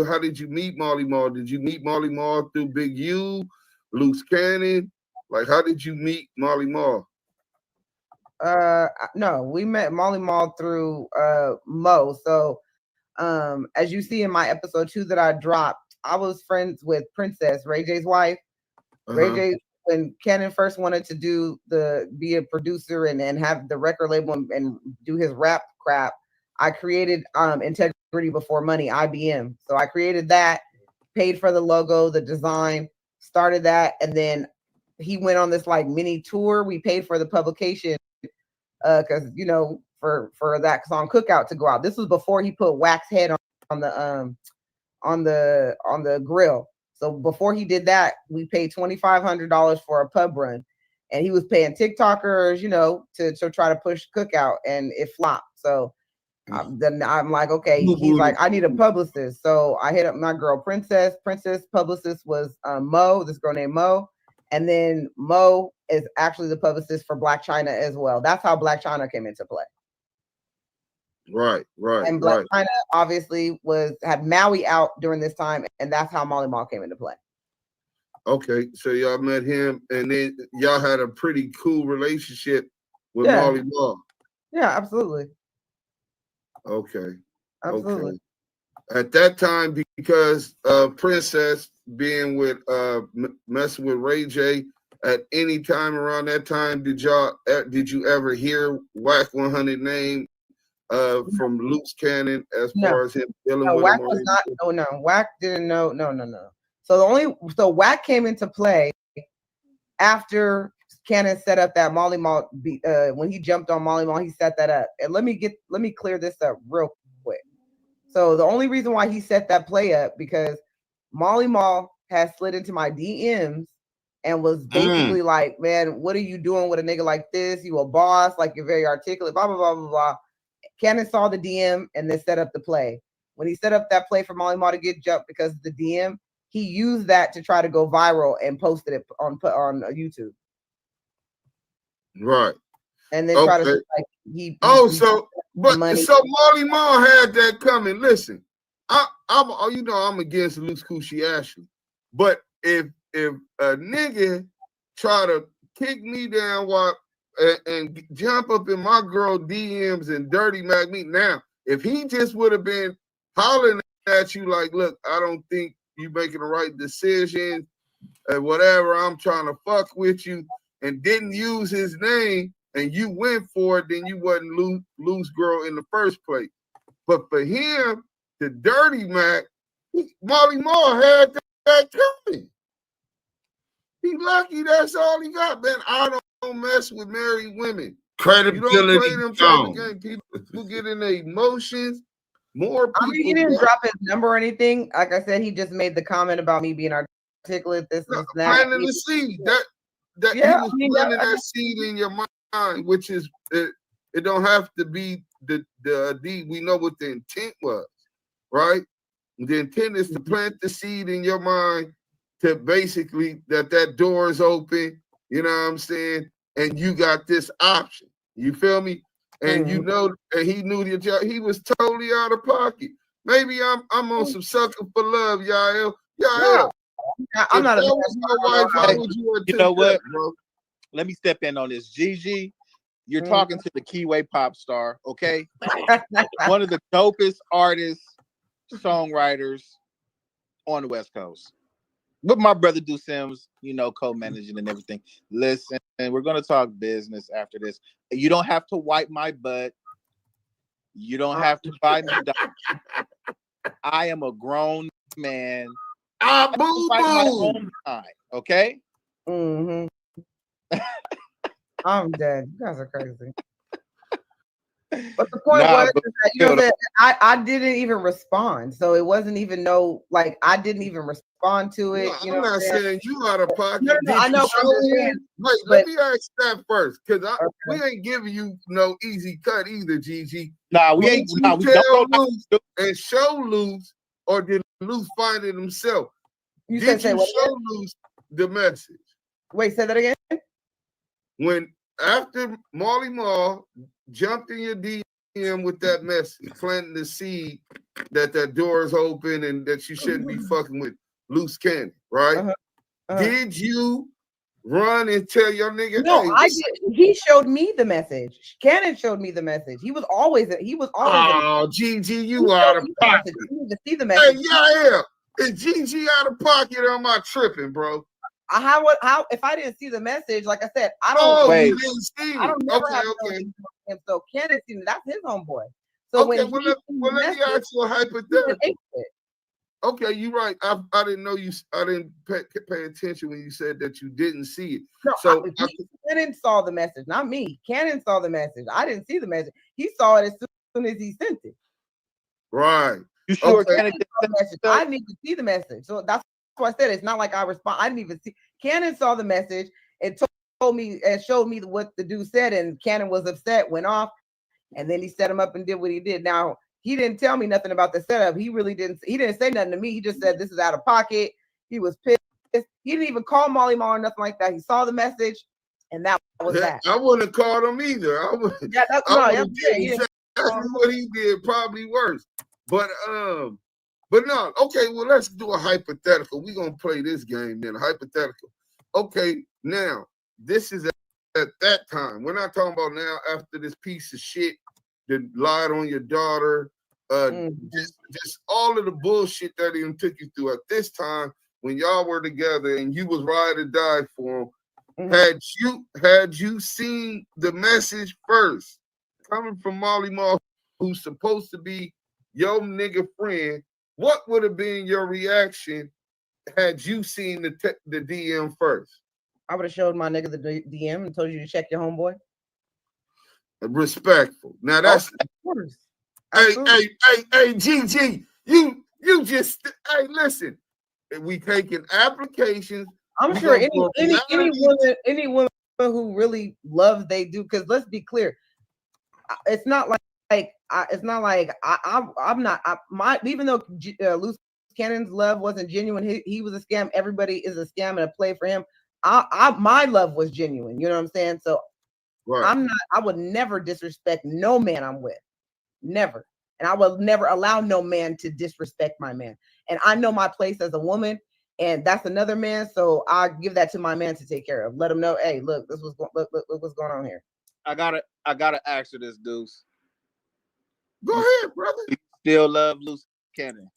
How did you meet Molly Mall? Did you meet Molly Mall through Big U, Luce Cannon? Like, how did you meet Molly Mall? No, we met Molly Mall through Mo. So as you see in my episode 2 that I dropped, I was friends with Princess, Ray J's wife. Ray J, when Cannon first wanted to be a producer and have the record label and do his rap crap, I created Integrity Before Money, IBM. So I created that, paid for the logo, the design, started that, and then he went on this like mini tour. We paid for the publication because for that song Cookout to go out. This was before he put Wax Head on the grill. So before he did that, we paid $2,500 for a pub run, and he was paying TikTokers, to try to push Cookout, and it flopped. So then I'm like, okay, he's like, I need a publicist. So I hit up my girl Princess. Princess publicist was Mo, this girl named Mo, and then Mo is actually the publicist for Black China as well. That's how Black China came into play. Right. And Black China obviously had Maui out during this time, and that's how Molly Mall came into play. Okay, so y'all met him, and then y'all had a pretty cool relationship with Molly Mall. Yeah, absolutely. Okay. Absolutely. Okay. At that time, because Princess being with messing with Ray J, at any time around that time, did you ever hear WACK100 name from Luce Cannon as far as him dealing with WACK him? was not. Oh no, WACK didn't know. No. So WACK came into play after Cannon set up that Molly Mall. When he jumped on Molly Mall, he set that up. And let me clear this up real quick. So the only reason why he set that play up because Molly Mall has slid into my DMs and was basically like, "Man, what are you doing with a nigga like this? You a boss? Like you're very articulate." Blah blah blah blah blah. Cannon saw the DM and then set up the play. When he set up that play for Molly Mall to get jumped because of the DM, he used that to try to go viral and posted it on YouTube. Right. And then try to like he so Marley Marl had that coming. Listen, I'm against Luce Ashley, but if a nigga try to kick me down and jump up in my girl DMs and dirty Mac me now, if he just would have been hollering at you like, look, I don't think you making the right decision and whatever, I'm trying to fuck with you, and didn't use his name and you went for it, then you wasn't loose girl in the first place. But for him, the dirty Mac, Marley Marl had that coming. He lucky that's all he got, man. I don't mess with married women. Credibility. You don't play them type of game. People get in their emotions. More people. I mean, he didn't drop his number or anything. Like I said, he just made the comment about me being articulate, this and that. Planting the seed. That he was planting that seed in your mind, which is it don't have to be the deed. We know what the intent was, right? The intent is to plant the seed in your mind to basically that door is open, you know what I'm saying? And you got this option. You feel me? And you know, and he knew that he was totally out of pocket. Maybe I'm on some sucker for love, y'all. No, I'm not you know what? Bro? Let me step in on this. Gigi, you're talking to the Kiwe pop star, okay? One of the dopest artists, songwriters on the West Coast. With my brother Do Sims, you know, co-managing and everything. Listen, and we're gonna talk business after this. You don't have to wipe my butt. You don't have to buy me down. I am a grown man. I boo my own time, okay? I'm dead. You guys are crazy. But the point was that, you know, that I didn't even respond. So it wasn't even I didn't even respond to it. No, I'm not saying you out of pocket. No, I know. Wait, let me ask that first, because we ain't giving you no easy cut either, Gigi. Nah, we ain't. We don't Luce and show Luce, or did Luce find it himself? Did you show Luce the message? Wait, say that again. When after Marley Marl jumped in your DM with that message, planting the seed that door is open and that you shouldn't be fucking with Luce Cannon, right? Did you run and tell your nigga? No, hey, I did. He showed me the message. Cannon showed me the message. He was always. Oh, Gigi, you out of pocket. You need to see the message. Hey, yeah. Is Gigi out of pocket or am I tripping, bro? How if I didn't see the message, like I said, I don't. Oh, you didn't see it. I don't never have him. So Cannon seen it. That's his homeboy. So okay, when let me ask you a hypothetical. Okay, you're right. I didn't know you. I didn't pay attention when you said that you didn't see it. No, so Cannon saw the message, not me. Cannon saw the message. I didn't see the message. He saw it as soon as he sent it. Right. You sure? Okay. I didn't even see the message. So that's why I said it's not like I respond. I didn't even see. Cannon saw the message and told me and showed me what the dude said, and Cannon was upset, went off, and then he set him up and did what he did. Now he didn't tell me nothing about the setup. He really didn't. He didn't say nothing to me. He just said this is out of pocket. He was pissed. He didn't even call Marley Marl or nothing like that. He saw the message, and that was that. I wouldn't have called him either. What he did, probably worse. But no, okay, well, let's do a hypothetical. We're gonna play this game then. Hypothetical. Okay, now this is at that time. We're not talking about now after this piece of shit that lied on your daughter. Just all of the bullshit that he took you through at this time when y'all were together and you was ride or die for him. Had you seen the message first coming from Marley Marl, who's supposed to be your nigga friend, what would have been your reaction had you seen the DM first? I would have showed my nigga the DM and told you to check your homeboy. Respectful. Now that's of course. Hey, Gigi, you just listen. We taking applications. I'm sure any woman who really loves they do, because let's be clear, it's not like I'm not even though Luce Cannon's love wasn't genuine. He was a scam. Everybody is a scam and a play for him. My love was genuine. You know what I'm saying? So right. I would never disrespect no man I'm with. Never. And I will never allow no man to disrespect my man. And I know my place as a woman, and that's another man. So I give that to my man to take care of. Let him know, hey, look, this was look what's going on here. I gotta ask you this, Deuce. Go ahead, brother. You still love Luce Cannon?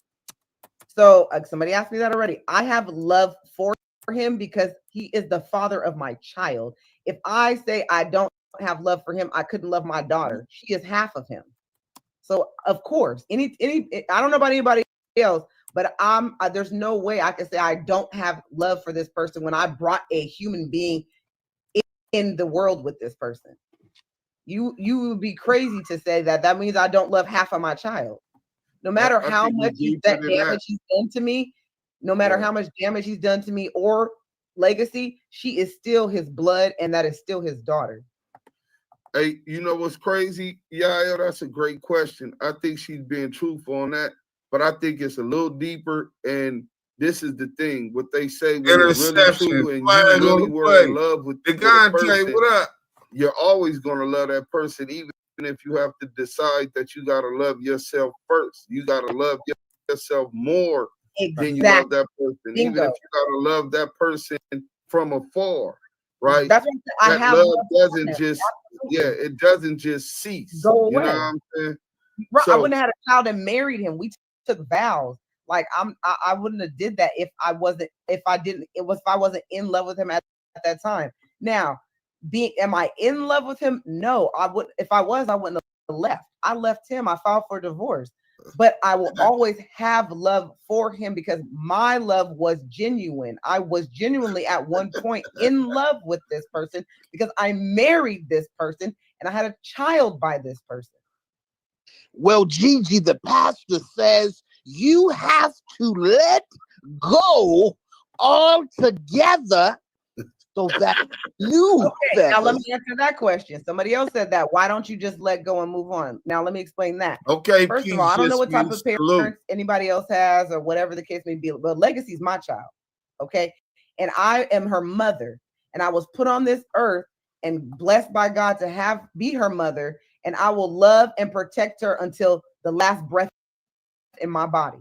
So somebody asked me that already. I have love for him because he is the father of my child. If I say I don't have love for him, I couldn't love my daughter. She is half of him. So of course, I don't know about anybody else, but there's no way I can say I don't have love for this person when I brought a human being in the world with this person. You would be crazy to say that means I don't love half of my child. No matter how much damage he's done to me, no matter how much damage he's done to me or legacy, she is still his blood, and that is still his daughter. Hey, you know what's crazy? Yeah, that's a great question. I think she's being truthful on that, but I think it's a little deeper. And this is the thing: what they say when it's really true, and you really were in love with the person, what up? You're always gonna love that person, even if you have to decide that you gotta love yourself first. You gotta love yourself more than you love that person, even if you gotta love that person from afar. Right? That's what that love doesn't just, it doesn't just cease. Go away. You know what I'm saying? I wouldn't have had a child and married him. We took vows. Like I wouldn't have did that if I wasn't in love with him at that time. Now, am I in love with him? No, I would. If I was, I wouldn't have left. I left him. I filed for divorce. But I will always have love for him because my love was genuine. I was genuinely at one point in love with this person because I married this person and I had a child by this person. Well, Gigi, the pastor says you have to let go altogether so that you. Okay, now let me answer that question. Somebody else said that. Why don't you just let go and move on? Now let me explain that. Okay. First of all, I don't know what type of parents anybody else has or whatever the case may be, but Legacy is my child. Okay. And I am her mother. And I was put on this earth and blessed by God to be her mother. And I will love and protect her until the last breath in my body.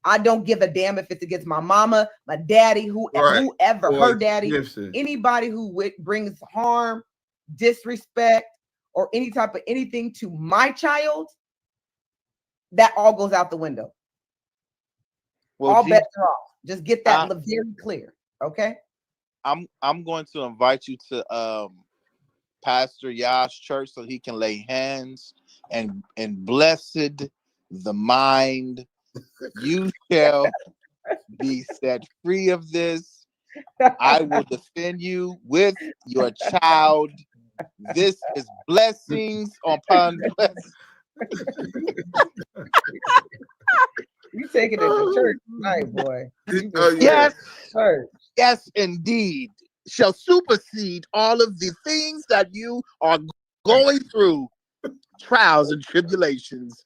I don't give a damn if it's against my mama, my daddy, whoever, her daddy, anybody who brings harm, disrespect, or any type of anything to my child, that all goes out the window. Well, all bets are off. Just get that very clear, okay? I'm going to invite you to Pastor Ya's church so he can lay hands and blessed the mind. You shall be set free of this. I will defend you with your child. This is blessings upon blessings. You taking it to church tonight, boy. Yes, yes, indeed. Shall supersede all of the things that you are going through, trials and tribulations.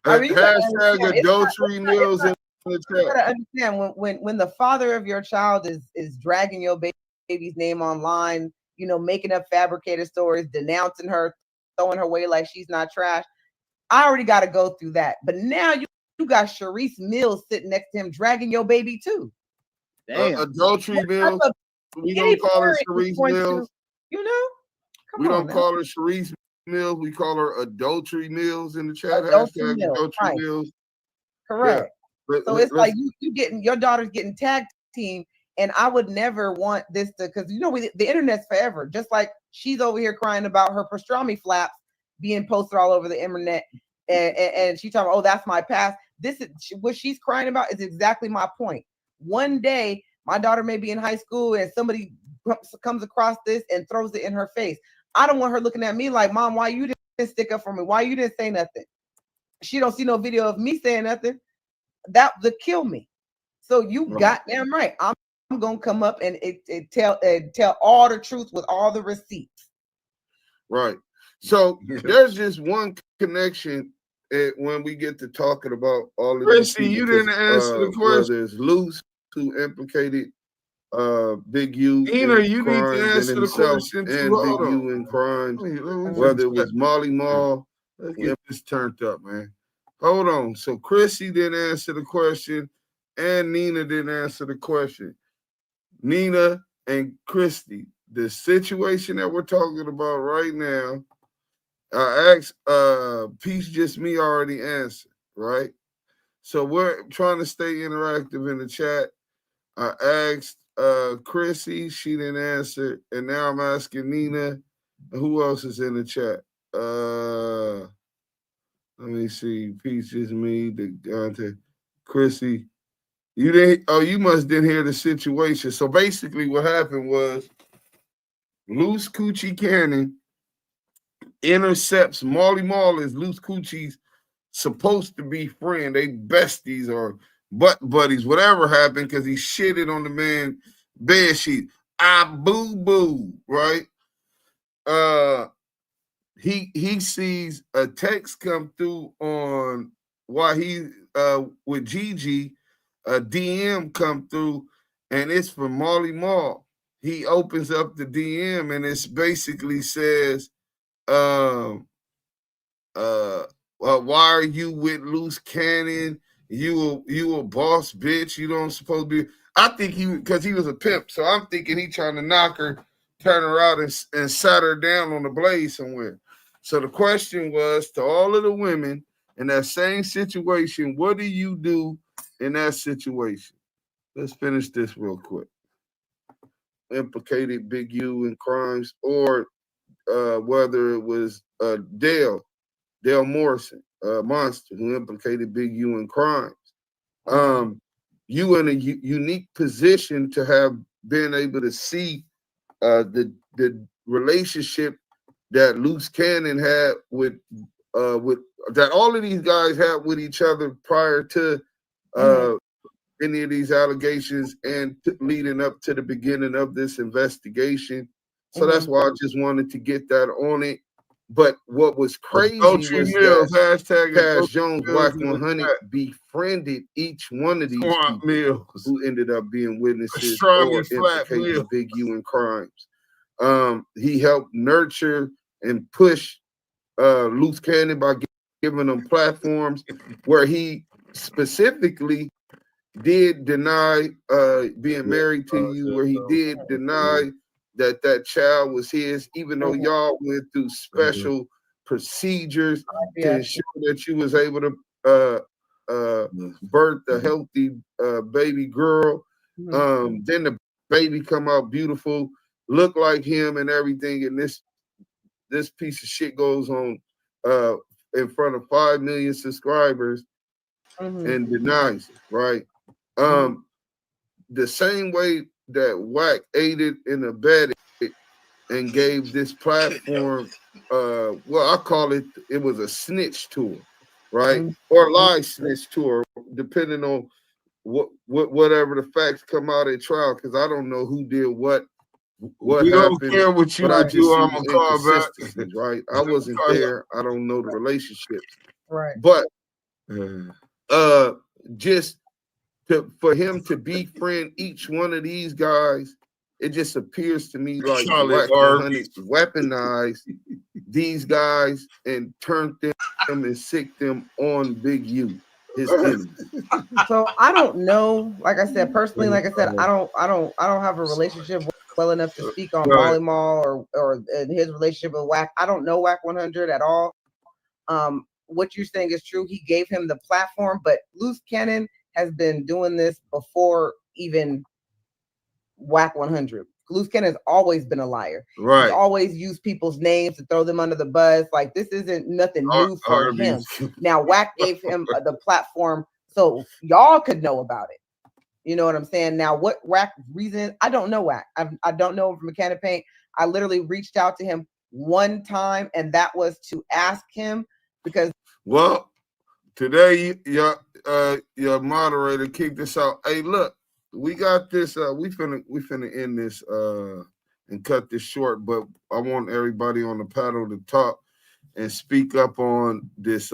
I mean, hashtag adultery Mills in the chat. You gotta understand when the father of your child is dragging your baby's name online, you know, making up fabricated stories, denouncing her, throwing her away like she's not trash. I already got to go through that. But now you got Charisse Mills sitting next to him, dragging your baby too. Adultery Mills. We don't call her Charisse Mills. You know, we don't call her Charisse Mills. We call her Adultery Mills in the chat. Adultery Adultery Mills. Correct. Yeah. So it's like you getting your daughter's getting tag team, and I would never want this to, because you know the internet's forever. Just like she's over here crying about her pastrami flaps being posted all over the internet, and she talking, oh, that's my past. This is what she's crying about is exactly my point. One day, my daughter may be in high school, and somebody comes across this and throws it in her face. I don't want her looking at me like, Mom, why you didn't stick up for me? Why you didn't say nothing? She don't see no video of me saying nothing. That would kill me. So you goddamn right. I'm gonna come up and tell all the truth with all the receipts. Right. So there's just one connection when we get to talking about all of Chrissy, these you people, didn't answer the question. Whether it's Luce who implicated Big U Nina, in you need crimes to and answer the himself question too. and Big Hold on. U in crimes, Let me whether it finish was Molly Mall. Let's get this turned up, man. Hold on. So Chrissy didn't answer the question, and Nina didn't answer the question. Nina and Christy, the situation that we're talking about right now, I asked Peace Just Me already answered, right? So we're trying to stay interactive in the chat. I asked Chrissy, she didn't answer, and now I'm asking Nina. Who else is in the chat? Let me see. Peace Just Me, the Chrissy. You didn't. Oh, you must didn't hear the situation. So basically, what happened was Luce Cannon intercepts Molly Mall is Luce Coochie's supposed to be friend. They besties or butt buddies, whatever happened, because he shitted on the man bed sheet. Boo boo, right? He sees a text come through on while he with Gigi, a DM come through, and it's from Molly Mall. He opens up the DM and it's basically says, why are you with Luce Cannon? You a boss bitch. You don't supposed to be. I think because he was a pimp, so I'm thinking he trying to knock her, turn her out, and sat her down on the blade somewhere. So the question was to all of the women in that same situation, what do you do in that situation? Let's finish this real quick. Implicated Big U in crimes, or whether it was Dale Morrison, monster, who implicated Big U in crimes. You in a unique position to have been able to see the relationship that Luce Cannon had with that all of these guys had with each other prior to any of these allegations and leading up to the beginning of this investigation. So that's why I just wanted to get that on it. But what was crazy was Mills, that hashtag Cash Jones, Mills WACK100 befriended each one of these people Mills, who ended up being witnesses Pastrami or Flat implicating Mills. Big U in crimes. He helped nurture and push Luce Cannon by giving them platforms where he specifically did deny being married to you, where he did deny that child was his, even though y'all went through special procedures to ensure that you was able to birth a healthy baby girl. Then the baby come out beautiful, look like him and everything, and this piece of shit goes on in front of 5 million subscribers and denies it, right? The same way that WACK aided and abetted and gave this platform, well, I call it was a snitch tour, right? Or live snitch tour, depending on whatever the facts come out at trial, because I don't know who did what we happened. Don't care what you but I do, just I'm see gonna call back. inconsistencies, right? I wasn't there. I don't know the relationships. Right. But just for him to befriend each one of these guys, it just appears to me like WACK100 weaponized these guys and turned them and sicked them on Big U, his enemy. So I don't know. Like I said, personally, like I said, I don't have a relationship well enough to speak on Molly Mall or his relationship with WACK. I don't know WACK100 at all. What you're saying is true. He gave him the platform, but Luce Cannon has been doing this before even WACK100. Luce Cannon has always been a liar. Right. He's always used people's names to throw them under the bus. Like, this isn't nothing new for him. Now, WACK gave him the platform so y'all could know about it. You know what I'm saying? Now, what WACK reason? I don't know WACK. I don't know him from a can of paint. I literally reached out to him one time, and that was to ask him because. Well, today your moderator kicked us out. Hey, look, we got this. We finna end this and cut this short. But I want everybody on the panel to talk and speak up on this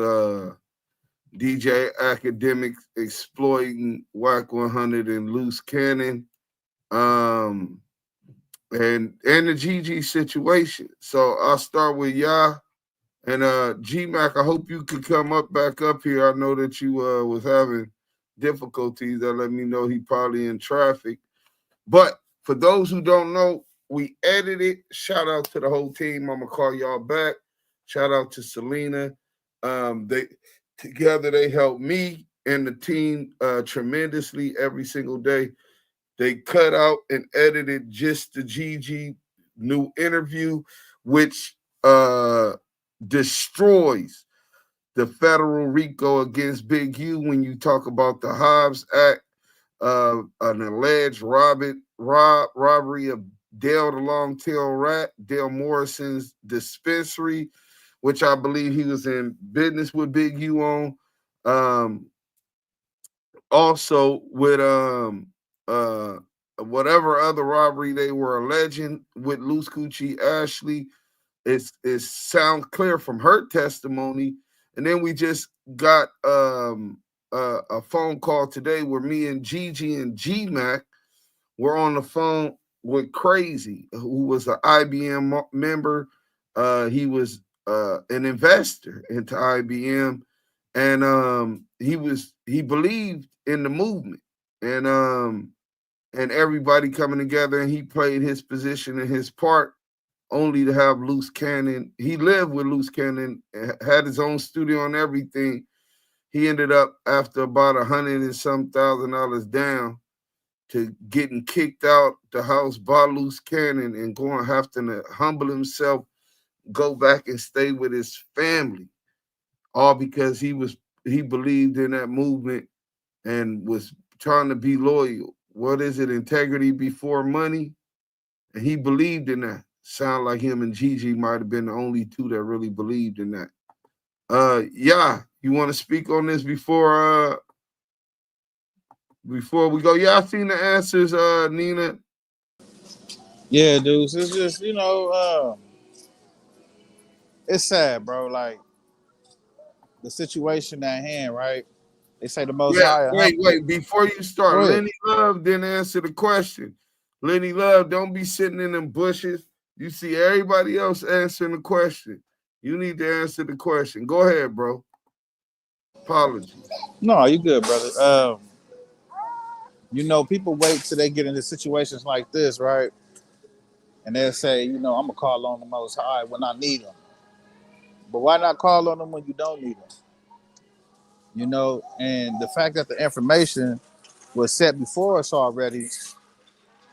DJ Akademiks exploiting WACK100 and Luce Cannon, and the Gigi situation. So I'll start with y'all. And G-Mac, I hope you could come back up here. I know that you was having difficulties. That let me know he probably in traffic. But for those who don't know, we edited. Shout out to the whole team. I'm gonna call y'all back. Shout out to Selena. They together they helped me and the team tremendously every single day. They cut out and edited just the Gigi new interview, which destroys the federal RICO against Big U when you talk about the Hobbs Act, an alleged robbery of Dale the Long-Tail Rat, Dale Morrison's dispensary, which I believe he was in business with Big U on. Also with whatever other robbery they were alleging with Luce Ashley, it sounds clear from her testimony. And then we just got a phone call today where me and Gigi and G-Mac were on the phone with Crazy, who was an IBM member. He was an investor into IBM, and he believed in the movement, and everybody coming together, and he played his position and his part only to have Luce Cannon. He lived with Luce Cannon, had his own studio and everything. He ended up, after about $100 and some thousand down, to getting kicked out the house by Luce Cannon and having to humble himself, go back and stay with his family, all because he believed in that movement and was trying to be loyal. What is it? Integrity before money? And he believed in that. Sound like him and Gigi might have been the only two that really believed in that. Yeah, you want to speak on this before we go? Yeah, I seen the answers, Nina. Yeah, dudes. It's just, it's sad, bro. Like the situation at hand, right? They say the most high. Wait. Before you start, Lenny Love didn't answer the question. Lenny Love, don't be sitting in them bushes. You see everybody else answering the question. You need to answer the question. Go ahead, bro. Apologies. No, you good, brother. People wait till they get into situations like this, right? And they'll say, I'm gonna call on the Most High when I need them. But why not call on them when you don't need them? And the fact that the information was set before us already,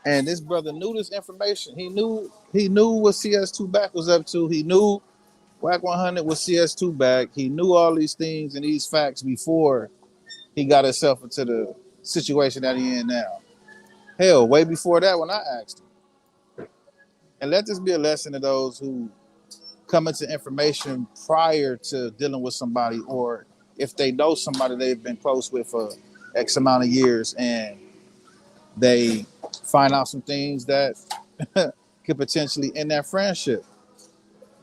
and this brother knew this information. He knew what CS2 Back was up to. He knew WACK100 was CS2 Back. He knew all these things and these facts before he got himself into the situation that he in now. Hell, way before that when I asked him. And let this be a lesson to those who come into information prior to dealing with somebody, or if they know somebody they've been close with for X amount of years and they find out some things that could potentially end that friendship.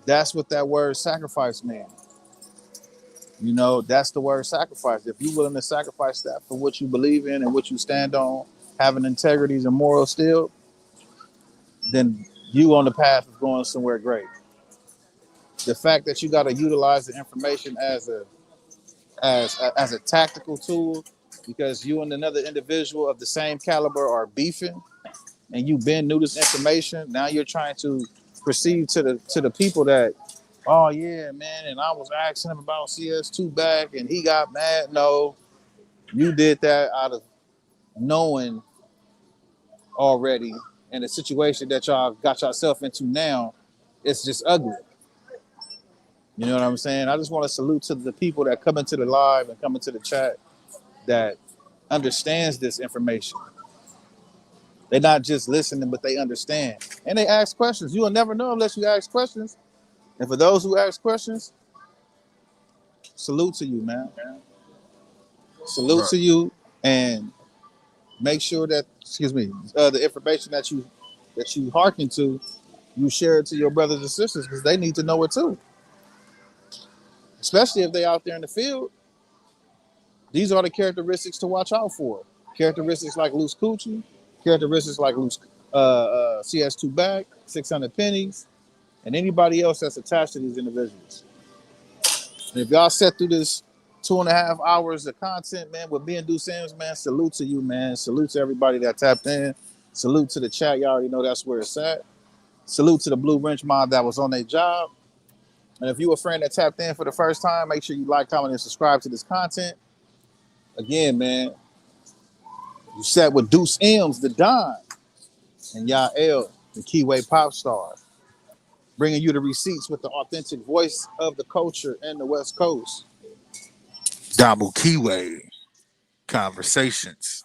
That's what that word sacrifice means. That's the word sacrifice. If you're willing to sacrifice that for what you believe in and what you stand on, having integrities and morals still, then you on the path of going somewhere great. The fact that you got to utilize the information as a tactical tool because you and another individual of the same caliber are beefing, and you've been knew this information. Now you're trying to perceive to the people that, oh yeah, man, and I was asking him about CS2 Back and he got mad. No, you did that out of knowing already, and the situation that y'all got yourself into now, it's just ugly. You know what I'm saying? I just want to salute to the people that come into the live and come into the chat that understands this information. They're not just listening, but they understand. And they ask questions. You will never know unless you ask questions. And for those who ask questions, salute to you, man. Salute to you, and make sure that, the information that you hearken to, you share it to your brothers and sisters because they need to know it too. Especially if they out there in the field. These are the characteristics to watch out for. Characteristics like loose coochie, characteristics like loose CS2 bag, 600 pennies, and anybody else that's attached to these individuals. And if y'all set through this 2.5 hours of content, man, with me and Deuce Sims, man, salute to you, man. Salute to everybody that tapped in. Salute to the chat. Y'all already know that's where it's at. Salute to the Blue Wrench mob that was on their job. And if you a friend that tapped in for the first time, make sure you like, comment, and subscribe to this content. Again, man, you sat with Deuce M's, the Don, and Yael, the Kiwe pop star, bringing you the receipts with the authentic voice of the culture and the West Coast. Damu Kiwe Conversations.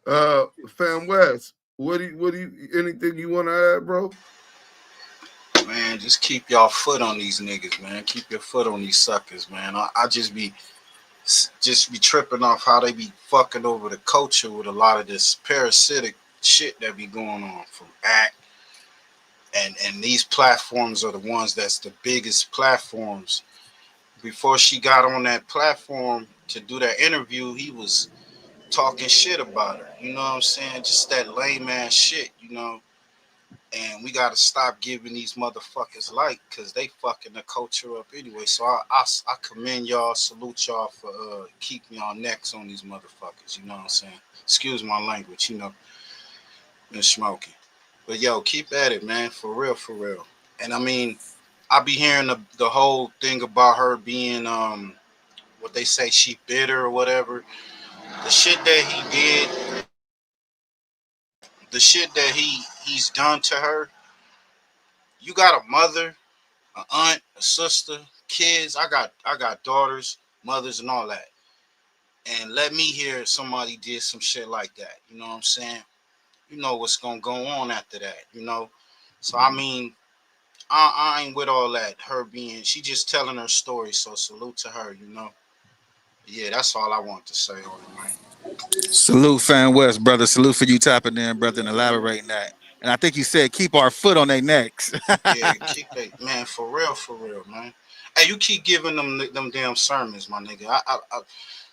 Fam West, what do you anything you want to add, bro? Man, just keep y'all foot on these niggas, man. Keep your foot on these suckers, man. I just be tripping off how they be fucking over the culture with a lot of this parasitic shit that be going on from ACT. And these platforms are the ones that's the biggest platforms. Before she got on that platform to do that interview, he was talking shit about her. You know what I'm saying? Just that lame ass shit, you know? And we got to stop giving these motherfuckers light because they fucking the culture up anyway. So I commend y'all, salute y'all for keeping y'all necks on these motherfuckers. You know what I'm saying? Excuse my language, you know, been smoking. But yo, keep at it, man, for real, for real. And I mean, I be hearing the whole thing about her being, what they say, she bitter or whatever. The shit that he did, the shit that he's done to her. You got a mother, an aunt, a sister, kids. I got daughters, mothers, and all that. And let me hear somebody did some shit like that. You know what I'm saying? You know what's gonna go on after that, you know? So I mean, I ain't with all that. Her being, she just telling her story. So salute to her, you know? Yeah, that's all I want to say on it, man. Salute, Fan West, brother. Salute for you tapping in, brother, and elaborating that. And I think you said keep our foot on their necks. Yeah, keep that, man, for real, man. Hey, you keep giving them damn sermons, my nigga.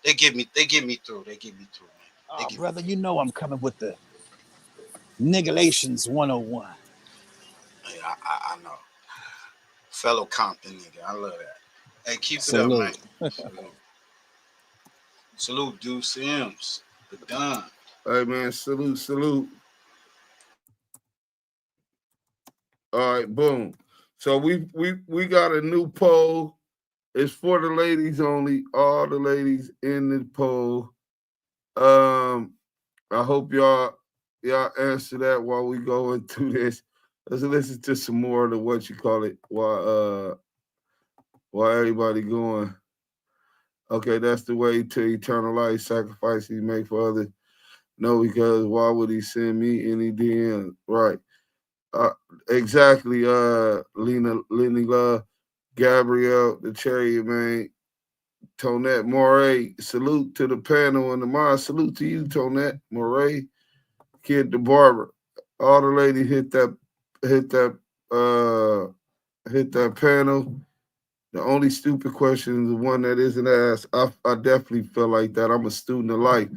They get me through. They get me through, man. Oh, brother, you know I'm coming with the Niggalations 101. Yeah, I know. Fellow Compton nigga. I love that. Hey, keep it up, man. Salute, Deuce M's, the Don. Hey, man, salute. All right, boom. So we got a new poll. It's for the ladies only. All the ladies in the poll. I hope y'all answer that while we go into this. Let's listen to some more of the what you call it while everybody going. Okay, that's the way to eternal life, sacrifice he made for others. No, because why would he send me any DM? Right. Exactly, Lenny Love, Gabrielle, the Chariot Man, Tonette Moray, salute to the panel and the mind. Salute to you, Tonette Moray, Kid the Barber. All the ladies hit that panel. The only stupid question is the one that isn't asked. I definitely feel like that. I'm a student of life.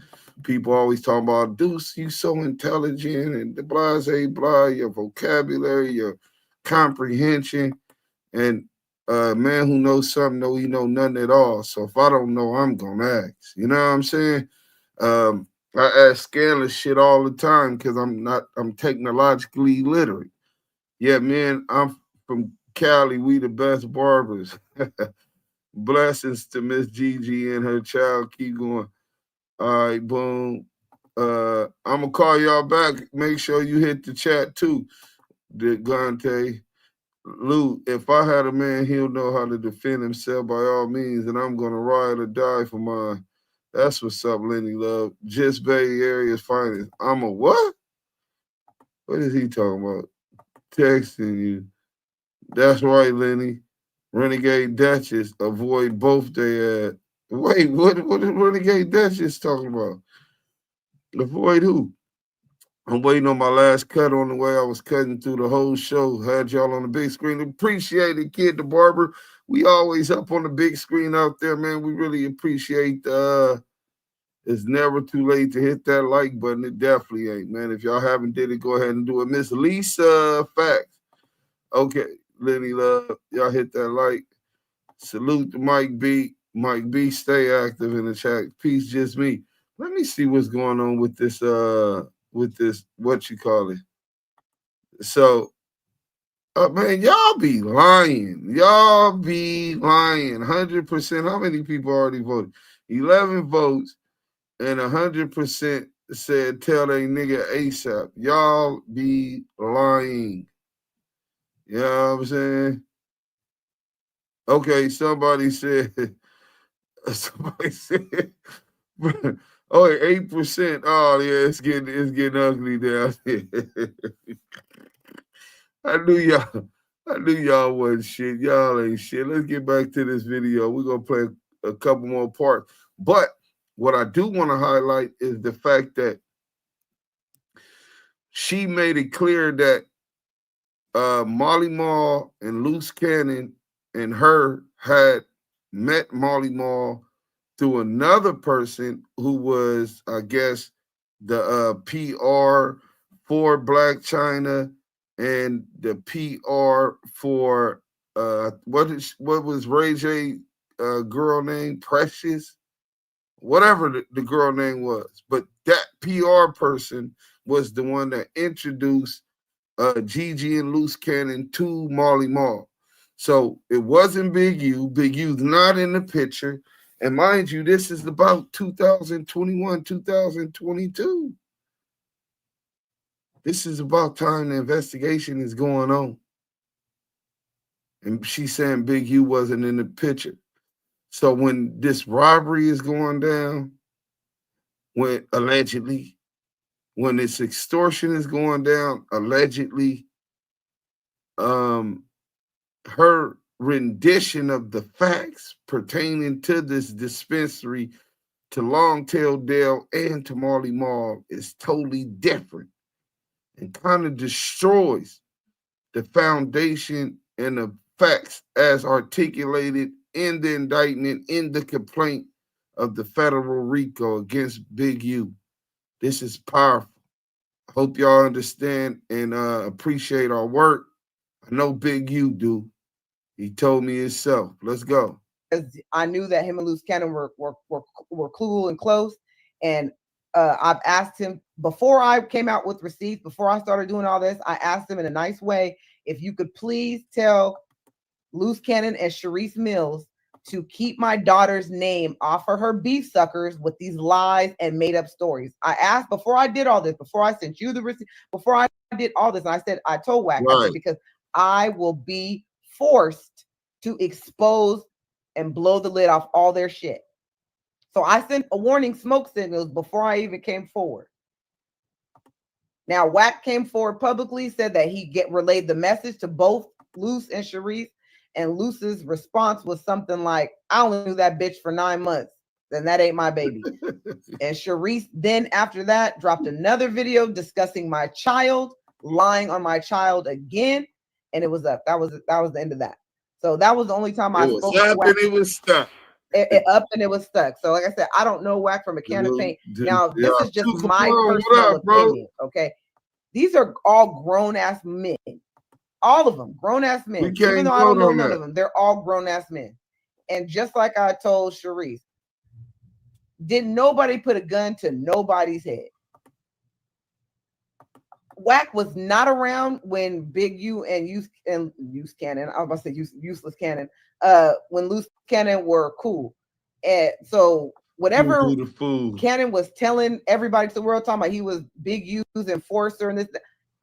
People always talk about, Deuce, you so intelligent and the blah, your vocabulary, your comprehension. And a man who knows something, know he know nothing at all. So if I don't know, I'm going to ask. You know what I'm saying? I ask scandalous shit all the time because I'm technologically literate. Yeah, man, I'm from Cali. We the best barbers. Blessings to Miss Gigi and her child. Keep going. All right, boom. I'm gonna call y'all back. Make sure you hit the chat too. Gante, Lou, if I had a man, he'll know how to defend himself by all means, and I'm gonna ride or die for mine. That's what's up, Lenny Love. Just Bay Area's finest. I'm a what? What is he talking about? Texting you. That's right, Lenny. Renegade Duchess. Avoid both they ad. Wait, what is Renegade Duchess talking about? Avoid who? I'm waiting on my last cut on the way. I was cutting through the whole show. Had y'all on the big screen. Appreciate it, Kid the Barber. We always up on the big screen out there, man. We really appreciate it's never too late to hit that like button. It definitely ain't, man. If y'all haven't did it, go ahead and do it. Miss Lisa Facts. Okay, Lenny Love. Y'all hit that like. Salute to Mike B. Mike B, stay active in the chat. Peace, just me. Let me see what's going on with this what you call it. So man, y'all be lying. Y'all be lying. 100%. How many people already voted? 11 votes and 100% said tell that nigga ASAP. Y'all be lying. You know what I'm saying? Okay, somebody said oh, 8%. Oh yeah, it's getting ugly down here. I knew y'all wasn't shit. Y'all ain't shit. Let's get back to this video. We're gonna play a couple more parts. But what I do want to highlight is the fact that she made it clear that Molly Mall and Luce Cannon and her had met Molly Mall through another person who was, I guess, the PR for Black China and the PR for what was Ray J girl name? Precious, whatever the girl name was. But that PR person was the one that introduced Gigi and Luce Cannon to Molly Mall. So it wasn't Big U. Big U's not in the picture. And mind you, this is about 2021, 2022. This is about time the investigation is going on. And she's saying Big U wasn't in the picture. So when this robbery is going down, when allegedly, when this extortion is going down, allegedly, her rendition of the facts pertaining to this dispensary, to Longtail Dale and to Molly Mall is totally different and kind of destroys the foundation and the facts as articulated in the indictment, in the complaint of the federal RICO against Big U. This is powerful. Hope y'all understand and appreciate our work. I know Big U do. He told me himself. Let's go. I knew that him and Luce Cannon were cool and close. And I've asked him before I came out with receipts, before I started doing all this, I asked him in a nice way, if you could please tell Luce Cannon and Charisse Mills to keep my daughter's name off of her beef suckers with these lies and made up stories. I asked before I did all this, before I sent you the receipt, before I did all this, and I said, I told WACK, I said, because I will be forced to expose and blow the lid off all their shit. So I sent a warning smoke signals before I even came forward. Now, WACK came forward publicly, said that he relayed the message to both Luce and Charisse, and Luce's response was something like, I only knew that bitch for 9 months, then that ain't my baby. And Charisse then after that dropped another video discussing my child, lying on my child again, and it was up. That was the end of that. So that was the only time I spoke to WACK. It was stuck. It up and it was stuck. So like I said, I don't know WACK from a can of paint. Now, this is just my personal opinion, okay? These are all grown-ass men. All of them, grown-ass men. Even though I don't know none of them, they're all grown-ass men. And just like I told Charisse, didn't nobody put a gun to nobody's head. WACK was not around when Big U and Luce Cannon, I was about to say Useless Cannon, when Luce Cannon were cool. And so whatever Cannon was telling everybody to the world, talking about he was Big U's enforcer and this,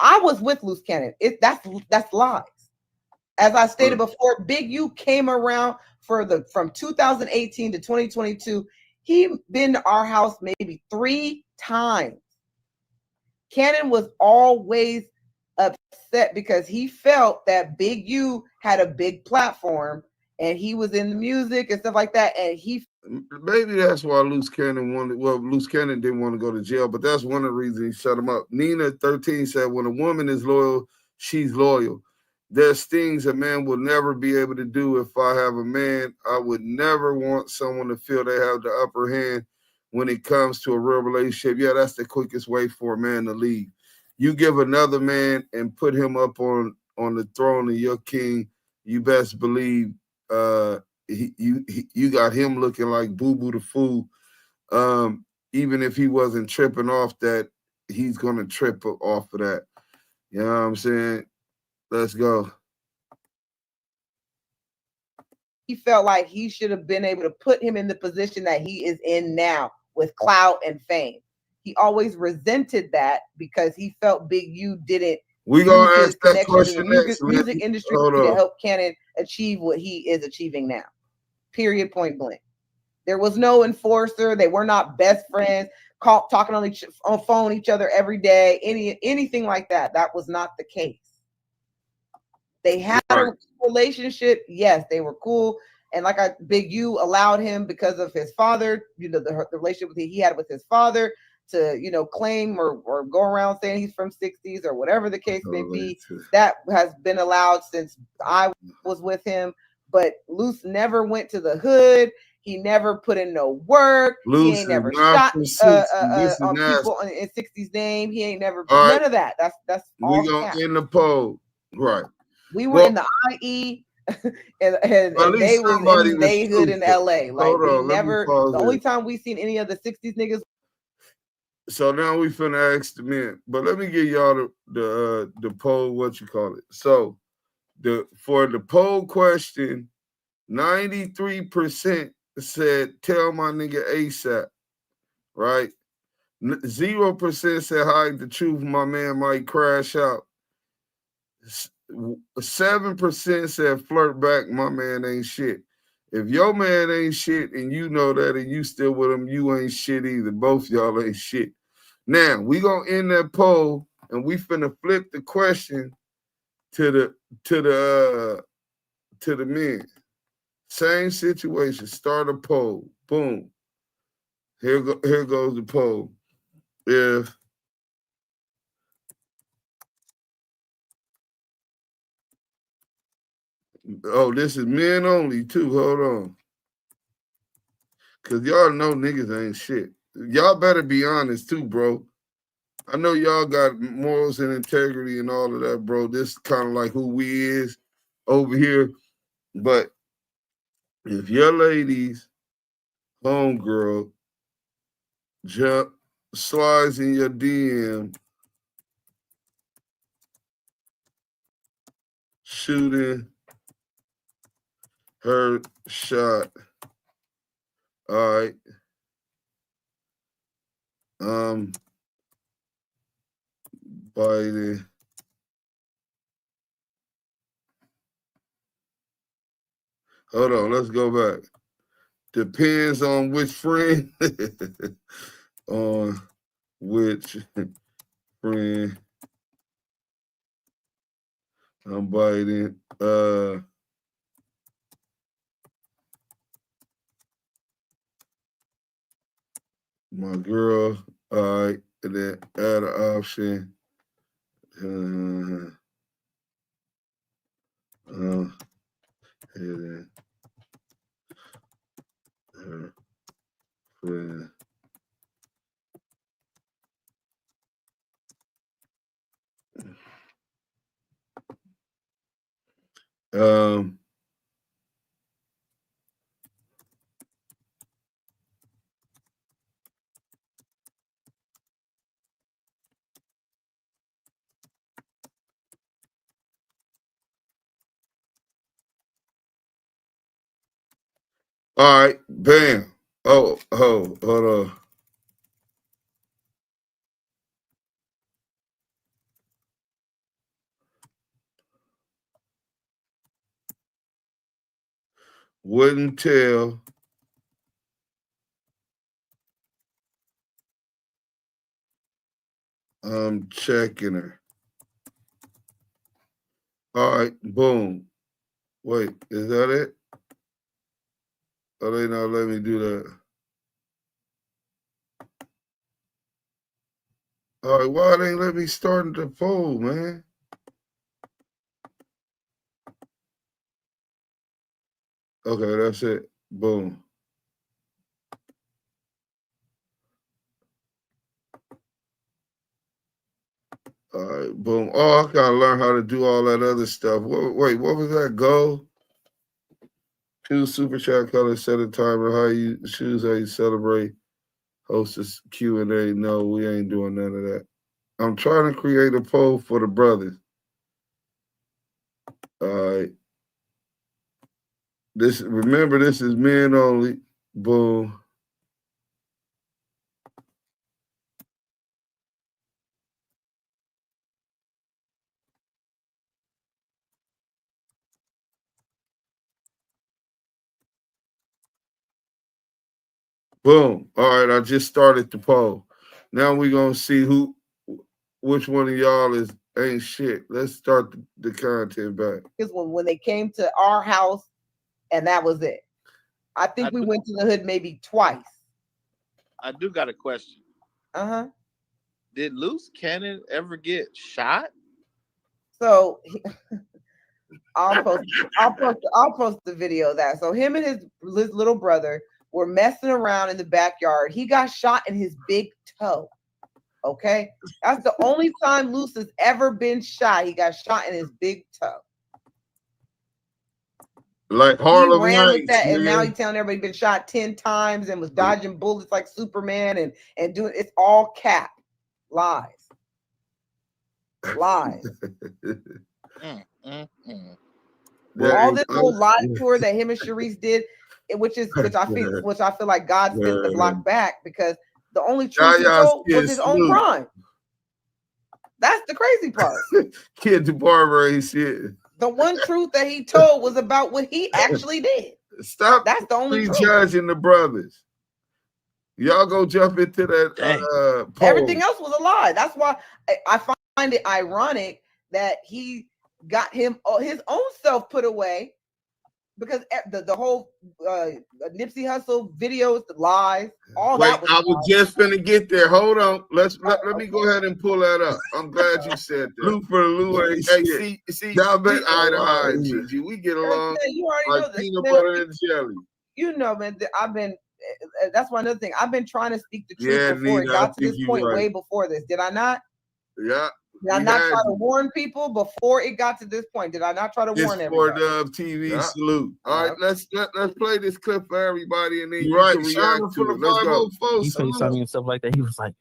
I was with Luce Cannon. That's lies. As I stated before, Big U came around from 2018 to 2022. He been to our house maybe 3 times. Cannon was always upset because he felt that Big U had a big platform and he was in the music and stuff like that. And he maybe that's why Luce Cannon wanted. Well, Luce Cannon didn't want to go to jail, but that's one of the reasons he shut him up. Nina 13 said, "When a woman is loyal, she's loyal. There's things a man will never be able to do. If I have a man, I would never want someone to feel they have the upper hand when it comes to a real relationship. Yeah, that's the quickest way for a man to leave. You give another man and put him up on the throne of your king, you best believe you got him looking like Boo Boo the Fool. Even if he wasn't tripping off that, he's gonna trip off of that. You know what I'm saying? Let's go." He felt like he should have been able to put him in the position that he is in now with clout and fame. He always resented that because he felt Big U didn't We gonna use ask his that connection question in the next. music industry Hold to on. help Cannon achieve what he is achieving now. Period, point blank. There was no enforcer. They were not best friends, talking on phone each other every day, anything like that. That was not the case. They had a relationship. Yes, they were cool. And like Big U allowed him because of his father, the relationship he had with his father to, claim or go around saying he's from 60s or whatever the case may be. That has been allowed since I was with him. But Luce never went to the hood. He never put in no work. He ain't never shot on people in 60s name. He ain't never none of that. That's all we gonna cap. end the poll. Right. We were in the IE and they was in they hood in LA. Like we never the only time we seen any of the 60s niggas. So now we finna ask the men. But let me give y'all the poll, what you call it. So for the poll question, 93% said tell my nigga ASAP. Right? 0% said hide the truth, my man might crash out. 7% said flirt back, my man ain't shit. If your man ain't shit and you know that and you still with him, you ain't shit either. Both y'all ain't shit. Now we gonna end that poll and we finna flip the question to the men. Same situation. Start a poll. Boom. Here goes the poll. If this is men only too. Hold on. Cause y'all know niggas ain't shit. Y'all better be honest too, bro. I know y'all got morals and integrity and all of that, bro. This is kind of like who we is over here. But if your ladies, homegirl, slides in your DM, shooting her shot, all right. Biden. Hold on, let's go back. Depends on which friend. On which friend I'm biting. My girl. All right, and then add an option. And then her friend. All right, bam. Hold on. Wouldn't tell. I'm checking her. All right, boom. Wait, is that it? Oh, they not let me do that. All right, why they ain't let me start the poll, man? Okay, that's it. Boom. All right, boom. Oh, I gotta learn how to do all that other stuff. Wait, what was that? Go. Choose super chat color, set a timer. How you choose how you celebrate. Host a Q&A. No, we ain't doing none of that. I'm trying to create a poll for the brothers. All right. Remember, this is men only. Boom. Boom. All right, I just started the poll. Now we're gonna see which one of y'all ain't shit. Let's start the content back. Because when they came to our house, and that was it. I think we went to the hood maybe twice. I do got a question. Uh-huh. Did Luce Cannon ever get shot? So I'll post the video of that. So him and his little brother were messing around in the backyard. He got shot in his big toe. Okay, that's the only time Luce has ever been shot. He got shot in his big toe. Like Harlem He ran Nights, with that, and man. now he's telling everybody been shot 10 times and was dodging bullets like Superman and doing it's all cap, lies. Yeah, All this whole lie tour that him and Charisse did, which I feel like God sent the block back because the only truth he told was his own crime. That's the crazy part. Kid the barber ain't shit. The one truth that he told was about what he actually did. Stop. That's the only truth. Prejudging the brothers. Y'all go jump into that. Poll. Everything else was a lie. That's why I find it ironic that he got his own self put away because the whole Nipsey Hussle videos, the lies, all that. I was just finna get there. Hold on. Let me go ahead and pull that up. I'm glad you said that. Lou for Lou. Hey, see, y'all bet eye to eye, Gigi. We get along you already like know peanut butter and jelly. You know, man. That's one other thing. I've been trying to speak the truth before it got to this point, way before this. Did I not? Yeah. Did I not try to warn people before it got to this point? Did I not try to warn everybody? Sport TV salute. All right, let's play this clip for everybody, and then you can react to it. Let's go. He FaceTimed me and stuff like that. He was like,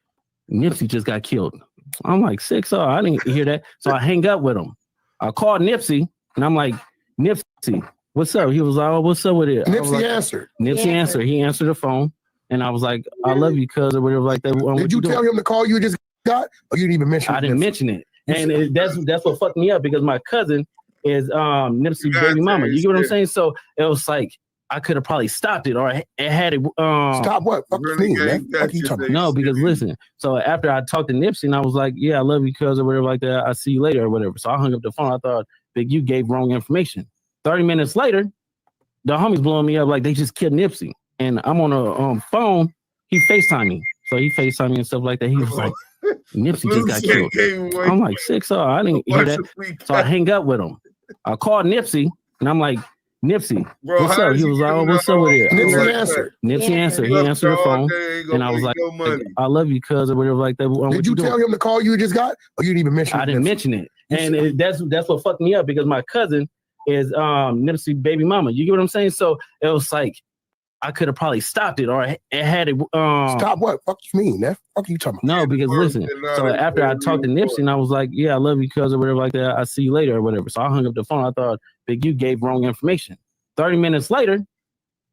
Nipsey just got killed. I'm like, 6-0. I didn't hear that. So I hang up with him. I called Nipsey, and I'm like, Nipsey, what's up? He was like, oh, what's up with it? Nipsey answered. Nipsey answered. He answered the phone, and I was like, I love you, cuz, or whatever like that. Did you tell him to call you just got, or you didn't even mention it? I didn't mention it. And that's what fucked me up because my cousin is Nipsey's baby mama. You get what I'm saying? So it was like I could have probably stopped it, or it had it. Stop what? No, because listen. So after I talked to Nipsey, and I was like, "Yeah, I love you, cuz," or whatever like that. I'll see you later, or whatever. So I hung up the phone. I thought Big U gave wrong information. 30 minutes later, the homies blowing me up like they just killed Nipsey, and I'm on a phone. He FaceTime me, so he FaceTime me and stuff like that. He was like, Nipsey just got killed. I'm like, 6-0. I didn't hear that. So I hang up with him. I called Nipsey, and I'm like, Nipsey, what's up? He was like, oh, what's up with it? Nipsey answered. Nipsey answered. He answered the phone, and I was like, I love you, cuz, or whatever like that. Did you tell him to call you just got, or you didn't even mention it? I didn't mention it. And that's what fucked me up because my cousin is Nipsey baby mama. You get what I'm saying? So it was like, I could have probably stopped it, or it had it. Stop what? Fuck you mean? That fuck you talking about? No, because listen. So after I talked to Nipsey, and I was like, "Yeah, I love you, cuz," or whatever like that. I'll see you later, or whatever. So I hung up the phone. I thought Big U gave wrong information. 30 minutes later,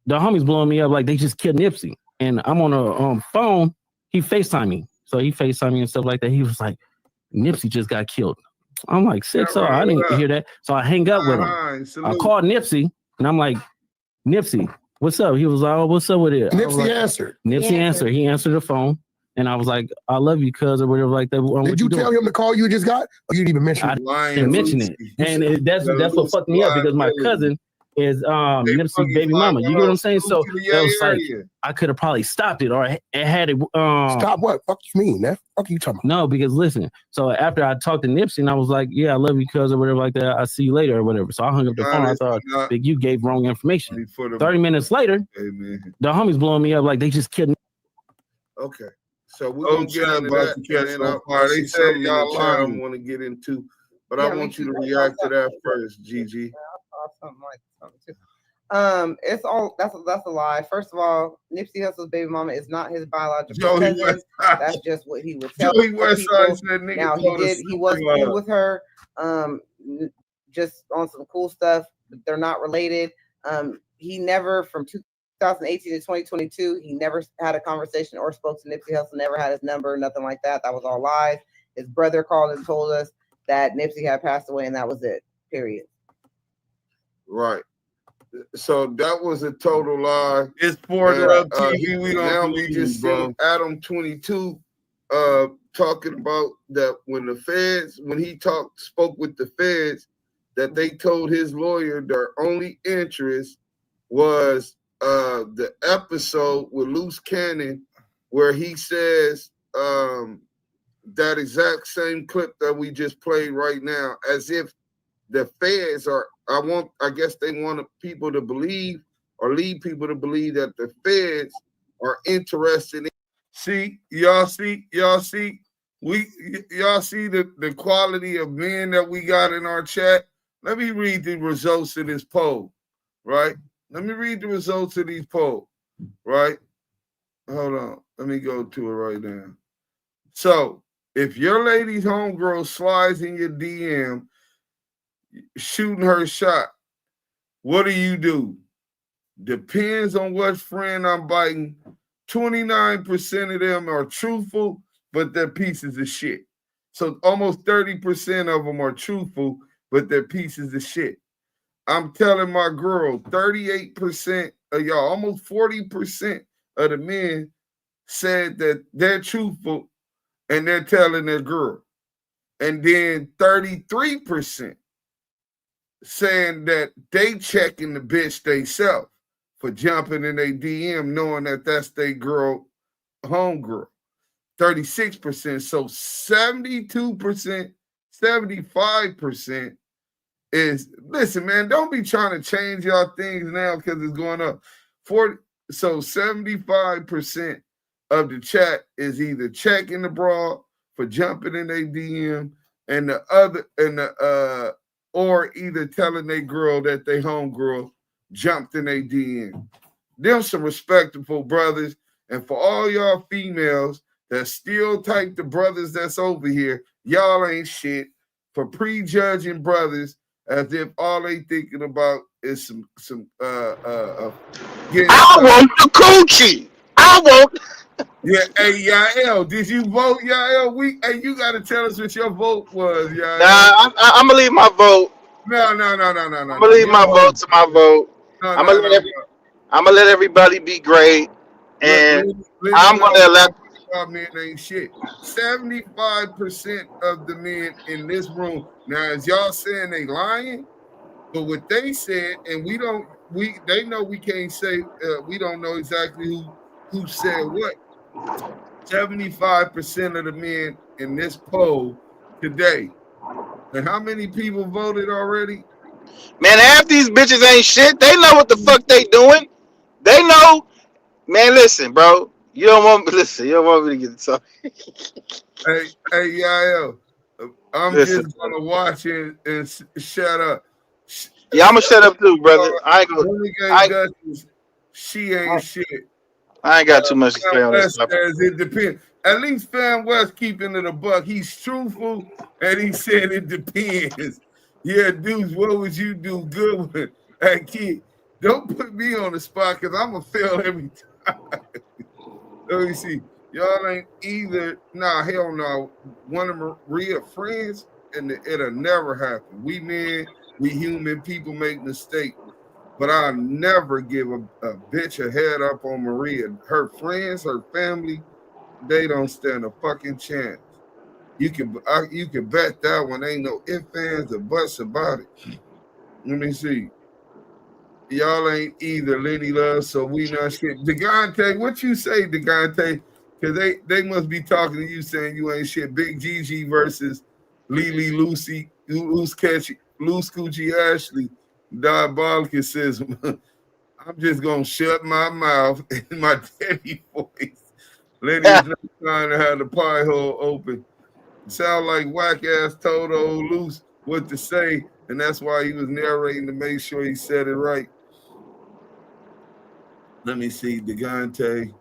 the homies blowing me up like they just killed Nipsey, and I'm on a phone. He FaceTime me, so he FaceTime me and stuff like that. He was like, Nipsey just got killed. I'm like, 6-0. I didn't hear that. So I hang up with him. I called Nipsey, and I'm like, Nipsey, what's up? He was like, oh, what's up with it? Nipsey answered. Nipsey answered. He answered the phone, and I was like, I love you, cuz, or whatever like that. Did you tell him to call you just got, or you didn't even mention it? I didn't mention it. And that's what fucked me up because my cousin is Nipsey baby mama. You get what I'm saying? So that was like I could have probably stopped it, or it had it. Stop what? Fuck you mean? That fuck you talking about? No, because listen. So after I talked to Nipsey, and I was like, "Yeah, I love you, cuz," or whatever like that. I'll see you later, or whatever. So I hung up the phone. I thought Big U gave wrong information. 30 minutes later, the homies blowing me up like they just killed me. Okay, so we're gonna get into that, and then they said y'all I want to get into, but I want you to react to that first, Gigi. It's all that's a lie. First of all, Nipsey Hussle's baby mama is not his biological cousin. That's just what he would tell people. Now he was cool with her, just on some cool stuff. They're not related. He never, from 2018 to 2022, he never had a conversation or spoke to Nipsey Hussle. Never had his number, nothing like that. That was all lies. His brother called and told us that Nipsey had passed away, and that was it. Period. Right. So that was a total lie. It's for the TV. We don't now we just see Adam 22 talking about that when he spoke with the feds, that they told his lawyer their only interest was the episode with Luce Cannon, where he says that exact same clip that we just played right now, as if the feds are, I guess they want people to believe, or lead people to believe, that the feds are interested in. Y'all see the quality of men that we got in our chat. Let me read the results of this poll, right? Let me read the results of these polls, right? Hold on. Let me go to it right now. So, if your lady's homegirl slides in your DM shooting her shot, what do? Depends on what friend I'm biting. 29% of them are truthful, but they're pieces of shit. So almost 30% of them are truthful, but they're pieces of shit. I'm telling my girl, 38% of y'all, almost 40% of the men said that they're truthful and they're telling their girl. And then 33% saying that they checking the bitch they self for jumping in their DM, knowing that that's their girl, homegirl. 36%. So 72%, 75% is, listen, man, don't be trying to change y'all things now because it's going up. So 75% of the chat is either checking the broad for jumping in their DM, and the other, or either telling their girl that they homegirl jumped in their DM. Them some respectable brothers. And for all y'all females that still type the brothers that's over here, y'all ain't shit for prejudging brothers as if all they thinking about is some I want the coochie. I want. Yeah, hey Yael, did you vote, Yael? Hey, you got to tell us what your vote was, Yael. Nah, I'm gonna leave my vote. No. I'm gonna leave my vote to my vote. I'm gonna let everybody be great, and I'm gonna elect. Men ain't shit. 75% of the men in this room. Now, is y'all saying they lying? But what they said, and they know we can't say, we don't know exactly who said what. 75% of the men in this poll today. And how many people voted already? Man, half these bitches ain't shit. They know what the fuck they doing. They know. Man, listen, bro. You don't want me to get to talk. Hey, Yael, I'm just gonna watch it and shut up. Yeah, I'm gonna shut up too, brother. I ain't gonna. She ain't shit. I ain't got too much to say on this topic. It depends. At least Fam West keeping it a buck. He's truthful, and he said it depends. Yeah, dudes, what would you do good with? Hey, kid, don't put me on the spot because I'm going to fail every time. Let me see. Y'all ain't either. Nah, hell no. One of Maria friends, and it'll never happen. We men, we human, people make mistakes. But I'll never give a bitch a head up on Maria. Her friends, her family, they don't stand a fucking chance. You can bet that one. Ain't no ifs, ands, or buts about it. Let me see. Y'all ain't either, Lenny Love, so we not shit. Degante, what you say, Degante? Because they must be talking to you saying you ain't shit. Big Gigi versus Lily Lucy, Luce Coochie Ashley, Diabolicism. I'm just going to shut my mouth in my daddy voice. Lenny is not trying to have the pie hole open. Sound like whack ass told old Luce what to say, and that's why he was narrating to make sure he said it right. Let me see, Degante.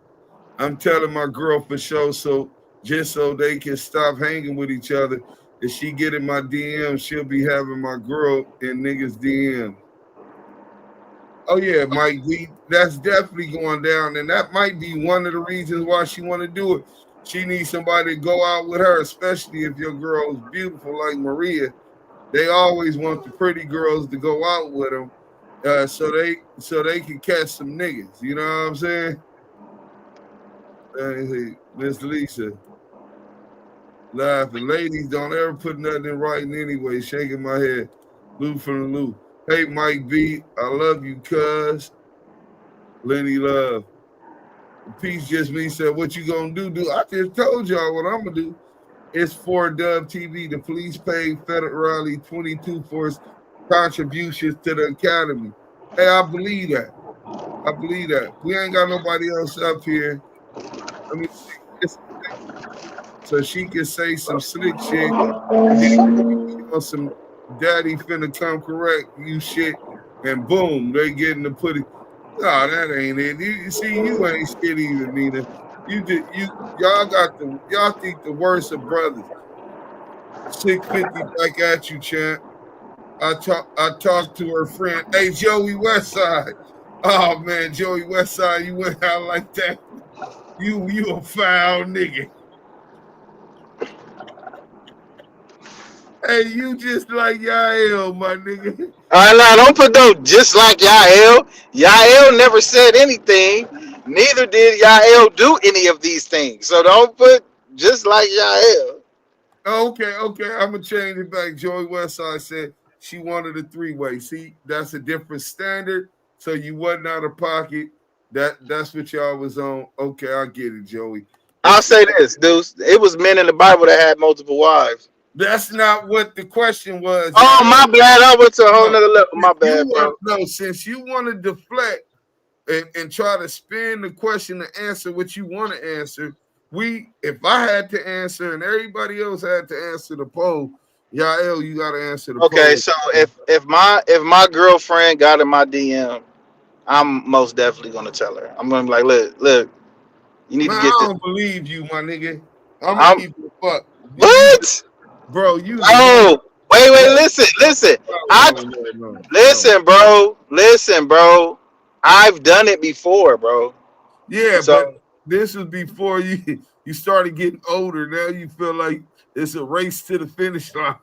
I'm telling my girl for sure, so just so they can stop hanging with each other. If she get in my DM, she'll be having my girl in niggas' DM. Oh yeah, Mike D, that's definitely going down, and that might be one of the reasons why she want to do it. She needs somebody to go out with her, especially if your girl is beautiful like Maria. They always want the pretty girls to go out with them, so they can catch some niggas. You know what I'm saying? Miss Lisa laughing. Ladies, don't ever put nothing in writing anyway. Shaking my head. Lou from the Lou. Hey, Mike B, I love you, cuz. Lenny Love. Peace just me said, what you gonna do? I just told y'all what I'm gonna do. It's for Dub TV. The police paid federally $22 for his contributions to the academy. Hey, I believe that. I believe that. We ain't got nobody else up here. I mean, so she can say some slick shit. And then on some daddy finna come correct you shit, and boom, they getting the putty. No, that ain't it. You see, you ain't shit either, Nina. Y'all think the worst of brothers. 650 back at you, champ. I talked to her friend. Hey, Joey Westside. Oh man, Joey Westside, you went out like that. You a foul nigga. Hey, you just like Yael, my nigga. Nah, don't put no just like Yael. Yael never said anything. Neither did Yael do any of these things. So don't put just like Yael. Okay. I'm gonna change it back. Joey Westside said she wanted a three-way. See, that's a different standard. So you wasn't out of pocket. That's what y'all was on. Okay, I get it, Joey. I'll say this, Deuce. It was men in the Bible that had multiple wives. That's not what the question was. Oh, my bad. I went to a whole nother level. My bad, bro. No, since you want to deflect and try to spin the question to answer what you want to answer, if I had to answer and everybody else had to answer the poll, Yael, you got to answer the poll. Okay, so if my girlfriend got in my DM, I'm most definitely gonna tell her. I'm gonna be like, look, you need to get this. I don't believe you, my nigga. I'm gonna keep it fuck. What? Bro, you. Oh, wait, listen. Listen, bro. I've done it before, bro. Yeah, but this was before you started getting older. Now you feel like it's a race to the finish line.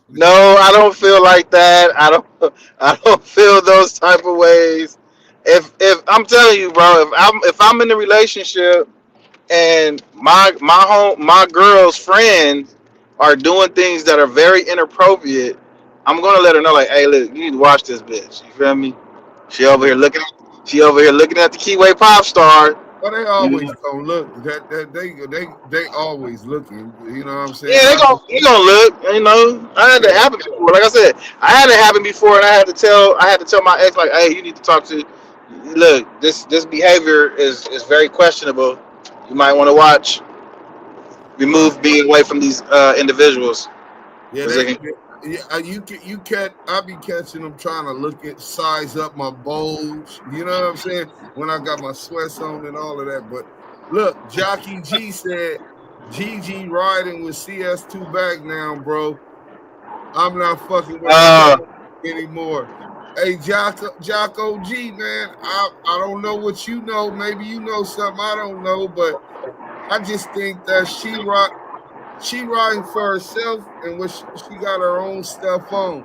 No, I don't feel like that. I don't feel those type of ways. If I'm telling you, bro, if I'm in a relationship and my girl's friends are doing things that are very inappropriate, I'm gonna let her know, like, hey, look, you need to watch this bitch. You feel me? She over here looking at the Kiwe pop star. Well, they always gonna look. They always looking. You know what I'm saying? Yeah, they gonna look. You know, I had to happen before. Like I said, I had it happen before, and I had to tell my ex, like, hey, you need to talk to. Look, this behavior is very questionable. You might want to watch. Remove being away from these individuals. Yeah, you catch. I be catching them trying to size up my bulge. You know what I'm saying? When I got my sweats on and all of that. But look, Jockey G said, Gigi riding with CS2 back now, bro. I'm not fucking with anymore. Hey, Jocko G, man, I don't know what you know. Maybe you know something I don't know, but I just think that she riding for herself and she got her own stuff on.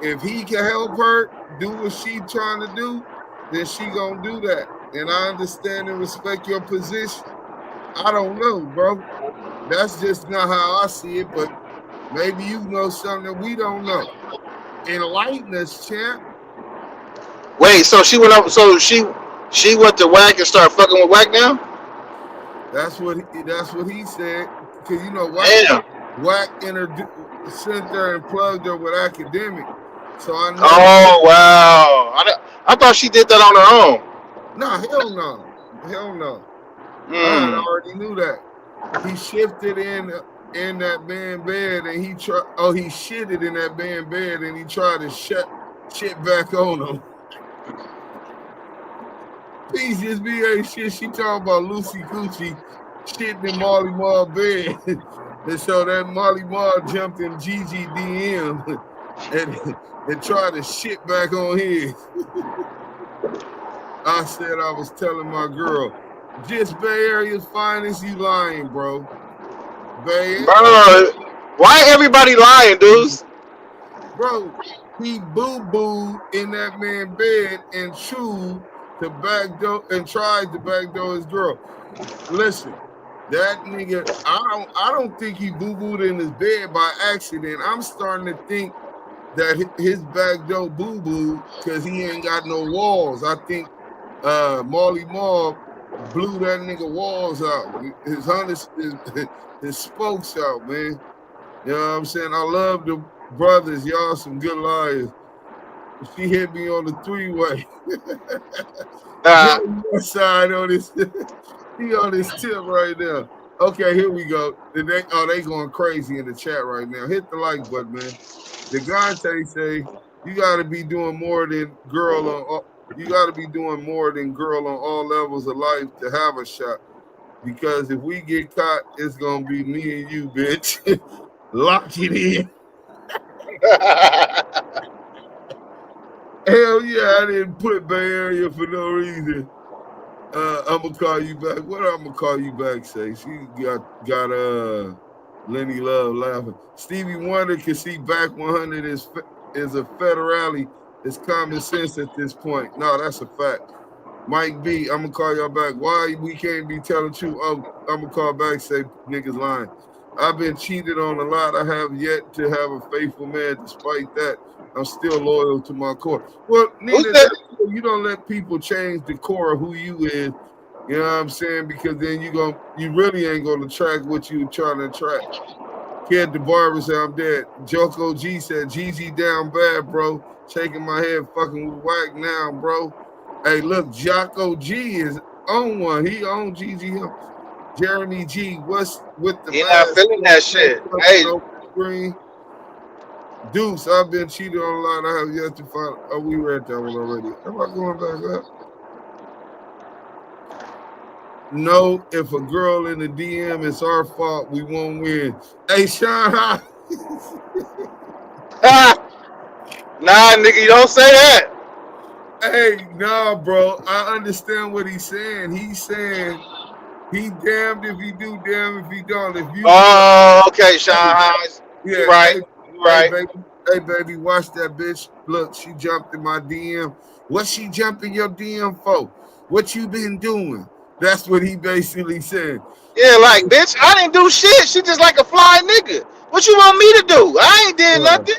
If he can help her do what she trying to do, then she gonna do that. And I understand and respect your position. I don't know, bro. That's just not how I see it, but maybe you know something that we don't know. Enlighten us, champ. Wait, so she went up. So she went to WACK and started fucking with WACK now. That's what he said. Because you know WACK sent her and plugged her with Akademiks. So I know. Oh wow! I thought she did that on her own. Nah, hell no. I already knew that. He shifted in that man bed and he shitted in that man bed and he tried to shit back on him. Peace just be a shit. She talking about Lucy Gucci shitting in Molly Mall bed. And so that Molly Mall jumped in Gigi DM and tried to shit back on his. I said I was telling my girl, just Bay Area's finest, you lying, bro. Bay Area. Bro, why everybody lying, dudes? Bro, he boo-booed in that man's bed and chewed to backdoor and tried to backdoor his girl. Listen, that nigga, I don't think he boo-booed in his bed by accident. I'm starting to think that his backdoor boo-boo because he ain't got no walls. I think Molly Mall blew that nigga walls out. His spokes out, man. You know what I'm saying? I love the brothers. Y'all some good liars. She hit me on the three-way. Side on this. He on his tip right now. Okay, here we go. They going crazy in the chat right now. Hit the like button, man. The Gante say you got to be doing more than girl on. You got to be doing more than girl on all levels of life to have a shot. Because if we get caught, it's gonna be me and you, bitch. Lock it in. Hell yeah, I didn't put Bay Area for no reason. I'm gonna call you back. What I'm gonna call you back? Say she got Lenny Love laughing. Stevie Wonder can see WACK100 is a federale. It's common sense at this point. No, that's a fact. Mike B, I'm gonna call y'all back. Why we can't be telling truth? Oh, I'm gonna call back. Say niggas lying. I've been cheated on a lot. I have yet to have a faithful man. Despite that, I'm still loyal to my core. Well, Nina, you don't let people change the core of who you is. You know what I'm saying? Because then you really ain't gonna attract what you trying to attract. Kid the barber said I'm dead. Joko G said Gigi down bad, bro. Shaking my head, fucking with WACK now, bro. Hey, look, Jocko G is on one. He on Gigi. Jeremy G, what's with the I'm feeling that shit. Hey, screen. Deuce, I've been cheated on a lot. I have yet to find. Oh, we were at that one already. Am I going back up? No, if a girl in the DM, it's our fault. We won't win. Hey, Sean. Nah, nigga, you don't say that. Hey, nah, bro. I understand what he's saying. He's saying he damned if he do, damned if he don't. If you okay, Sean Hines. Yeah, you right. You right. Hey, baby, watch that bitch. Look, she jumped in my DM. What she jumping your DM for? What you been doing? That's what he basically said. Yeah, like, bitch, I didn't do shit. She just like a fly nigga. What you want me to do? I ain't did nothing.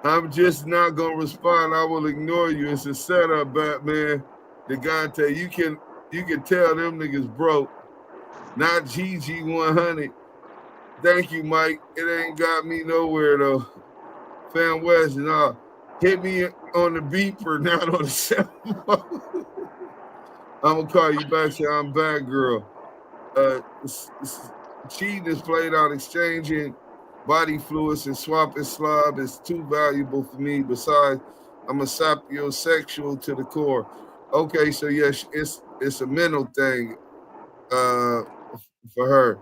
I'm just not gonna respond. I will ignore you. It's a setup, Batman. The guy tell you can tell them niggas broke. Not GG 100. Thank you, Mike. It ain't got me nowhere though. Fan West, nah. Hit me on the beeper, not on the cell phone. I'm gonna call you back. Say I'm bad, girl. Cheating is played out exchanging body fluids and swapping slob is too valuable for me. Besides, I'm a sapiosexual to the core. Okay, so yes, it's a mental thing for her.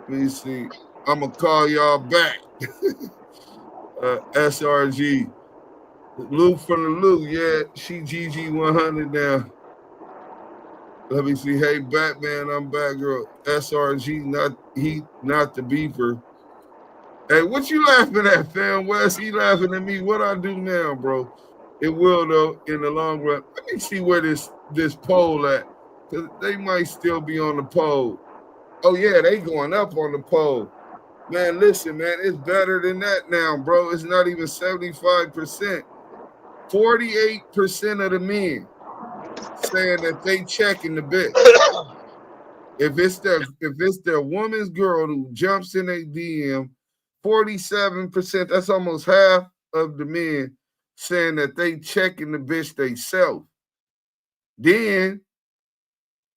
Let me see. I'm gonna call y'all back. SRG. Luke from the Luke, yeah, she GG 100 now. Let me see. Hey, Batman, I'm back, girl. SRG, not the beeper. Hey, what you laughing at, fam? Wes, he laughing at me. What I do now, bro? It will, though, in the long run. Let me see where this poll at. Because they might still be on the poll. Oh, yeah, they going up on the poll. Man, listen, man, it's better than that now, bro. It's not even 75%. 48% of the men. saying that they checking the bitch. If it's their woman's girl who jumps in a DM, 47%, that's almost half of the men saying that they checking the bitch they self. Then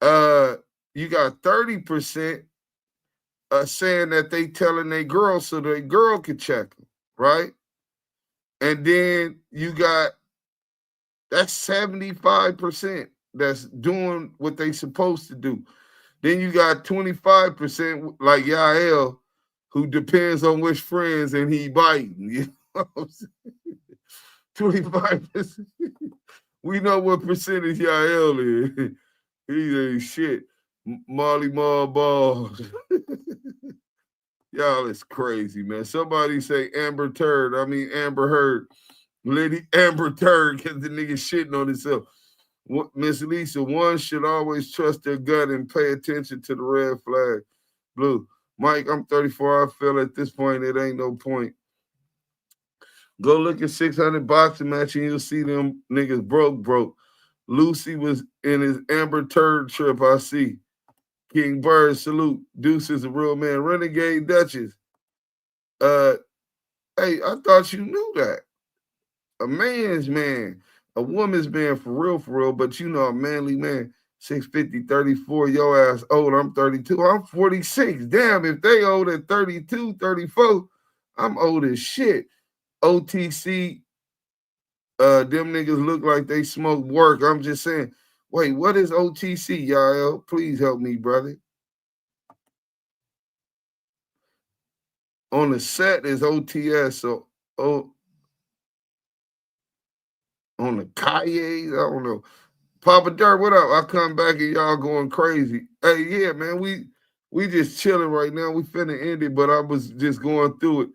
you got 30% saying that they telling their girl so their girl can check them, right? And then you got, that's 75% that's doing what they supposed to do. Then you got 25% like Yael, who depends on which friends and he biting. You know what I'm saying? 25%. We know what percentage Yael is. He ain't shit. Molly Mall balls. Y'all is crazy, man. Somebody say Amber Heard. Lady Amber Turd, because the nigga shitting on himself. Miss Lisa, one should always trust their gut and pay attention to the red flag. Blue. Mike, I'm 34. I feel at this point it ain't no point. Go look at 600 boxing match and you'll see them niggas broke. Lucy was in his Amber Turd trip, I see. King Bird, salute. Deuce is a real man. Renegade Duchess. Hey, I thought you knew that. A man's man, a woman's man for real, but you know a manly man, 6'50", 34, your ass old, I'm 32, I'm 46. Damn, if they old at 32, 34, I'm old as shit. OTC, them niggas look like they smoke work. I'm just saying, wait, what is OTC, y'all? Please help me, brother. On the set is OTS, so on the Kayes, I don't know. Papa Dirt, what up? I come back and y'all going crazy. Hey, yeah, man, we just chilling right now. We finna end it, but I was just going through it.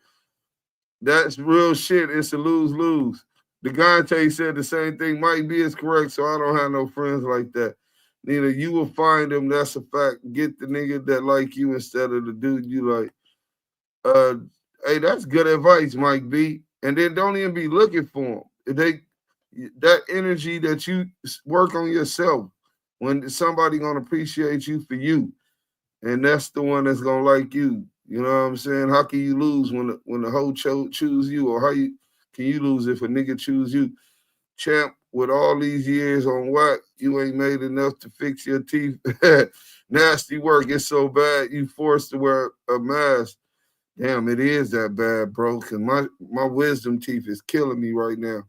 That's real shit. It's a lose-lose. Degante said the same thing. Mike B is correct, so I don't have no friends like that. Neither you will find them. That's a fact. Get the nigga that like you instead of the dude you like. Hey, that's good advice, Mike B. And then don't even be looking for them. That energy that you work on yourself, when somebody gonna appreciate you for you, and that's the one that's gonna like you. You know what I'm saying? How can you lose when the hoe choose you, or how can you lose if a nigga choose you? Champ, with all these years on WACK, you ain't made enough to fix your teeth. Nasty work. It's so bad you forced to wear a mask. Damn, it is that bad, bro, because my wisdom teeth is killing me right now.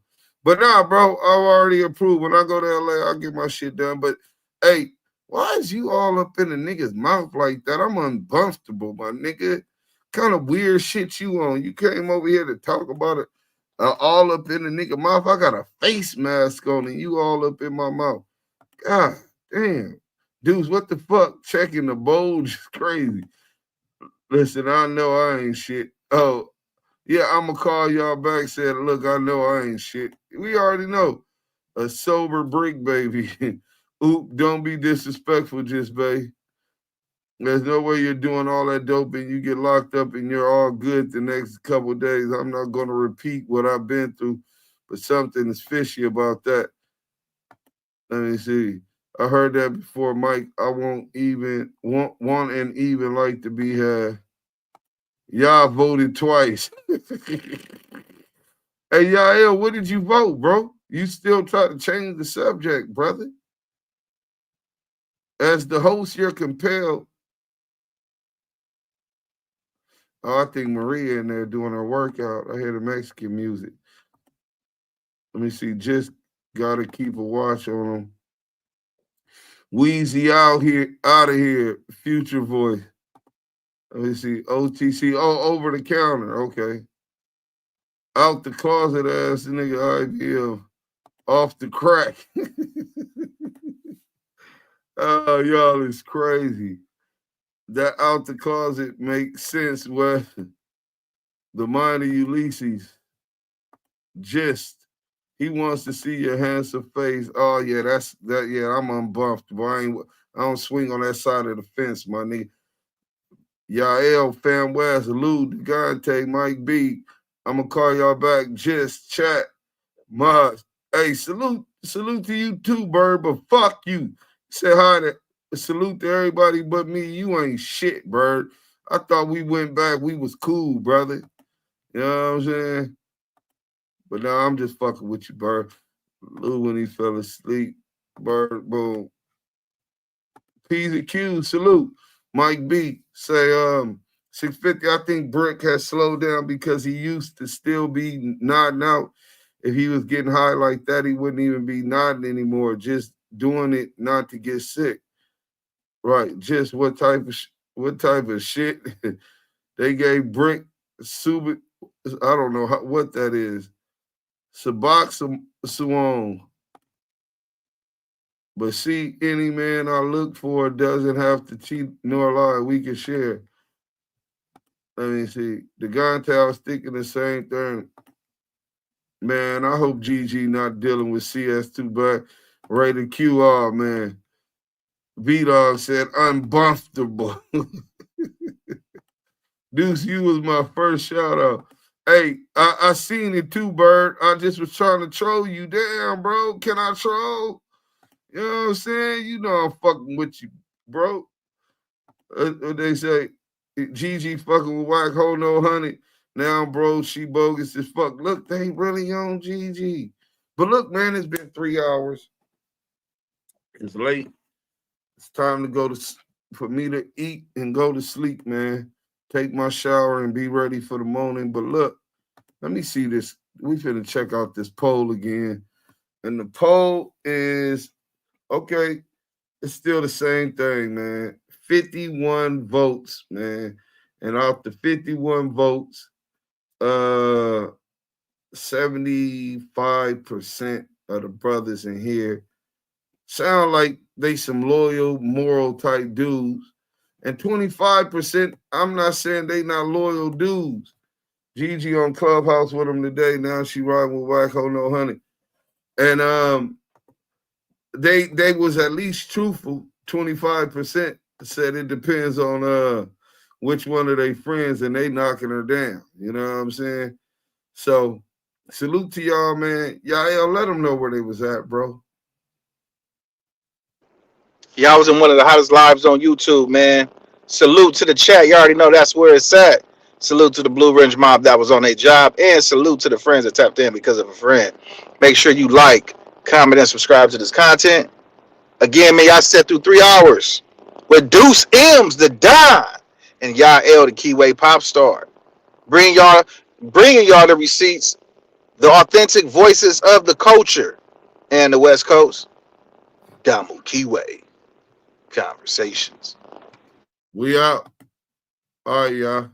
But nah, bro, I've already approved. When I go to LA, I'll get my shit done. But, hey, why is you all up in the nigga's mouth like that? I'm uncomfortable, my nigga. Kind of weird shit you on. You came over here to talk about it all up in the nigga mouth. I got a face mask on and you all up in my mouth. God damn. Dudes, what the fuck? Checking the bulge is crazy. Listen, I know I ain't shit. Oh, yeah, I'm going to call y'all back saying, look, I know I ain't shit. We already know. A sober brick, baby. Oop, don't be disrespectful, just, babe. There's no way you're doing all that dope and you get locked up and you're all good the next couple of days. I'm not going to repeat what I've been through, but something is fishy about that. Let me see. I heard that before, Mike. I want and even like to be had. Y'all voted twice. Hey, Yael, what did you vote, bro? You still try to change the subject, brother. As the host, you're compelled. Oh, I think Maria in there doing her workout. I hear the Mexican music. Let me see. Just got to keep a watch on them. Wheezy out of here. Future voice. Let me see. OTC. Oh, over the counter. Okay. Out the closet ass nigga idea. Off the crack. Oh, y'all is crazy. That out the closet makes sense where the mind of Ulysses. Just he wants to see your handsome face. Oh yeah, yeah, I'm unbuffed, but I don't swing on that side of the fence, my nigga. Yael, Fam West, Lou, Degante, Mike B. I'm gonna call y'all back. Just chat. Mods. Hey, salute to you too, Bird, but fuck you. Say hi to salute to everybody but me. You ain't shit, Bird. I thought we went back. We was cool, brother. You know what I'm saying? But now I'm just fucking with you, Bird. Lou when he fell asleep. Bird, boom. P's and Q's, salute. Mike B, say 650, I think Brick has slowed down because he used to still be nodding out. If he was getting high like that, he wouldn't even be nodding anymore, just doing it not to get sick. Right, just what type of shit they gave Brick Subit, I don't know what that is. Suboxone. But see, any man I look for doesn't have to cheat nor lie. We can share. Let me see. The Gontal sticking the same thing. Man, I hope Gigi not dealing with CS2 back. Rated QR, man. V-Dog said uncomfortable. Deuce, you was my first shout out. Hey, I seen it too, Bird. I just was trying to troll you. Damn, bro. Can I troll? You know what I'm saying? You know I'm fucking with you, bro. They say Gigi fucking with WACK100. Now, bro, she bogus as fuck. Look, they really on Gigi. But look, man, it's been 3 hours. It's late. It's time to go for me to eat and go to sleep, man. Take my shower and be ready for the morning. But look, let me see this. We finna check out this poll again. And the poll is, okay, it's still the same thing, man. 51 votes, man. And off the 51 votes, 75% of the brothers in here sound like they some loyal, moral type dudes. And 25%, I'm not saying they not loyal dudes. Gigi on Clubhouse with them today. Now she riding with WACK100. And they was at least truthful. 25% said it depends on which one of their friends, and they knocking her down. You know what I'm saying? So salute to y'all, man. Y'all let them know where they was at, bro. Y'all was in one of the hottest lives on YouTube, man. Salute to the chat. You already know that's where it's at. Salute to the Blue Ridge Mob that was on their job. And salute to the friends that tapped in because of a friend. Make sure you like, comment, and subscribe to this content. Again, man, y'all sat through 3 hours with Deuce M's the Don and Yael the Kiwe pop star. Bringing y'all the receipts, the authentic voices of the culture and the West Coast. Damu Kiwe Conversations. We out. All right, y'all.